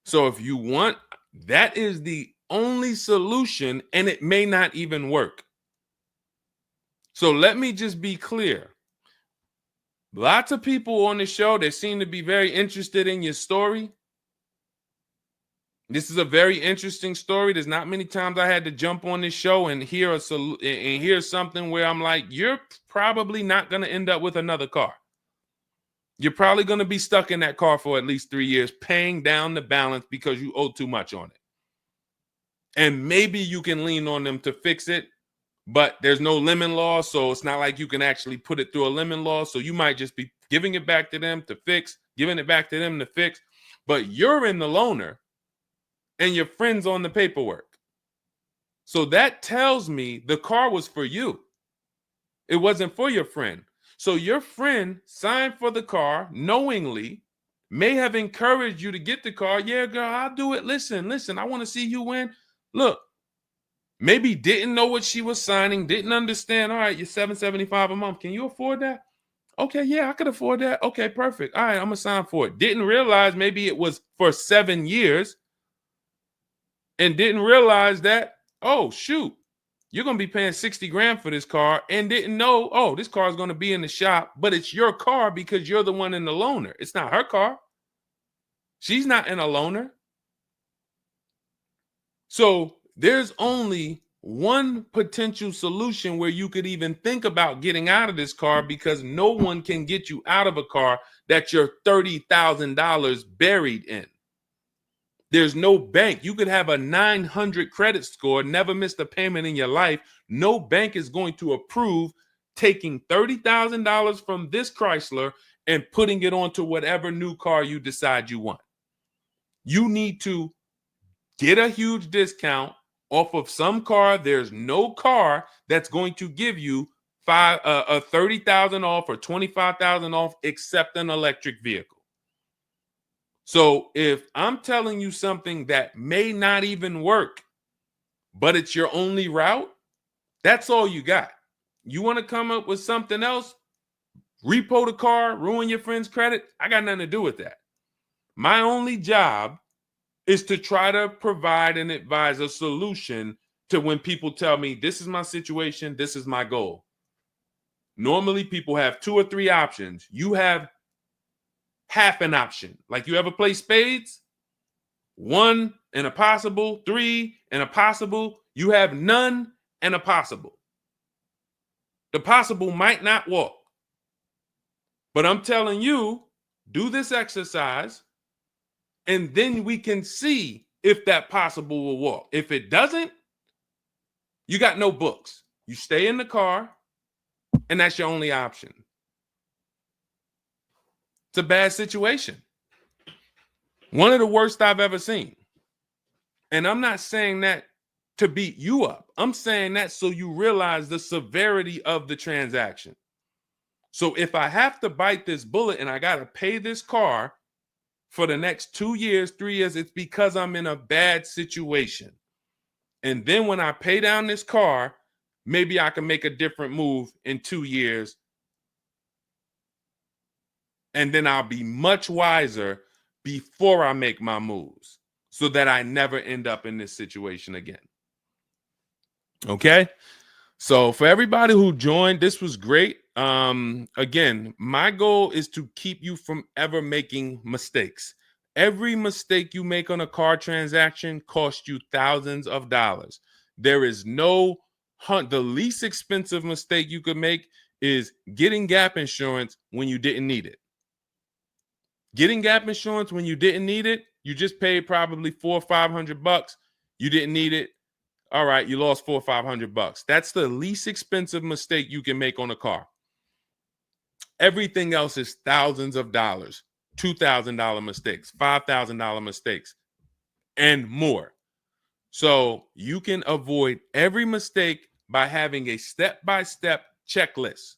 So if you want, that is the only solution, and it may not even work. So let me just be clear. Lots of people on the show, they seem to be very interested in your story. This is a very interesting story. There's not many times I had to jump on this show and hear something where I'm like, you're probably not going to end up with another car. You're probably going to be stuck in that car for at least 3 years, paying down the balance because you owe too much on it. And maybe you can lean on them to fix it, but there's no lemon law, so it's not like you can actually put it through a lemon law. So you might just be giving it back to them to fix, giving it back to them to fix. But you're in the loaner and your friend's on the paperwork. So that tells me the car was for you. It wasn't for your friend. So your friend signed for the car knowingly, may have encouraged you to get the car. Yeah, girl, I'll do it. Listen, I want to see you win. Look, maybe didn't know what she was signing, didn't understand. All right, you're $775 a month. Can you afford that? Okay, yeah, I could afford that. Okay, perfect. All right, I'm going to sign for it. Didn't realize maybe it was for 7 years. and didn't realize that, oh, shoot, you're going to be paying 60 grand for this car, and didn't know, oh, this car is going to be in the shop, but it's your car because you're the one in the loaner. It's not her car. She's not in a loaner. So there's only one potential solution where you could even think about getting out of this car, because no one can get you out of a car that you're $30,000 buried in. There's no bank. You could have a 900 credit score, never missed a payment in your life. No bank is going to approve taking $30,000 from this Chrysler and putting it onto whatever new car you decide you want. You need to get a huge discount off of some car. There's no car that's going to give you $30,000 off or $25,000 off except an electric vehicle. So if I'm telling you something that may not even work, but it's your only route, that's all you got. You want to come up with something else, repo the car, ruin your friend's credit, I got nothing to do with that. My only job is to try to provide and advise a solution to when people tell me, this is my situation, this is my goal. Normally people have 2 or 3 options. You have half an option. Like, you ever play spades? 1 and a possible, 3 and a possible. You have none and a possible. The possible might not walk. But I'm telling you, do this exercise, and then we can see if that possible will walk. If it doesn't, you got no books. You stay in the car, and that's your only option. It's a bad situation. One of the worst I've ever seen. And I'm not saying that to beat you up. I'm saying that so you realize the severity of the transaction. So if I have to bite this bullet and I got to pay this car for the next 2 years, 3 years, it's because I'm in a bad situation. And then when I pay down this car, maybe I can make a different move in 2 years. And then I'll be much wiser before I make my moves, so that I never end up in this situation again. Okay? So for everybody who joined, this was great. Again, my goal is to keep you from ever making mistakes. Every mistake you make on a car transaction costs you thousands of dollars. There is no the least expensive mistake you could make is getting gap insurance when you didn't need it. Getting gap insurance when you didn't need it, you just paid probably $400 or $500. You didn't need it. All right, you lost $400 or $500. That's the least expensive mistake you can make on a car. Everything else is thousands of dollars, $2,000 mistakes, $5,000 mistakes, and more. So you can avoid every mistake by having a step-by-step checklist.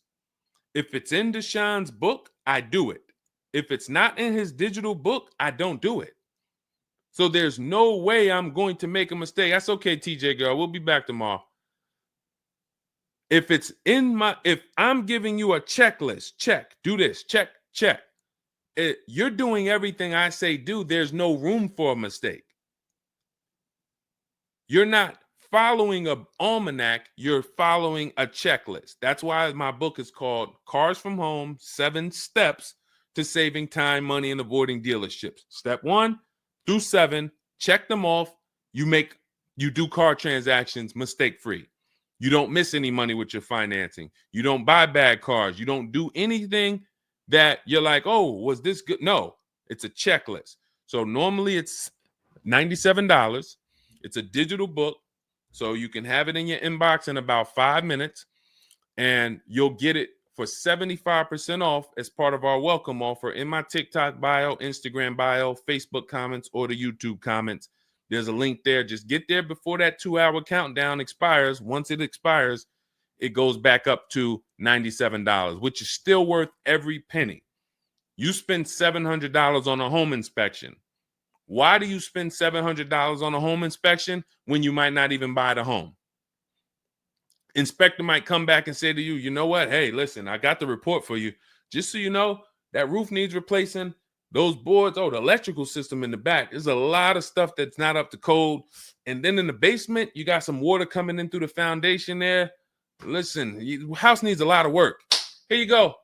If it's in Deshone's book, I do it. If it's not in his digital book, I don't do it. So there's no way I'm going to make a mistake. That's okay, TJ girl. We'll be back tomorrow. If I'm giving you a checklist, check, do this, check, check. You're doing everything I say do. There's no room for a mistake. You're not following an almanac. You're following a checklist. That's why my book is called Cars from Home, 7 Steps to Saving Time, Money, and Avoiding Dealerships. Step 1 through 7, check them off. You do car transactions mistake-free. You don't miss any money with your financing. You don't buy bad cars. You don't do anything that you're like, oh, was this good? No, it's a checklist. So normally it's $97. It's a digital book. So you can have it in your inbox in about 5 minutes, and you'll get it for 75% off as part of our welcome offer in my TikTok bio, Instagram bio, Facebook comments, or the YouTube comments. There's a link there. Just get there before that 2-hour countdown expires. Once it expires, it goes back up to $97, which is still worth every penny. You spend $700 on a home inspection. Why do you spend $700 on a home inspection when you might not even buy the home? Inspector might come back and say to you, you know what? Hey, listen, I got the report for you. Just so you know, that roof needs replacing. Those boards, the electrical system in the back, there's a lot of stuff that's not up to code. And then in the basement, you got some water coming in through the foundation there. Listen, house needs a lot of work. Here you go,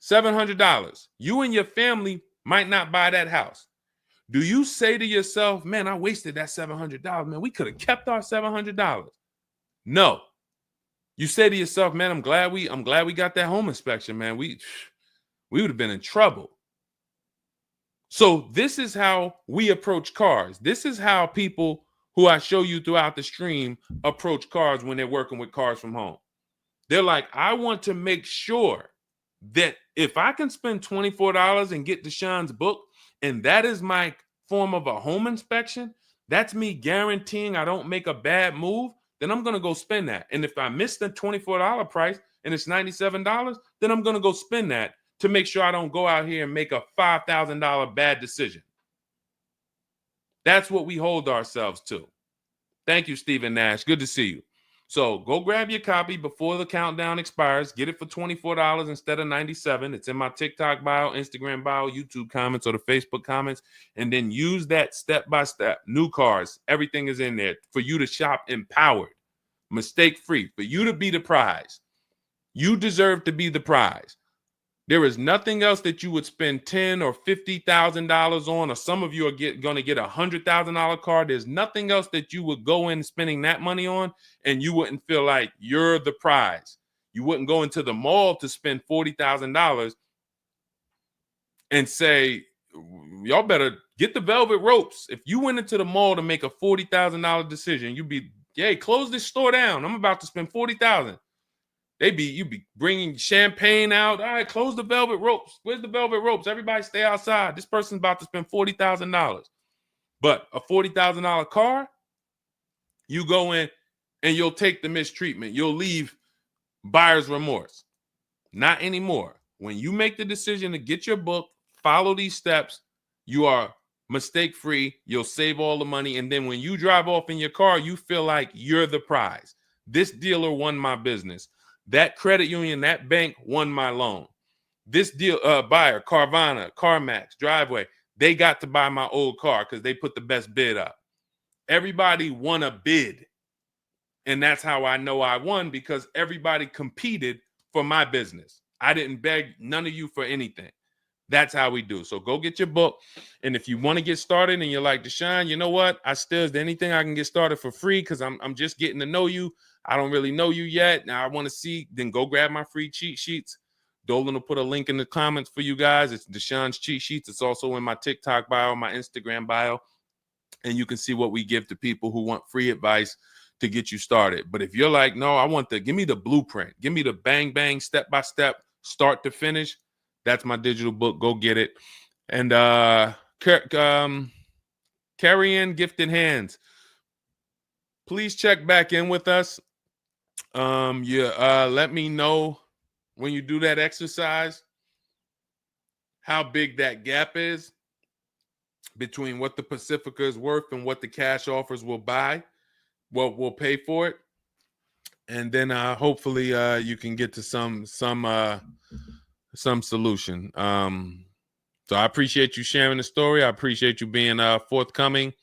$700. You and your family might not buy that house. Do you say to yourself, man, I wasted that $700, man, we could have kept our $700? No. You say to yourself, man, I'm glad we got that home inspection, man. We would have been in trouble. So this is how we approach cars. This is how people who I show you throughout the stream approach cars when they're working with cars from home. They're like, I want to make sure that if I can spend $24 and get Deshone's book, and that is my form of a home inspection, that's me guaranteeing I don't make a bad move, then I'm going to go spend that. And if I miss the $24 price and it's $97, then I'm going to go spend that to make sure I don't go out here and make a $5,000 bad decision. That's what we hold ourselves to. Thank you, Stephen Nash. Good to see you. So go grab your copy before the countdown expires. Get it for $24 instead of $97. It's in my TikTok bio, Instagram bio, YouTube comments, or the Facebook comments. And then use that step-by-step. New cars. Everything is in there for you to shop empowered, mistake-free, for you to be the prize. You deserve to be the prize. There is nothing else that you would spend $10,000 or $50,000 on, or some of you are going to get a $100,000 car. There's nothing else that you would go in spending that money on, and you wouldn't feel like you're the prize. You wouldn't go into the mall to spend $40,000 and say, y'all better get the velvet ropes. If you went into the mall to make a $40,000 decision, you'd be, hey, close this store down. I'm about to spend $40,000. You be bringing champagne out. All right, close the velvet ropes. Where's the velvet ropes? Everybody stay outside. This person's about to spend $40,000. But a $40,000 car, you go in and you'll take the mistreatment. You'll leave buyer's remorse. Not anymore. When you make the decision to get your book, follow these steps, you are mistake-free. You'll save all the money. And then when you drive off in your car, you feel like you're the prize. This dealer won my business. That credit union, that bank won my loan. This deal, buyer, Carvana, CarMax, Driveway, they got to buy my old car because they put the best bid up. Everybody won a bid. And that's how I know I won, because everybody competed for my business. I didn't beg none of you for anything. That's how we do. So go get your book. And if you want to get started and you're like, Deshone, you know what? Is there anything I can get started for free? Because I'm just getting to know you. I don't really know you yet. Now I want to see, then go grab my free cheat sheets. Dolan will put a link in the comments for you guys. It's Deshone's cheat sheets. It's also in my TikTok bio, my Instagram bio. And you can see what we give to people who want free advice to get you started. But if you're like, no, give me the blueprint. Give me the bang, bang, step-by-step, start to finish. That's my digital book. Go get it. And carry in gifted hands. Please check back in with us. Let me know when you do that exercise how big that gap is between what the Pacifica is worth and what the cash offers will buy. Well, we'll pay for it. And then hopefully you can get to some solution. So I appreciate you sharing the story. I appreciate you being forthcoming,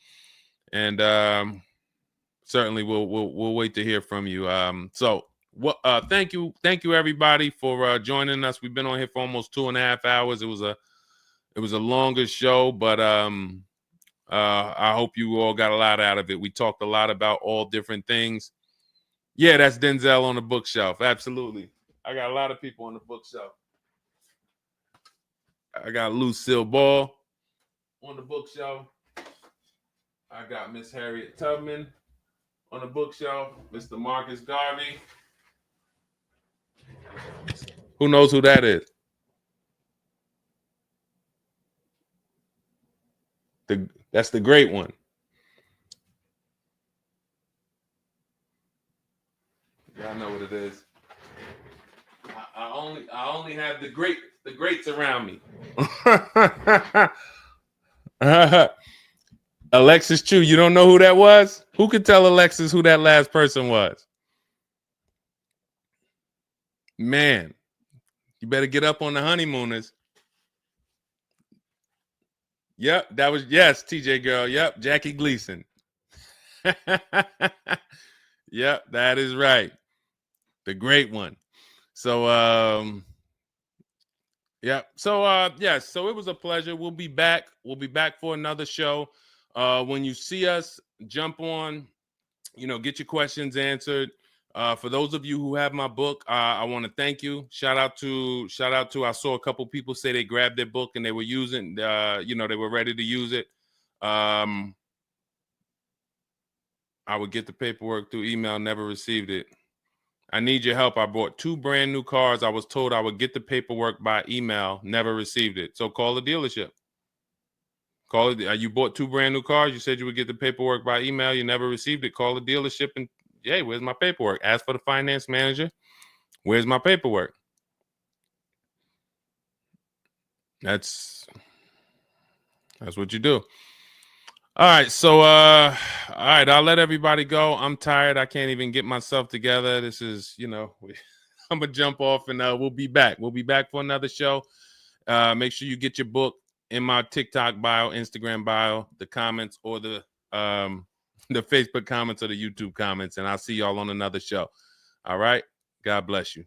and certainly we'll wait to hear from you. Thank you everybody for joining us. We've been on here for almost 2.5 hours. It was a longer show, but I hope you all got a lot out of it. We talked a lot about all different things. Yeah, that's Denzel on the bookshelf. Absolutely. I got a lot of people on the bookshelf. I got Lucille Ball on the bookshelf. I got Miss Harriet Tubman on the bookshelf. Mr. Marcus Garvey. Who knows who that is? That's the great one. Y'all know what it is. I only have the greats around me. Alexis Chu, you don't know who that was? Who could tell Alexis who that last person was? Man, you better get up on the honeymooners. Yep, that was, yes, TJ girl. Yep, Jackie Gleason. Yep, that is right. The great one. So yeah. So yes, so it was a pleasure. We'll be back. We'll be back for another show. When you see us, jump on, get your questions answered. For those of you who have my book, I want to thank you. Shout out to I saw a couple people say they grabbed their book and they were using they were ready to use it. I would get the paperwork through email, never received it. I need your help. I bought 2 brand new cars. I was told I would get the paperwork by email, never received it. So call the dealership. Call it. You bought 2 brand new cars. You said you would get the paperwork by email. You never received it. Call the dealership and, hey, where's my paperwork? Ask for the finance manager. Where's my paperwork? That's what you do. All right. So all right, I'll let everybody go. I'm tired. I can't even get myself together. This is, I'm gonna jump off and we'll be back. We'll be back for another show. Make sure you get your book in my TikTok bio, Instagram bio, the comments, or the Facebook comments or the YouTube comments, and I'll see y'all on another show. All right. God bless you.